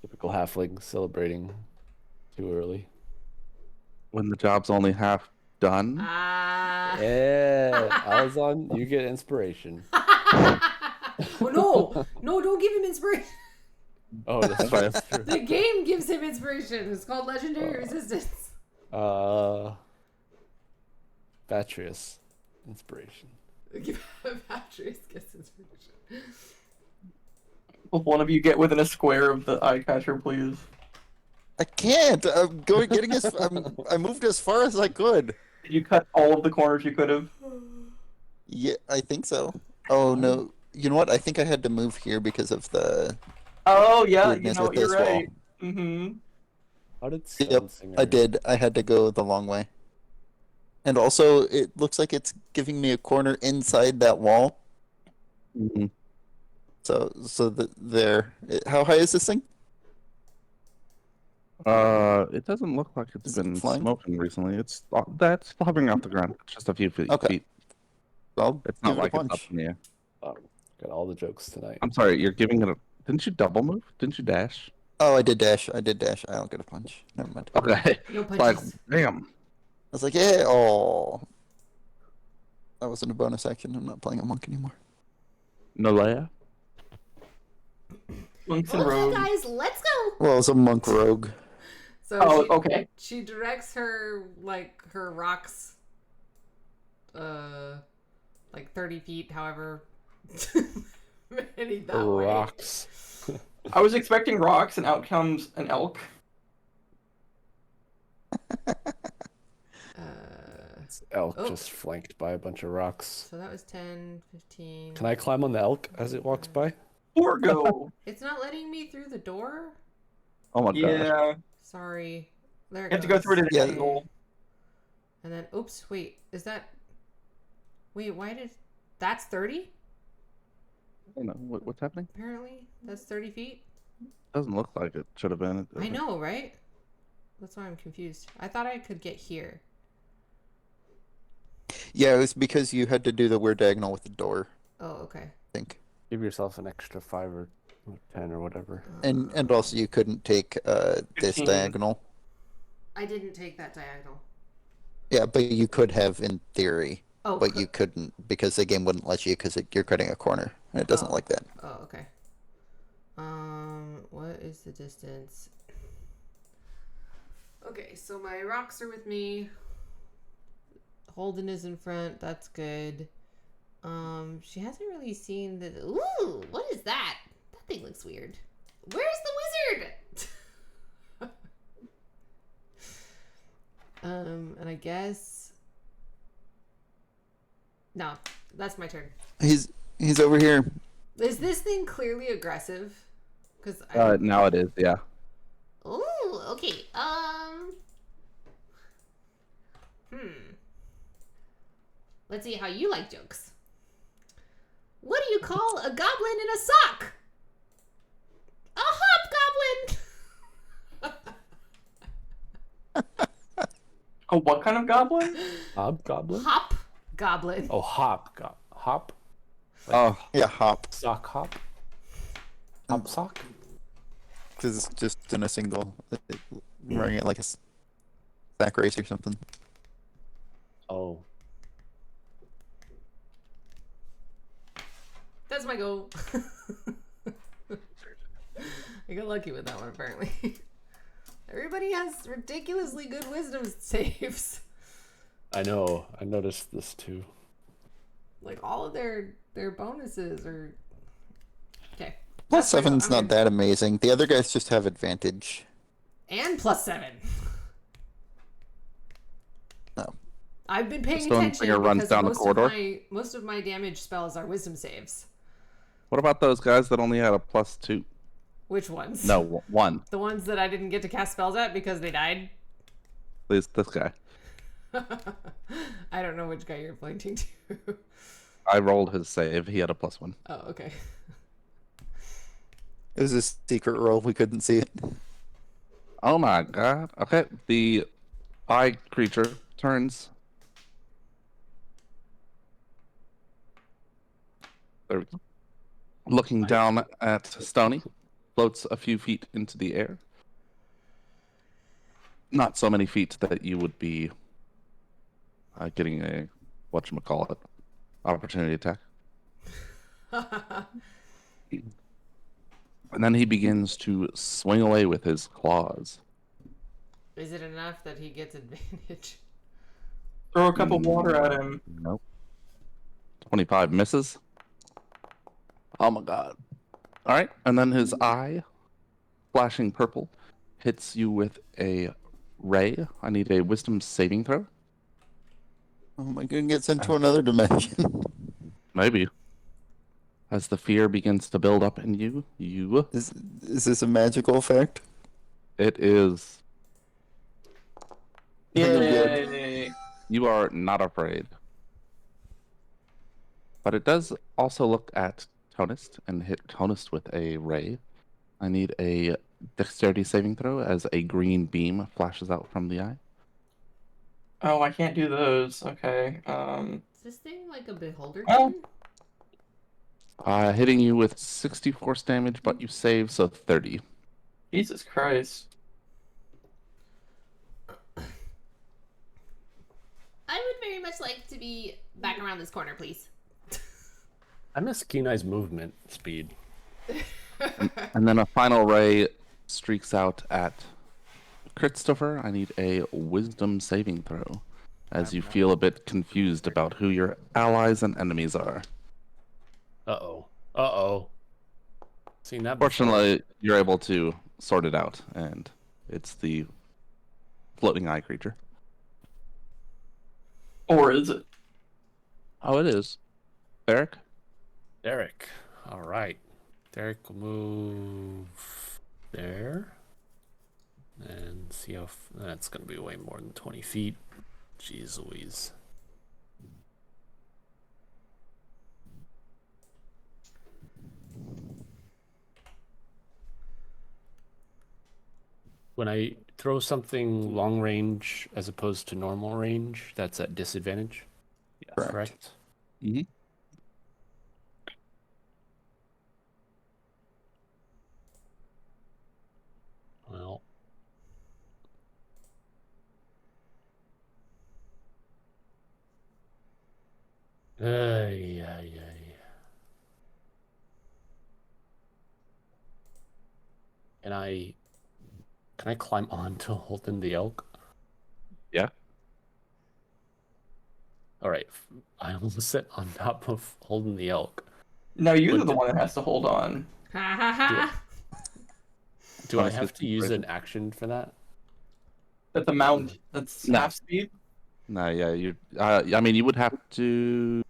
Typical halfling celebrating too early. When the job's only half done. Ah. Yeah, Alazan, you get inspiration. Oh no! No, don't give him inspiration. Oh, that's right. That's true. The game gives him inspiration. It's called Legendary Resistance. Batrius, inspiration. Patrice gets inspiration. Will one of you get within a square of the eye catcher, please? I can't. I'm getting as. I moved as far as I could. Did you cut all of the corners you could have? Yeah, I think so. Oh no. You know what? I think I had to move here because of the. Oh yeah, you weirdness know with what? You're this wall. right. Mm-hmm. How did Yep, I did. I had to go the long way. And also, it looks like it's giving me a corner inside that wall. Mm-hmm. There. How high is this thing? It doesn't look like it's Is it been flying? smoking recently. That's hovering off the ground. It's just a few feet. Okay. I'll It's give not it a like it's up punch. in the air. Got all the jokes tonight. I'm sorry, you're giving it a. Didn't you double move? Didn't you dash? Oh, I did dash. I don't get a punch. Never mind. Okay. No Like, punches. damn. I was like, yeah, oh. That wasn't a bonus action. I'm not playing a monk anymore. Nalea? Monks and Okay, rogues. guys, let's go. Well, it's a monk rogue. So Oh, she, okay. she directs her rocks, like 30 feet, however many that way. Rocks. I was expecting rocks, and out comes an elk. Elk Oh. just flanked by a bunch of rocks. So that was 10, 15. Can I climb on the elk as it walks by? Porgo. It's not letting me through the door? Oh my gosh. Yeah. Sorry. There it You have to go through it at Yeah. an angle. And then, oops, wait, is that... Wait, why did... That's 30? I don't know. What's happening? Apparently. That's 30 feet? Doesn't look like it should have been. I know, right? That's why I'm confused. I thought I could get here. Yeah, it was because you had to do the weird diagonal with the door, Oh, okay. I think. Give yourself an extra 5 or 10 or whatever. And also you couldn't take this 15. diagonal. I didn't take that diagonal. Yeah, but you could have in theory, Oh, but you couldn't because the game wouldn't let you because you're cutting a corner and it doesn't Oh. like that. Oh, okay. What is the distance? Okay, so my rocks are with me. Holden is in front. That's good. She hasn't really seen the. Ooh, what is that? That thing looks weird. Where's the wizard? And I guess. No, that's my turn. He's over here. Is this thing clearly aggressive? Because Now it is, yeah. Ooh, Let's see how you like jokes. What do you call a goblin in a sock? A hobgoblin! Oh, what kind of goblin? Hobgoblin? Hop goblin. Oh, hop. Hop? Oh, Yeah, hop. Sock hop? Hop sock? Because it's just in a single, running it like a sack race or something. Oh. That's my goal. I got lucky with that one, apparently. Everybody has ridiculously good wisdom saves. I know. I noticed this too. Like, all of their bonuses are... Okay. Plus That's my goal. 7's I'm not gonna- that amazing. The other guys just have advantage. And +7. No. I've been paying Stone attention Bringer runs because down the corridor. most of my damage spells are wisdom saves. what about those guys that only had a +2? Which ones? No, 1. The ones that I didn't get to cast spells at because they died? This guy. I don't know which guy you're pointing to. I rolled his save. He had a +1. Oh, okay. It was a secret roll. We couldn't see it. Oh my god. Okay, the eye creature turns. There we go. Looking down at Stony, floats a few feet into the air. Not so many feet that you would be getting a whatchamacallit opportunity attack. And then he begins to swing away with his claws. Is it enough that he gets advantage? Throw a cup of water at him. Nope. 25 misses. Oh my god. Alright, and then his eye, flashing purple, hits you with a ray. I need a wisdom saving throw. Oh my god, get sent to another dimension. Maybe. As the fear begins to build up in you, Is this a magical effect? it is. Yay! You are not afraid. But it does also look at Tonist and hit Tonist with a ray. I need a dexterity saving throw as a green beam flashes out from the eye. Oh, I can't do those. Okay. Is this thing like a beholder Oh. token? Hitting you with 60 force damage, but you save, so 30. Jesus Christ. I would very much like to be back around this corner, please. I miss Kenai's movement speed. And then a final ray streaks out at Christopher. I need a wisdom saving throw, as you feel a bit confused about who your allies and enemies are. Uh-oh. Seen that before. Fortunately, you're able to sort it out, and it's the floating eye creature. Or is it? Oh, it is. Eric? Derek. All right. Derek will move there. And see how... That's going to be way more than 20 feet. Jeez Louise. When I throw something long range as opposed to normal range, that's at disadvantage. Yes. Correct? Mhm. Well. Ay. Can I climb on to Holden the elk? Yeah. All right. I almost sit on top of Holden the elk. No, you're What the did- one that has to hold on. Ha ha ha! Do I Thomas have gets to use inspiration. an action for that? That's a mount. That's No. half speed. No, yeah, you. I mean, you would have to.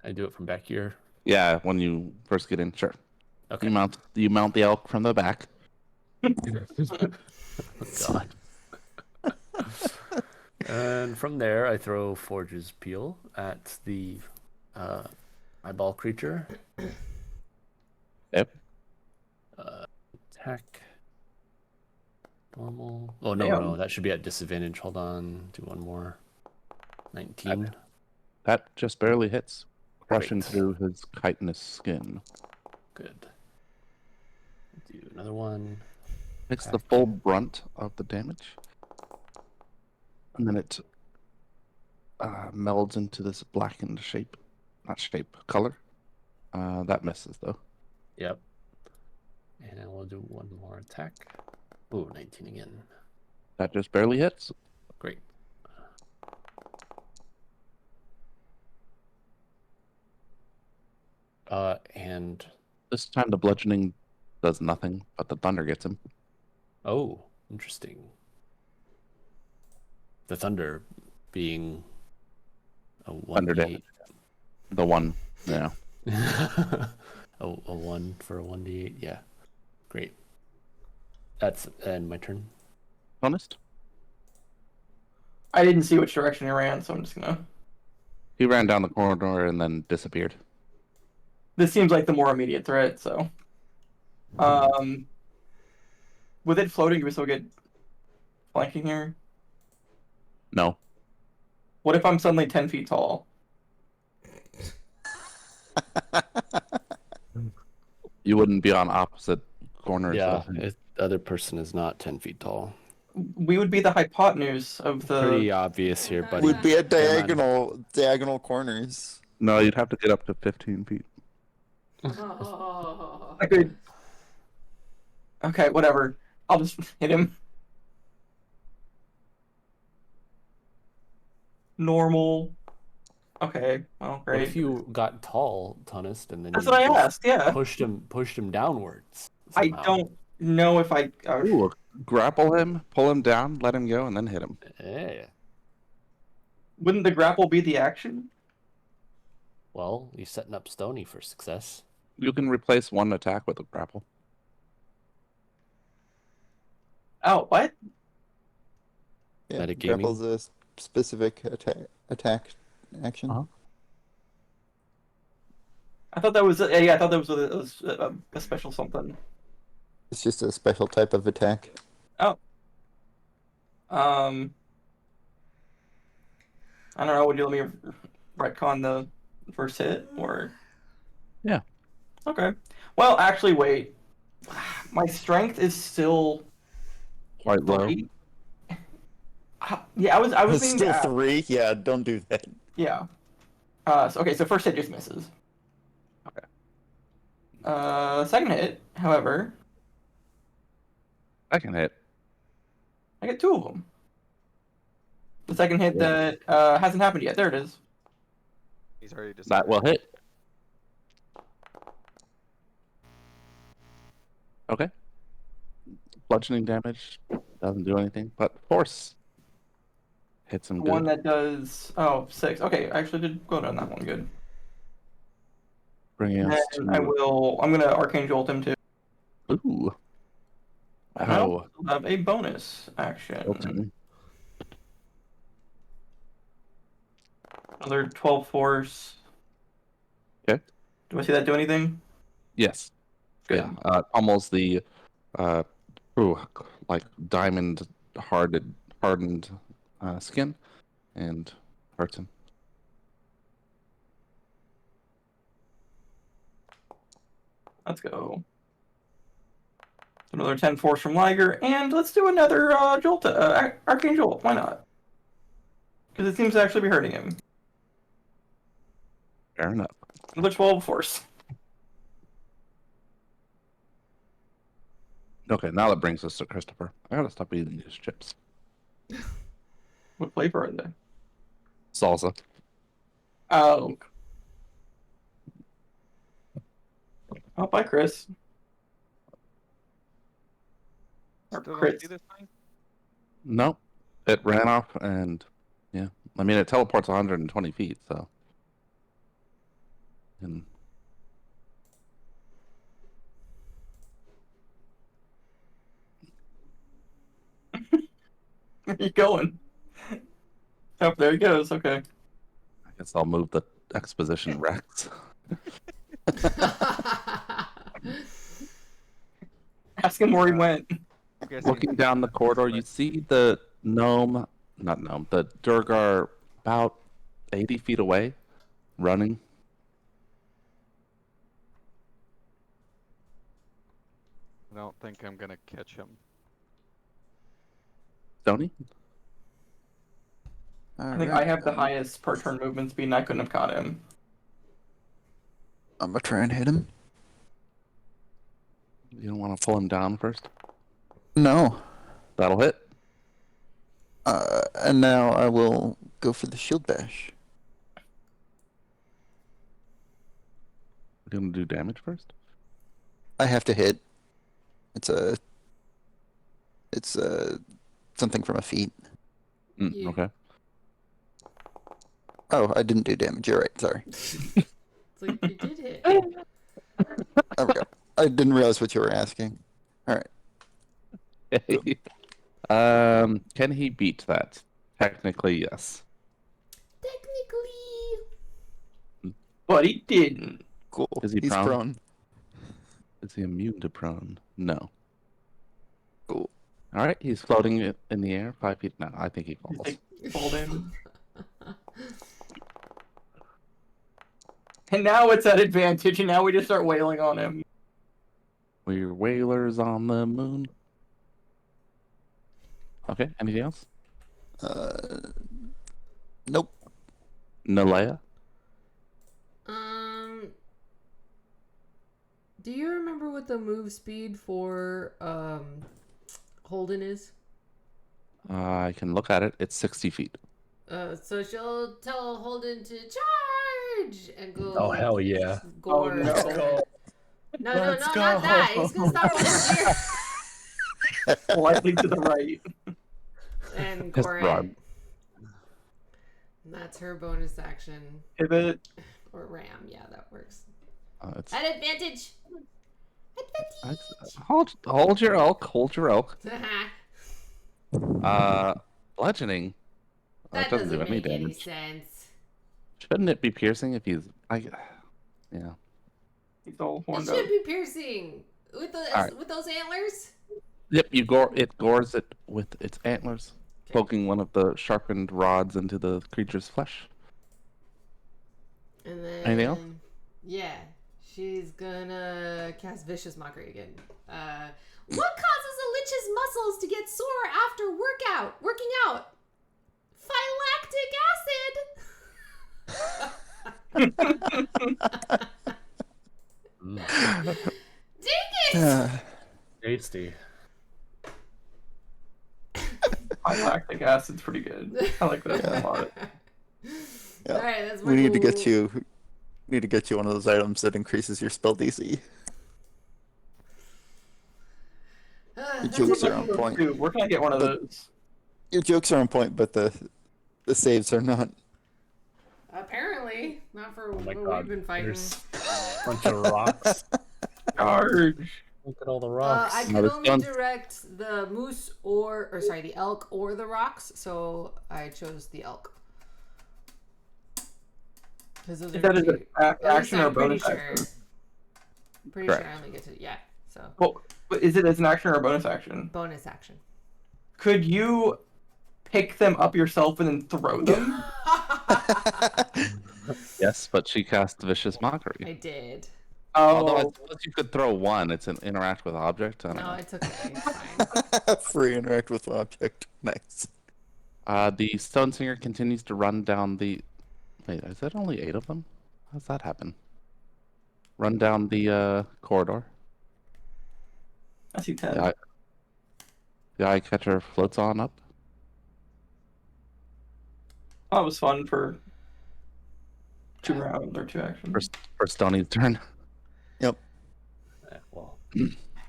I do it from back here. Yeah, when you first get in, sure. Okay. You mount the elk from the back. Oh, God. And from there, I throw Forge's Peel at the eyeball creature. Yep. Attack. Normal. Oh, no, Damn. no. That should be at disadvantage. Hold on. Do one more. 19. That just barely hits, crushing Great. through his chitinous skin. Good. Do another one. Takes the Attack. full brunt of the damage, and then it melds into this blackened color. That misses though. Yep. And I will do one more attack. Ooh, 19 again. That just barely hits. Great. And This time the bludgeoning does nothing, but the thunder gets him. oh, interesting. The thunder being a Thunder 1d8. damage. The one, yeah. a 1 for a 1d8. Yeah. Great. That's and my turn. Honest. I didn't see which direction he ran, so I'm just gonna. He ran down the corridor and then disappeared. This seems like the more immediate threat, so. With it floating, do we still get flanking here? No. What if I'm suddenly 10 feet tall? You wouldn't be on opposite corners. Yeah, of him. the other person is not 10 feet tall. We would be the hypotenuse of the. Pretty obvious here, buddy. Would be at Come on. diagonal corners. No, you'd have to get up to 15 feet. Oh. I could. Okay, whatever. I'll just hit him. Normal. Okay, well, What great. if you got tall, Tunnist, and then That's you what I just asked, yeah. pushed him downwards? I somehow? don't know if I. Ooh, grapple him, pull him down, let him go, and then hit him. Yeah. Wouldn't the grapple be the action? Well, you're setting up Stony for success. You can replace one attack with a grapple. Oh, what? Yeah, Metagaming. grapple's a specific attack action. Uh-huh. I thought that was. Yeah, I thought that was a special something. It's just a special type of attack. Oh. I don't know. Would you let me retcon the first hit or? Yeah. Okay. Well, actually, wait. My strength is still Quite low. 3. Yeah, I was It's thinking. still 3. Yeah, don't do that. Yeah. Okay, so first hit just misses. Okay. Second hit, however, Second hit. I get 2 of them. The second hit Yeah. that hasn't happened yet. There it is. He's already decided. That will hit. Okay. Bludgeoning damage doesn't do anything, but force hits him One good. that does 6. Okay, I actually did good on that one. Good. Bringing us And I'm gonna Arcane Jolt him too. Ooh. And I'll Oh. have a bonus action. Ultimate. Another 12 force. Okay. Do I see that do anything? Yes. Good. Yeah. Almost the like diamond hardened skin and hurts him. Let's go. Another 10 force from Liger, and let's do another Jolt, Arcane Jolt. Why not? Because it seems to actually be hurting him. Fair enough. Another 12 force. Okay, now that brings us to Christopher. I gotta stop eating these chips. What flavor are they? Salsa. Oh. Oh, bye, Chris. Or Still don't Chris. see this thing? No, it ran off, and yeah, I mean it teleports 120 feet, so. And Where are you going? Oh, there he goes. Okay. I guess I'll move the exposition Rex. Ask him where he went. I'm guessing Looking down the corridor, you see the the Durgar about 80 feet away, running. I don't think I'm gonna catch him. Stony? I think I have the highest per turn movement speed, and I couldn't have caught him. I'm gonna try and hit him. You don't want to pull him down first? No. That'll hit. And now I will go for the shield bash. We're going to do damage first? I have to hit. It's something from a feat. You- Okay. Oh, I didn't do damage. You're right. Sorry. It's like you did hit. There we go. I didn't realize what you were asking. All right. Can he beat that? Technically, yes. Technically. But he didn't. Cool. Is he He's prone? prone. Is he immune to prone? No. Cool. All right, he's floating in the air 5 feet. No, I think he He's falls. like, fall damage. And now it's at advantage, and now we just start wailing on him. We're whalers on the moon. Okay, anything else? Nope. Nalea? Do you remember what the move speed for Holden is? I can look at it. It's 60 feet. So she'll tell Holden to charge and go. Oh, hell yeah. Gore. Oh, no. No, Let's not go. that. He's gonna start over here Slightly to the right. and Just gore it. run. And that's her bonus action. Pivot. Or ram. Yeah, that works. It's, At advantage. hold your elk. Hold your elk. Bludgeoning. That doesn't do doesn't any make any damage. sense. Shouldn't it be piercing if he's? Yeah. He's all It horned should up. be piercing with those Alright. with those antlers. Yep. It gores it with its antlers, poking one of the sharpened rods into the creature's flesh. And then Anything else? yeah, she's gonna cast Vicious Mockery again. What causes a lich's muscles to get sore after working out? Phylactic acid. Dang it! Tasty. Lactic acid's pretty good. I like that a lot. Yeah. All right, that's my We need to move. get you. Need to get you one of those items that increases your spell DC. Your jokes are on point. Dude, where can I get one of those? Your jokes are on point, but the saves are not. Apparently, not for Oh my what god. we've been fighting. There's a bunch of rocks. Charge! Look at all the rocks. I No, could this only one's- direct the moose the elk or the rocks, so I chose the elk. Because those Is are that an two- at least action or I'm pretty bonus sure. action? Pretty sure I Correct. only get to so Well, but is it as an action or a bonus action? bonus action. Could you pick them up yourself and then throw them? Yes, but she cast Vicious Mockery. I did. Although I Oh, suppose you could throw one. It's an interact with object. I don't No, know. it's okay. It's fine. Free interact with object. Nice. The Stone Singer continues to run down the. Wait, is that only 8 of them? How's that happen? Run down the corridor. I see 10. The eye catcher floats on up. That was fun for 2 rounds or 2 actions. For Stony's turn. Yeah, well,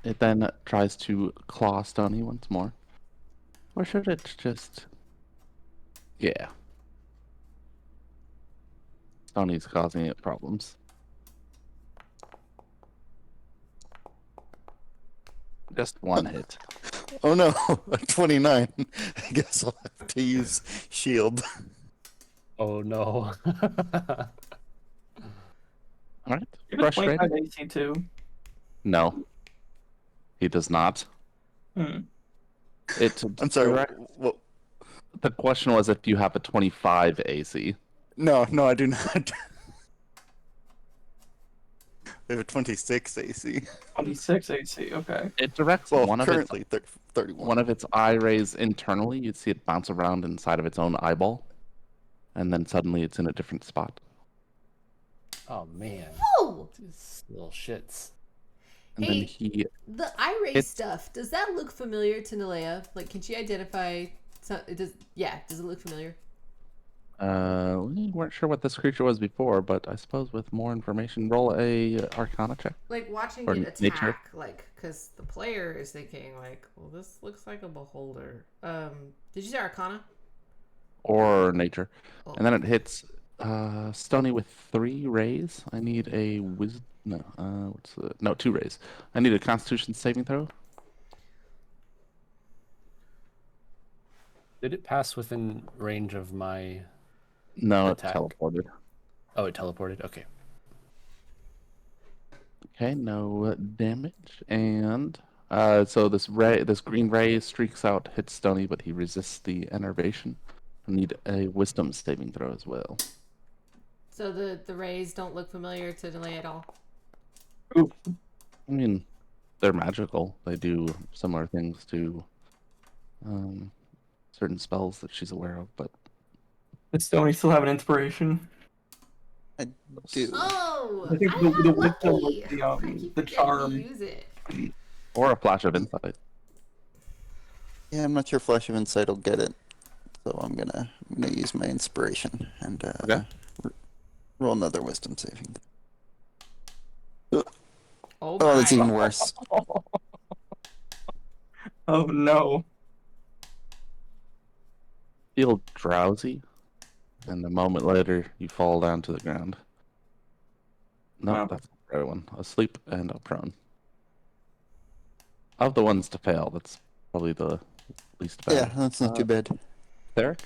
It then tries to claw Stony once more. Or should it just... Yeah. Stony's causing it problems. Just one hit. Oh no, a 29. I guess I'll have to use shield. Oh no. All right. You have a Frustrated? 25 AC too. No, he does not. Hmm. I'm sorry. What? The question was if you have a 25 AC. No, no, I do not. We have a 26 AC. 26 AC. Okay. It directs Well, one of currently 31. one of its eye rays internally. You'd see it bounce around inside of its own eyeball, and then suddenly it's in a different spot. Oh man. Oh, These little shits. And Hey. then he the eye ray It's- stuff. Does that look familiar to Nalea? Like, can she identify? It does. Yeah. Does it look familiar? we weren't sure what this creature was before, but I suppose with more information, roll a Arcana check. Like watching Or it attack, nature. like, because the player is thinking, like, well, this looks like a beholder. Did you say Arcana? Or nature. Oh. And then it hits Stony with 3 rays. I need a no, 2 rays. I need a Constitution saving throw. Did it pass within range of my... No, Attack. it teleported. Oh, it teleported? Okay. Okay, no damage. And so this green ray streaks out, hits Stony, but he resists the enervation. I need a wisdom saving throw as well. So the rays don't look familiar to Delay at all. I mean, they're magical. They do similar things to certain spells that she's aware of, but Does Stony still have an inspiration? I do. Oh, I think I the got wisdom was lucky. the, I um, keep the forgetting to charm. use it. or a flash of insight. Yeah, I'm not sure Flash of Insight will get it, so I'm gonna use my inspiration and Okay. roll another Wisdom saving. Oh, Oh, that's my. even worse. Oh no. Feel drowsy, and a moment later you fall down to the ground. No, Wow. that's not the right one. Asleep and prone. Of the ones to fail, that's probably the least bad. Yeah, that's not too bad. Derek?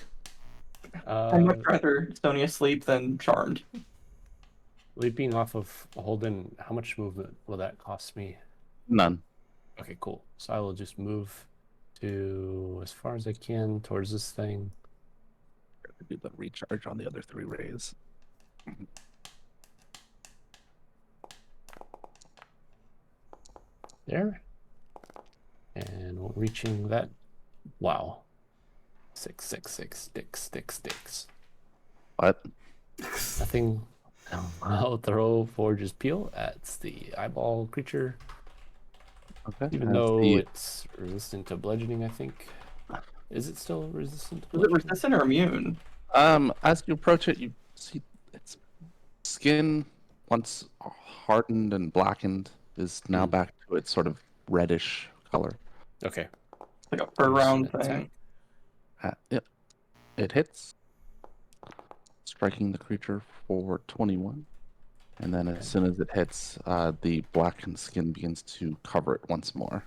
I'd much rather Stony asleep than charmed. Leaping off of Holden, how much movement will that cost me? None. Okay, cool. So I will just move to as far as I can towards this thing. Do the recharge on the other 3 rays. There. And reaching that. Wow. 666 sticks. What? Nothing. I'll throw Forge's Peel at the eyeball creature. Okay. Even as though the- it's resistant to bludgeoning, I think. Is it still resistant to Is it bludgeoning? resistant or immune? As you approach it, you see its skin, once hardened and blackened, is now back to its sort of reddish color. Okay. Like a per Use round an thing. attack. Yep. It hits, striking the creature for 21. And then as soon as it hits, the blackened skin begins to cover it once more,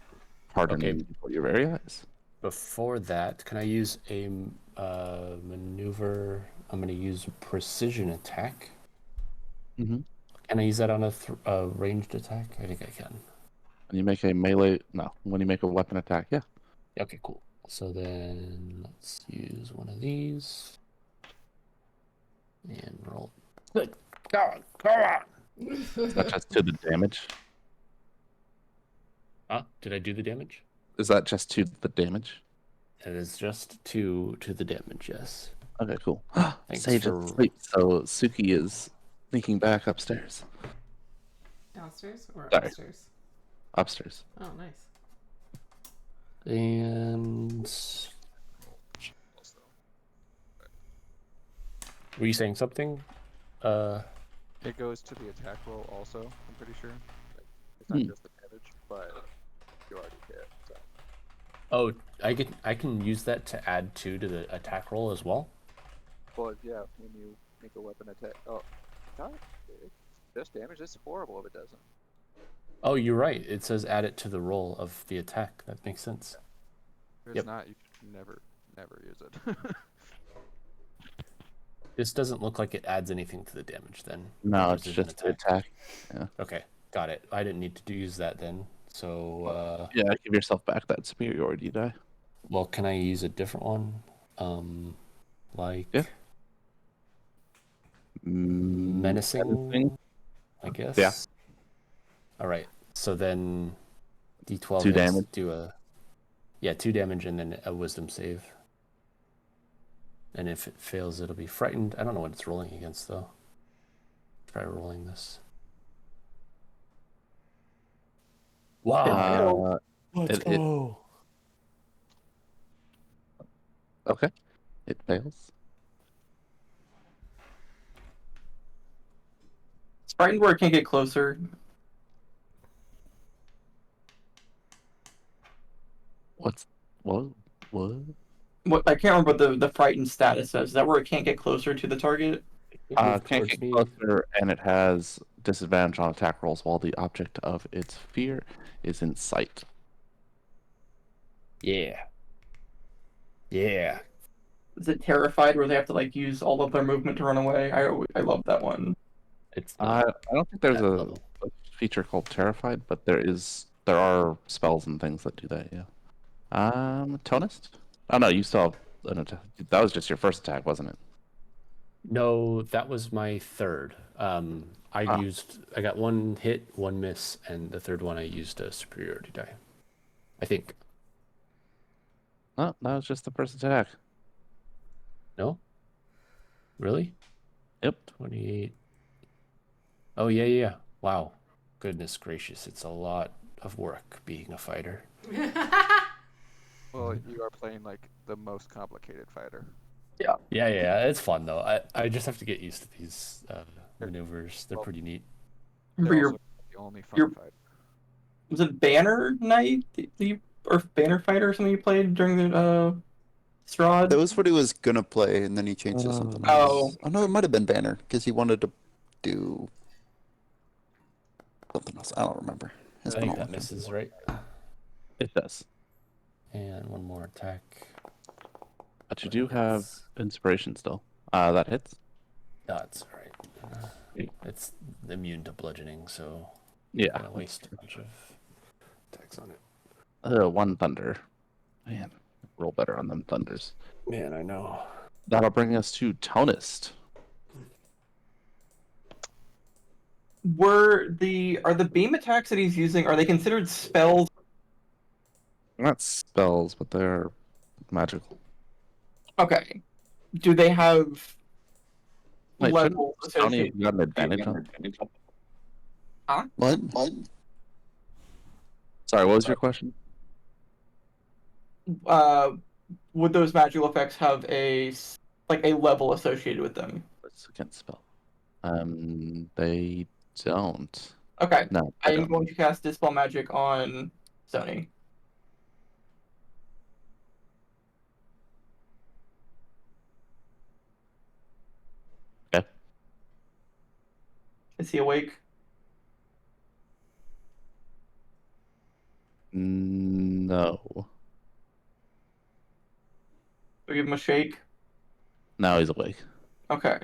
hardening before your very eyes. Before that, can I use a maneuver? I'm going to use a precision attack. Mm-hmm. Can I use that on a ranged attack? I think I can. When you make a melee, no, when you make a weapon attack, yeah. Okay, cool. So then let's use one of these and roll. Good God, come on! Is that just to the damage? Huh? Did I do the damage? Is that just to the damage? It is just to the damage, yes. Okay, cool. Thanks Sage for- is asleep, so Suki is sneaking back upstairs. Downstairs or Sorry. upstairs? Upstairs. Oh, nice. And were you saying something? It goes to the attack roll also, I'm pretty sure. It's not just the damage, but you already hit, so. Oh, I can use that to add 2 to the attack roll as well. Well, yeah, when you make a weapon attack. Oh, God, it's just damage. It's horrible if it doesn't. Oh, you're right. It says add it to the roll of the attack. That makes sense. If it's Yep. not, you should never use it. This doesn't look like it adds anything to the damage then. No, Or it's is it an just the attack. Okay, got it. I didn't need to use that then. So, Yeah, give yourself back that superiority die. well, can I use a different one? Like Yeah. menacing, Menacing? I guess. Yeah. All right. So then, D12 2 hits, damage. do a 2 damage and then a Wisdom save. And if it fails, it'll be frightened. I don't know what it's rolling against though. Try rolling this. Wow. Let's go. Okay. It fails. It's frightened where it can't get closer. What's what? What I can't remember what the frightened status says. Is that where it can't get closer to the target? Move Can't towards get me. closer, and it has disadvantage on attack rolls while the object of its fear is in sight. Yeah. Yeah. Is it terrified where they have to like use all of their movement to run away? I love that one. It's I not don't think there's that a level. feature called Terrified, but there are spells and things that do that. Yeah. Tonist. Oh no, you still have an attack. That was just your first attack, wasn't it? No, that was my third. I Ah. got 1 hit, 1 miss, and the third one I used a superiority die. I think. No, that was just the first attack. No? Really? Yep. 28. Oh, yeah. Wow. Goodness gracious. It's a lot of work being a fighter. Well, you are playing like the most complicated fighter. Yeah. It's fun, though. I just have to get used to these maneuvers. They're pretty neat. Remember They're your also the only fun your- fighter. was it Banner Knight or Banner Fighter or something you played during the Strahd? That was what he was gonna play, and then he changed to something Oh. else. Oh no, it might have been Banner because he wanted to do something else. I don't remember. It's I been think a long that time. misses, right? It does. And one more attack. But you do have inspiration still. That hits. That's all right. It's immune to bludgeoning, so Yeah. I'm gonna waste a bunch of attacks on it. 1 thunder. Man, roll better on them thunders. Man, I know. That'll bring us to Tonist. Are the beam attacks that he's using, are they considered spells? Not spells, but they're magical. Okay. Do they have Wait, shouldn't levels Tony associated? have gotten advantage on? What? Sorry, what was your question? Would those magical effects have a level associated with them? It's against spell. They don't. Okay. No, I they am don't. going to cast Dispel Magic on Sony. Okay. Is he awake? No. Do we give him a shake? Now he's awake. Okay.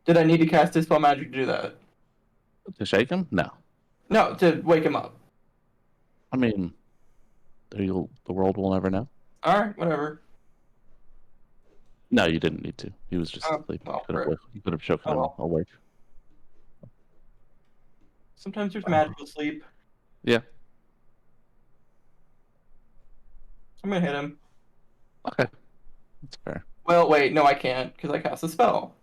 Did I need to cast Dispel Magic to do that? To shake him? No. No, to wake him up. I mean, the world will never know. Alright, whatever. No, you didn't need to. He was just Oh, sleeping. well, You could have shaken Oh, him well. awake. Sometimes there's magical sleep. Yeah. I'm gonna hit him. Okay. That's fair. Well, wait, no, I can't, because I cast a spell.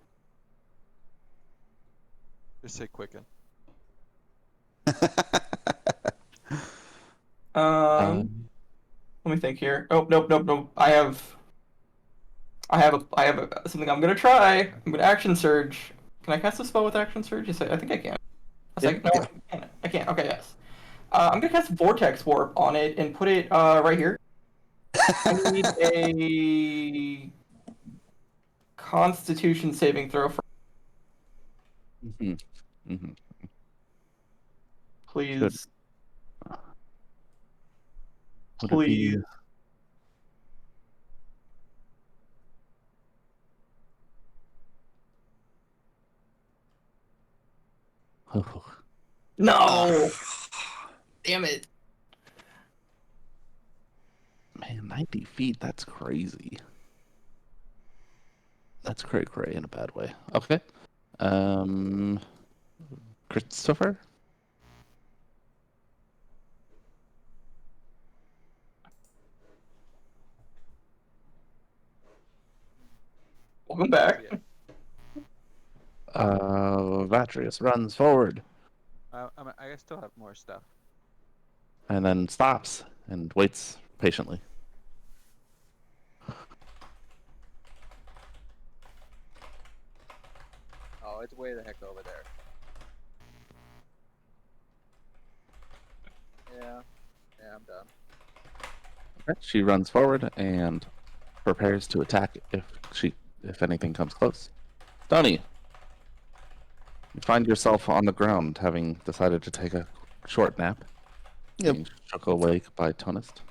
Just say quicken. Let me think here. Oh, nope. I have something I'm gonna try. I'm gonna action surge. Can I cast a spell with action surge? Yes, I think I can. A second. No, I can't. Okay, yes. I'm gonna cast Vortex Warp on it and put it right here. I need a Constitution saving throw for please. Would it be- No! Damn it. Man, 90 feet, that's crazy. That's cray cray in a bad way. Okay. Christopher? Welcome back. Yeah. Vatrius runs forward I still have more stuff. and then stops and waits patiently. Oh, it's way the heck over there. Yeah. Yeah, I'm done. Okay. She runs forward and prepares to attack if anything comes close. Tony, you find yourself on the ground, having decided to take a short nap. Yep. Being shook awake by Tonist.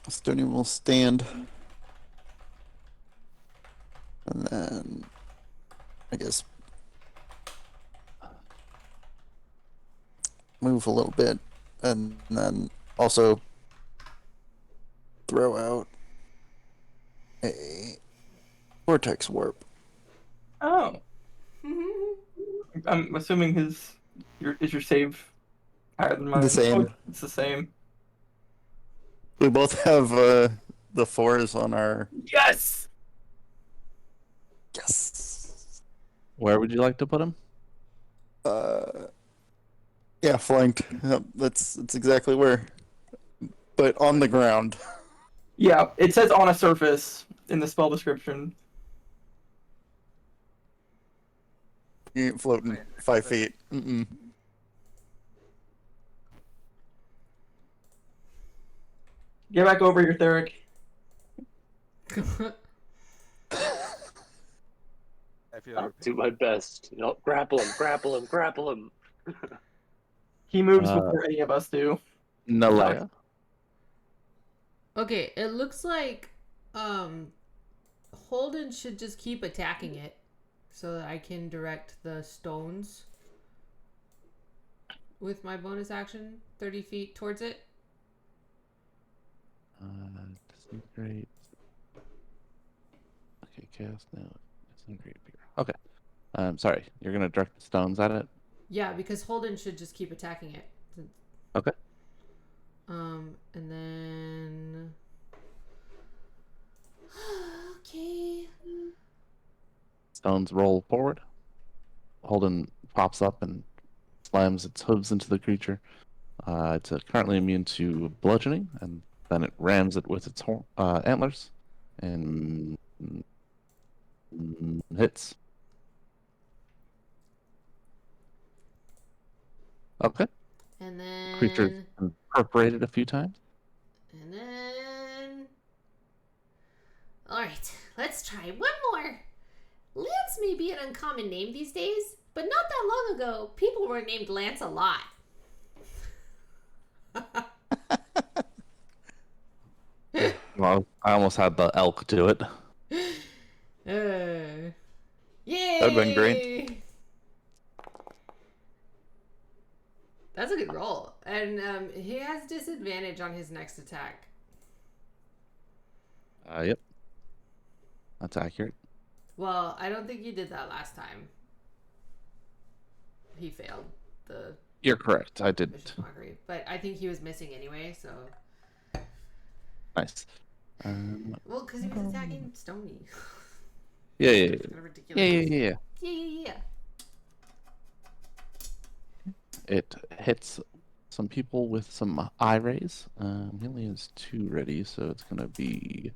Stony will stand. And then, I guess, move a little bit. And then also throw out a vortex warp. Oh. I'm assuming is your save higher than mine? The same. Oh, it's the same. We both have the 4s on our. Yes! Yes! Where would you like to put him? Yeah, flanked. Yep, that's exactly where. But on the ground. Yeah, it says on a surface in the spell description. You ain't floating 5 feet. Mm-mm. Get back over here, Theric. I feel I'll your do pain. my best. You know, grapple him, grapple him, grapple him. He moves before any of us do. Nalea. Okay, it looks like Holden should just keep attacking it so that I can direct the stones with my bonus action 30 feet towards it. Disintegrate. Okay, chaos now. Disintegrate bigger. Okay. Sorry, you're gonna direct the stones at it? Yeah, because Holden should just keep attacking it. Okay. And then okay. Stones roll forward. Holden pops up and slams its hooves into the creature. It's currently immune to bludgeoning, and then it rams it with its antlers and hits. Okay. And then Creature's incorporated a few times. And then alright, let's try one more. Lance may be an uncommon name these days, but not that long ago, people were named Lance a lot. Well, I almost had the elk do it. Yay! That'd been great. That's a good roll. And he has disadvantage on his next attack. Yep. That's accurate. Well, I don't think you did that last time. He failed the You're correct. I did. vicious mockery, but I think he was missing anyway. So Nice. well, because he was attacking Stony. Yeah. It's kind of ridiculous. Yeah. Yeah. It hits some people with some eye rays. He only has 2 ready, so it's gonna be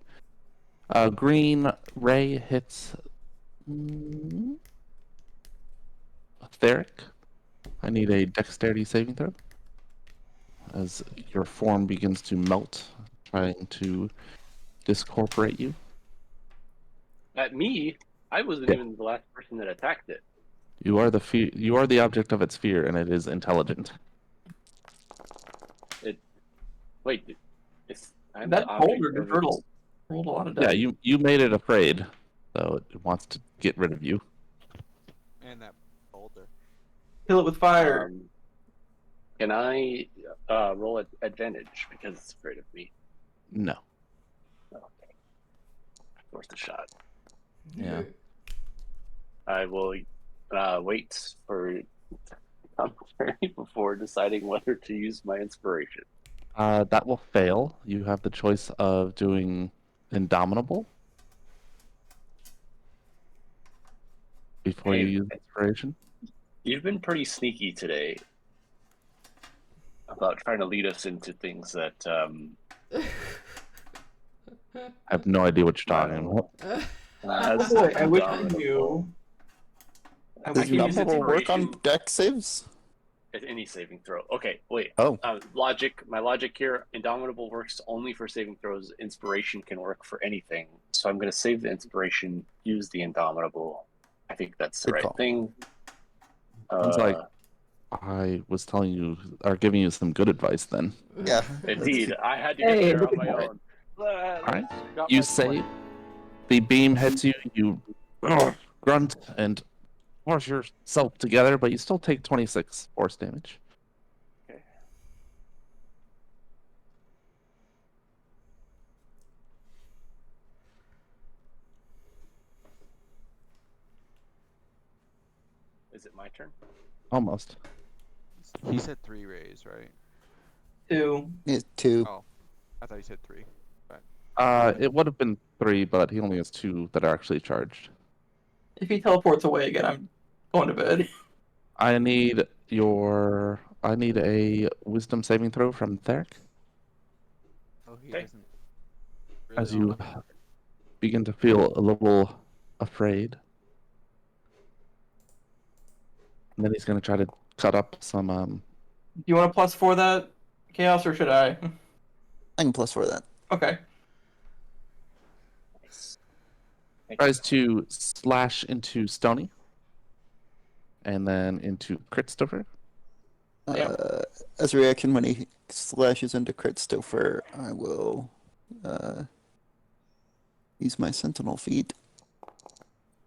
green ray hits Theric. I need a dexterity saving throw as your form begins to melt, trying to discorporate you. At me, I wasn't even the last person that attacked it. You are the object of its fear, and it is intelligent. Wait, I'm That the object boulder of it. rolled a lot of Yeah, dice. you made it afraid, so it wants to get rid of you. And that boulder. Kill it with fire. Can I roll at advantage because it's afraid of me? No. Okay. Worth a shot. Yeah. I will wait for commentary before deciding whether to use my inspiration. That will fail. You have the choice of doing Indomitable before you Hey, use inspiration. you've been pretty sneaky today about trying to lead us into things that I have no idea what you're talking about. Oh boy, I wish I knew. I Does wish I knew. Indomitable work on Inspiration. deck saves? At any saving throw. Okay, wait. Oh. My logic here, Indomitable works only for saving throws. Inspiration can work for anything. So I'm going to save the inspiration, use the Indomitable. I think that's the Good right call. thing. Sounds like I was telling you or giving you some good advice then. Yeah. Indeed, I had to get Hey, there look on my at that. own. Alright. Got You my save. The beam hits you. You grunt and force yourself together, but you still take 26 force damage. Okay. Is it my turn? Almost. He said 3 rays, right? 2. Yeah, 2. Oh, I thought he said 3. It would have been 3, but he only has 2 that are actually charged. If he teleports away again, I'm going to bed. I need a wisdom saving throw from Theric Oh, he Okay. doesn't. as Really you begin to feel a little afraid. And then he's going to try to cut up some. Do you want to +4 that, Chaos, or should I? I can +4 that. Okay. Nice. Tries to slash into Stony. And then into Christopher. Yeah. As a reaction, when he slashes into Christopher, I will use my Sentinel feat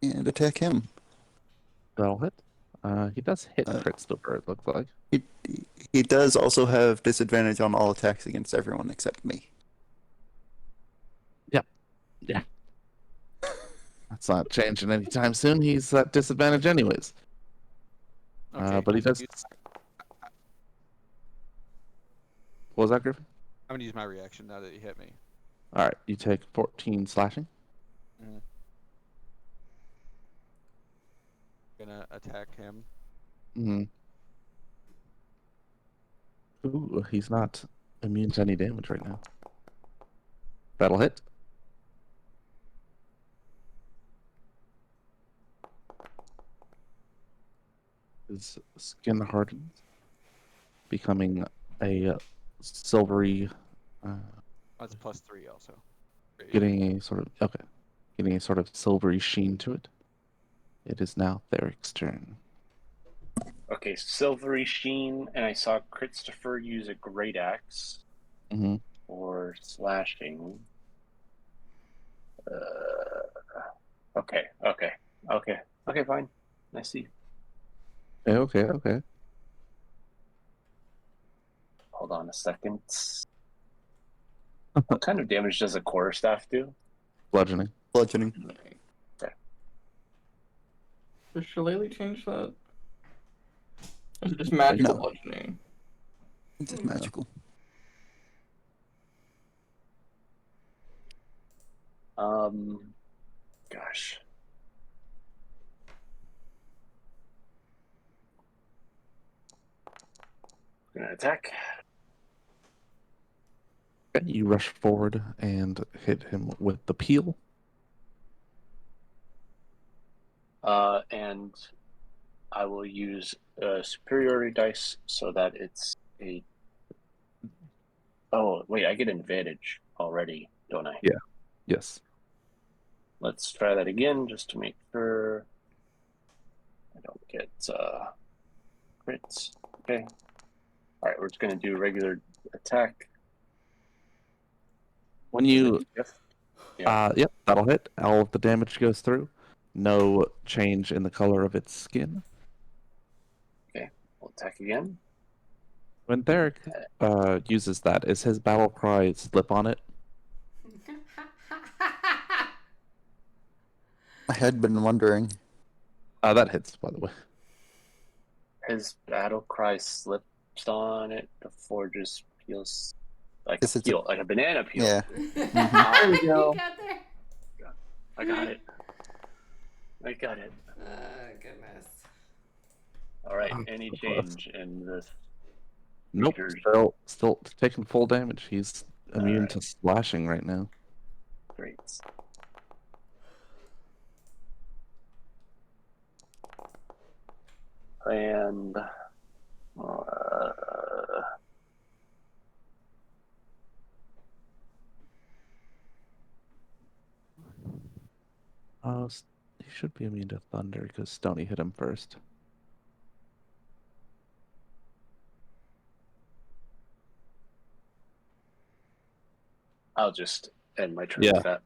and attack him. That'll hit. He does hit Uh, Christopher, it looks like. He does also have disadvantage on all attacks against everyone except me. Yeah. That's not changing anytime soon. He's at disadvantage anyways. Okay, But he does. What was that, Griffin? I'm gonna use my reaction now that he hit me. Alright, you take 14 slashing. Gonna attack him. Mm-hmm. Ooh, he's not immune to any damage right now. That'll hit. His skin hardens, becoming a silvery. That's +3 also. Getting a sort of silvery sheen to it. It is now Theric's turn. Okay, silvery sheen, and I saw Christopher use a great axe Mm-hmm. for slashing. Okay, fine. I see. Okay. Hold on a second. What kind of damage does a quarterstaff do? Bludgeoning. Bludgeoning. Okay. Does Shillelagh change that? Or is it just magical No. bludgeoning? It's just magical. Gosh. Gonna attack. Okay, you rush forward and hit him with the peel. And I will use a superiority dice so that it's a. Oh wait, I get advantage already, don't I? Yeah. Yes. Let's try that again just to make sure I don't get crits. Okay. All right, we're just gonna do regular attack. When you Yeah. that'll hit. All of the damage goes through. No change in the color of its skin. Okay, we'll attack again. When Derek uses that, is his battle cry slip on it? I had been wondering. That hits, by the way. His battle cry slips on it before just peels like Yes, a it's a- peel, like a banana peel. Yeah. There we go. You got there. I got it. I got it. Goodness. All right. Oh, Any so close. change in this? Nope. Creatures. Still taking full damage. He's immune Alright. to slashing right now. Great. And He should be immune to thunder because Stony hit him first. I'll just end my turn Yeah. with that.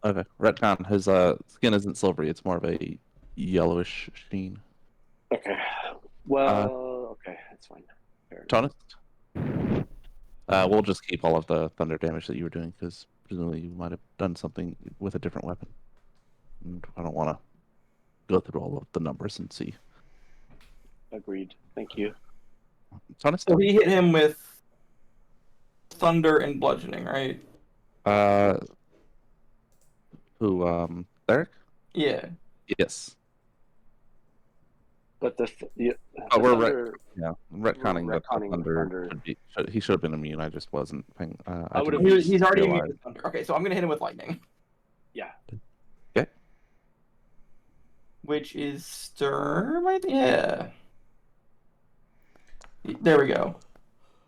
Okay, retcon. His skin isn't silvery; it's more of a yellowish sheen. Okay. Well, okay, that's fine. Fair enough. Tonist. We'll just keep all of the thunder damage that you were doing because presumably you might have done something with a different weapon. And I don't want to go through all of the numbers and see. Agreed. Thank you. Tonist. So he hit him with thunder and bludgeoning, right? Who? Derek? Yeah. Yes. But the Oh, we're thunder, retconning that the retconning the thunder thunder. he should have been immune. I just wasn't paying. I would've didn't He's already immune realize. to thunder. Okay, so I'm gonna hit him with lightning, Yeah. Okay. which is Sturm, I think. Yeah. There we go.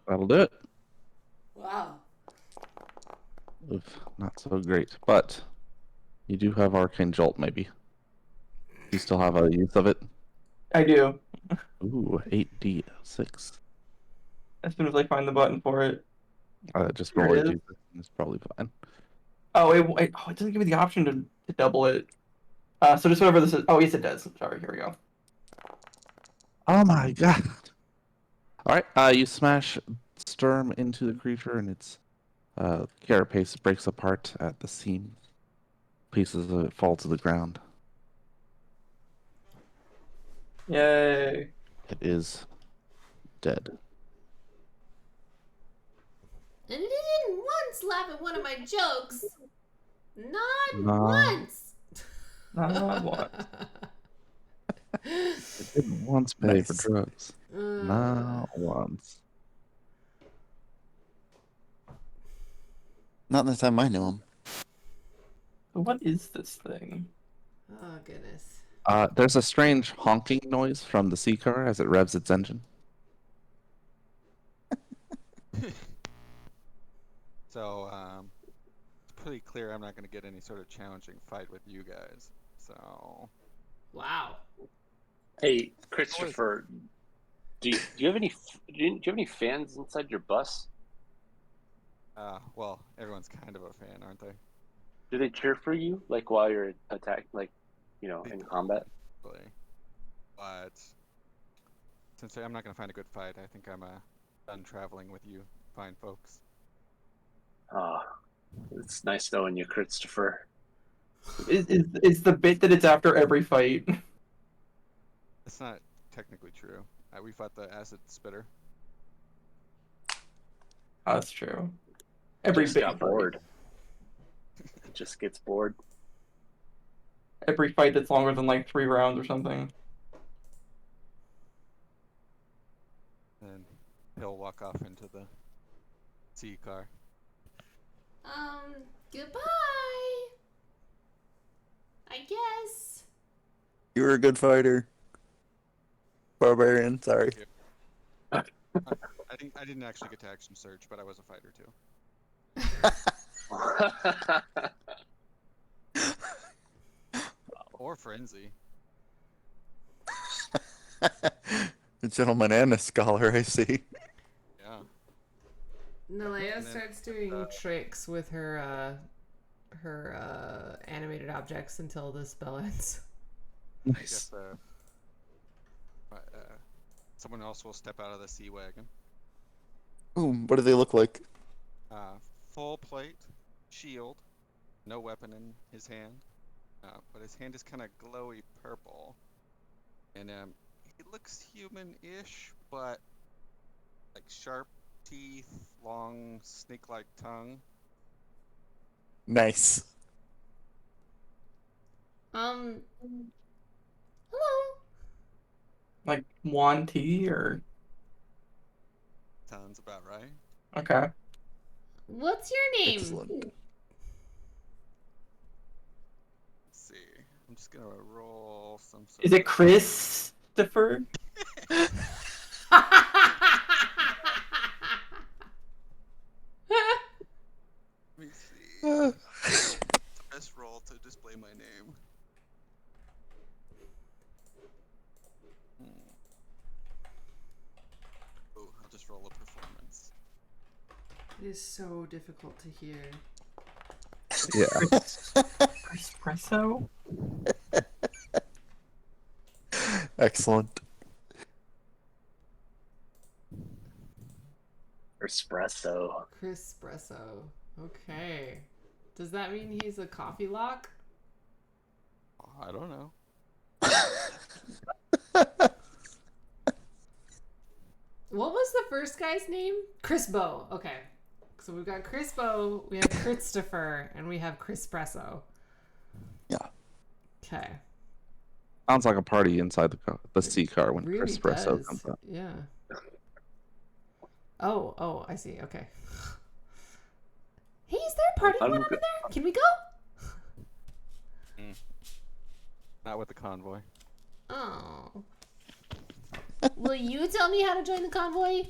That'll do it. Wow. Oof, not so great, but you do have Arcane Jolt, maybe. You still have a use of it? I do. Ooh, 8d6. As soon as I find the button for it. Just Here roll it a is. d6. It's probably fine. Oh, it doesn't give me the option to double it. So just whatever this is. Oh, yes, it does. Sorry, here we go. Oh my god! Alright, you smash Sturm into the creature, and its carapace breaks apart at the seams. Pieces of it fall to the ground. Yay. It is dead. And it didn't once laugh at one of my jokes. Not No. once. Not what? It didn't once pay for Nice. drugs. Not once. Not the time I knew him. So what is this thing? Oh goodness. There's a strange honking noise from the sea car as it revs its engine. So, it's pretty clear I'm not going to get any sort of challenging fight with you guys. So, Wow. Hey, Christopher, do you have any fans inside your bus? well, everyone's kind of a fan, aren't they? Do they cheer for you like while you're attacked, like in combat? Really. But since I'm not going to find a good fight, I think I'm done traveling with you fine folks. It's nice knowing you, Christopher. Is the bit that it's after every fight? That's not technically true. We fought the acid spitter. Oh, that's true. Every Just big got fight. bored. Just gets bored. Every fight that's longer than like 3 rounds or something. And he'll walk off into the sea car. Goodbye. I guess. You were a good fighter. Barbarian, sorry. I didn't actually get to action search, but I was a fighter too. Or frenzy. A gentleman and a scholar, I see. Yeah. Nalea And then, starts doing tricks with her animated objects until the spell ends. I Nice. guess someone else will step out of the sea wagon. Ooh, what do they look like? Full plate, shield, no weapon in his hand, but his hand is kind of glowy purple, and he looks human-ish, but like sharp teeth, long snake-like tongue. Nice. Hello. Like Juan T or Sounds about right. okay. What's your name? Excellent. Let's see. I'm just gonna roll some. Sort Is it of- Christopher? Let me see. It's the best roll to display my name. Oh, I'll just roll a performance. It is so difficult to hear. Yeah. Espresso? Excellent. Espresso. Crispresso. Okay. Does that mean he's a coffee lock? I don't know. What was the first guy's name? Crisbo. Okay. So we've got Crisbo, we have Christopher, and we have Crispresso. Yeah. Okay. Sounds like a party inside the sea car when Really Espresso does. comes out. Yeah. Oh, I see. Okay. Hey, is there a party I'm going on good. over there? Can we go? Not with the convoy. Oh. Will you tell me how to join the convoy?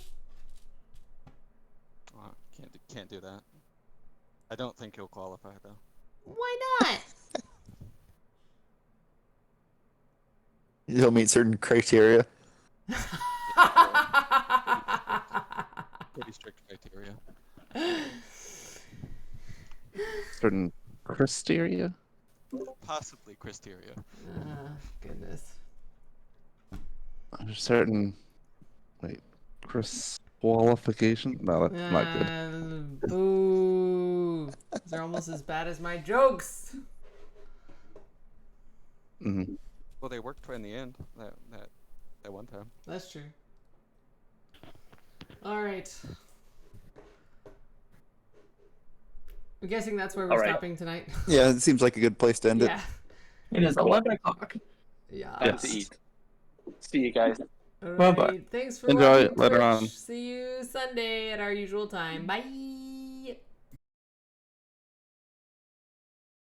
Can't do that. I don't think he'll qualify though. Why not? You'll meet certain criteria. Pretty strict criteria. Certain criteria. Possibly Cristeria. Goodness. Certain. Wait. Qualification? No, that's not good. Boo. These are almost as bad as my jokes. Hmm. Well, they worked in the end. That one time. That's true. All right. I'm guessing that's where we're All right. stopping tonight. Yeah, it seems like a good place to end Yeah. It is 11 o'clock. Yeah. I have to eat. See you guys. All Bye-bye. right. Thanks for Enjoy watching it later Twitch. on. See you Sunday at our usual time. Bye.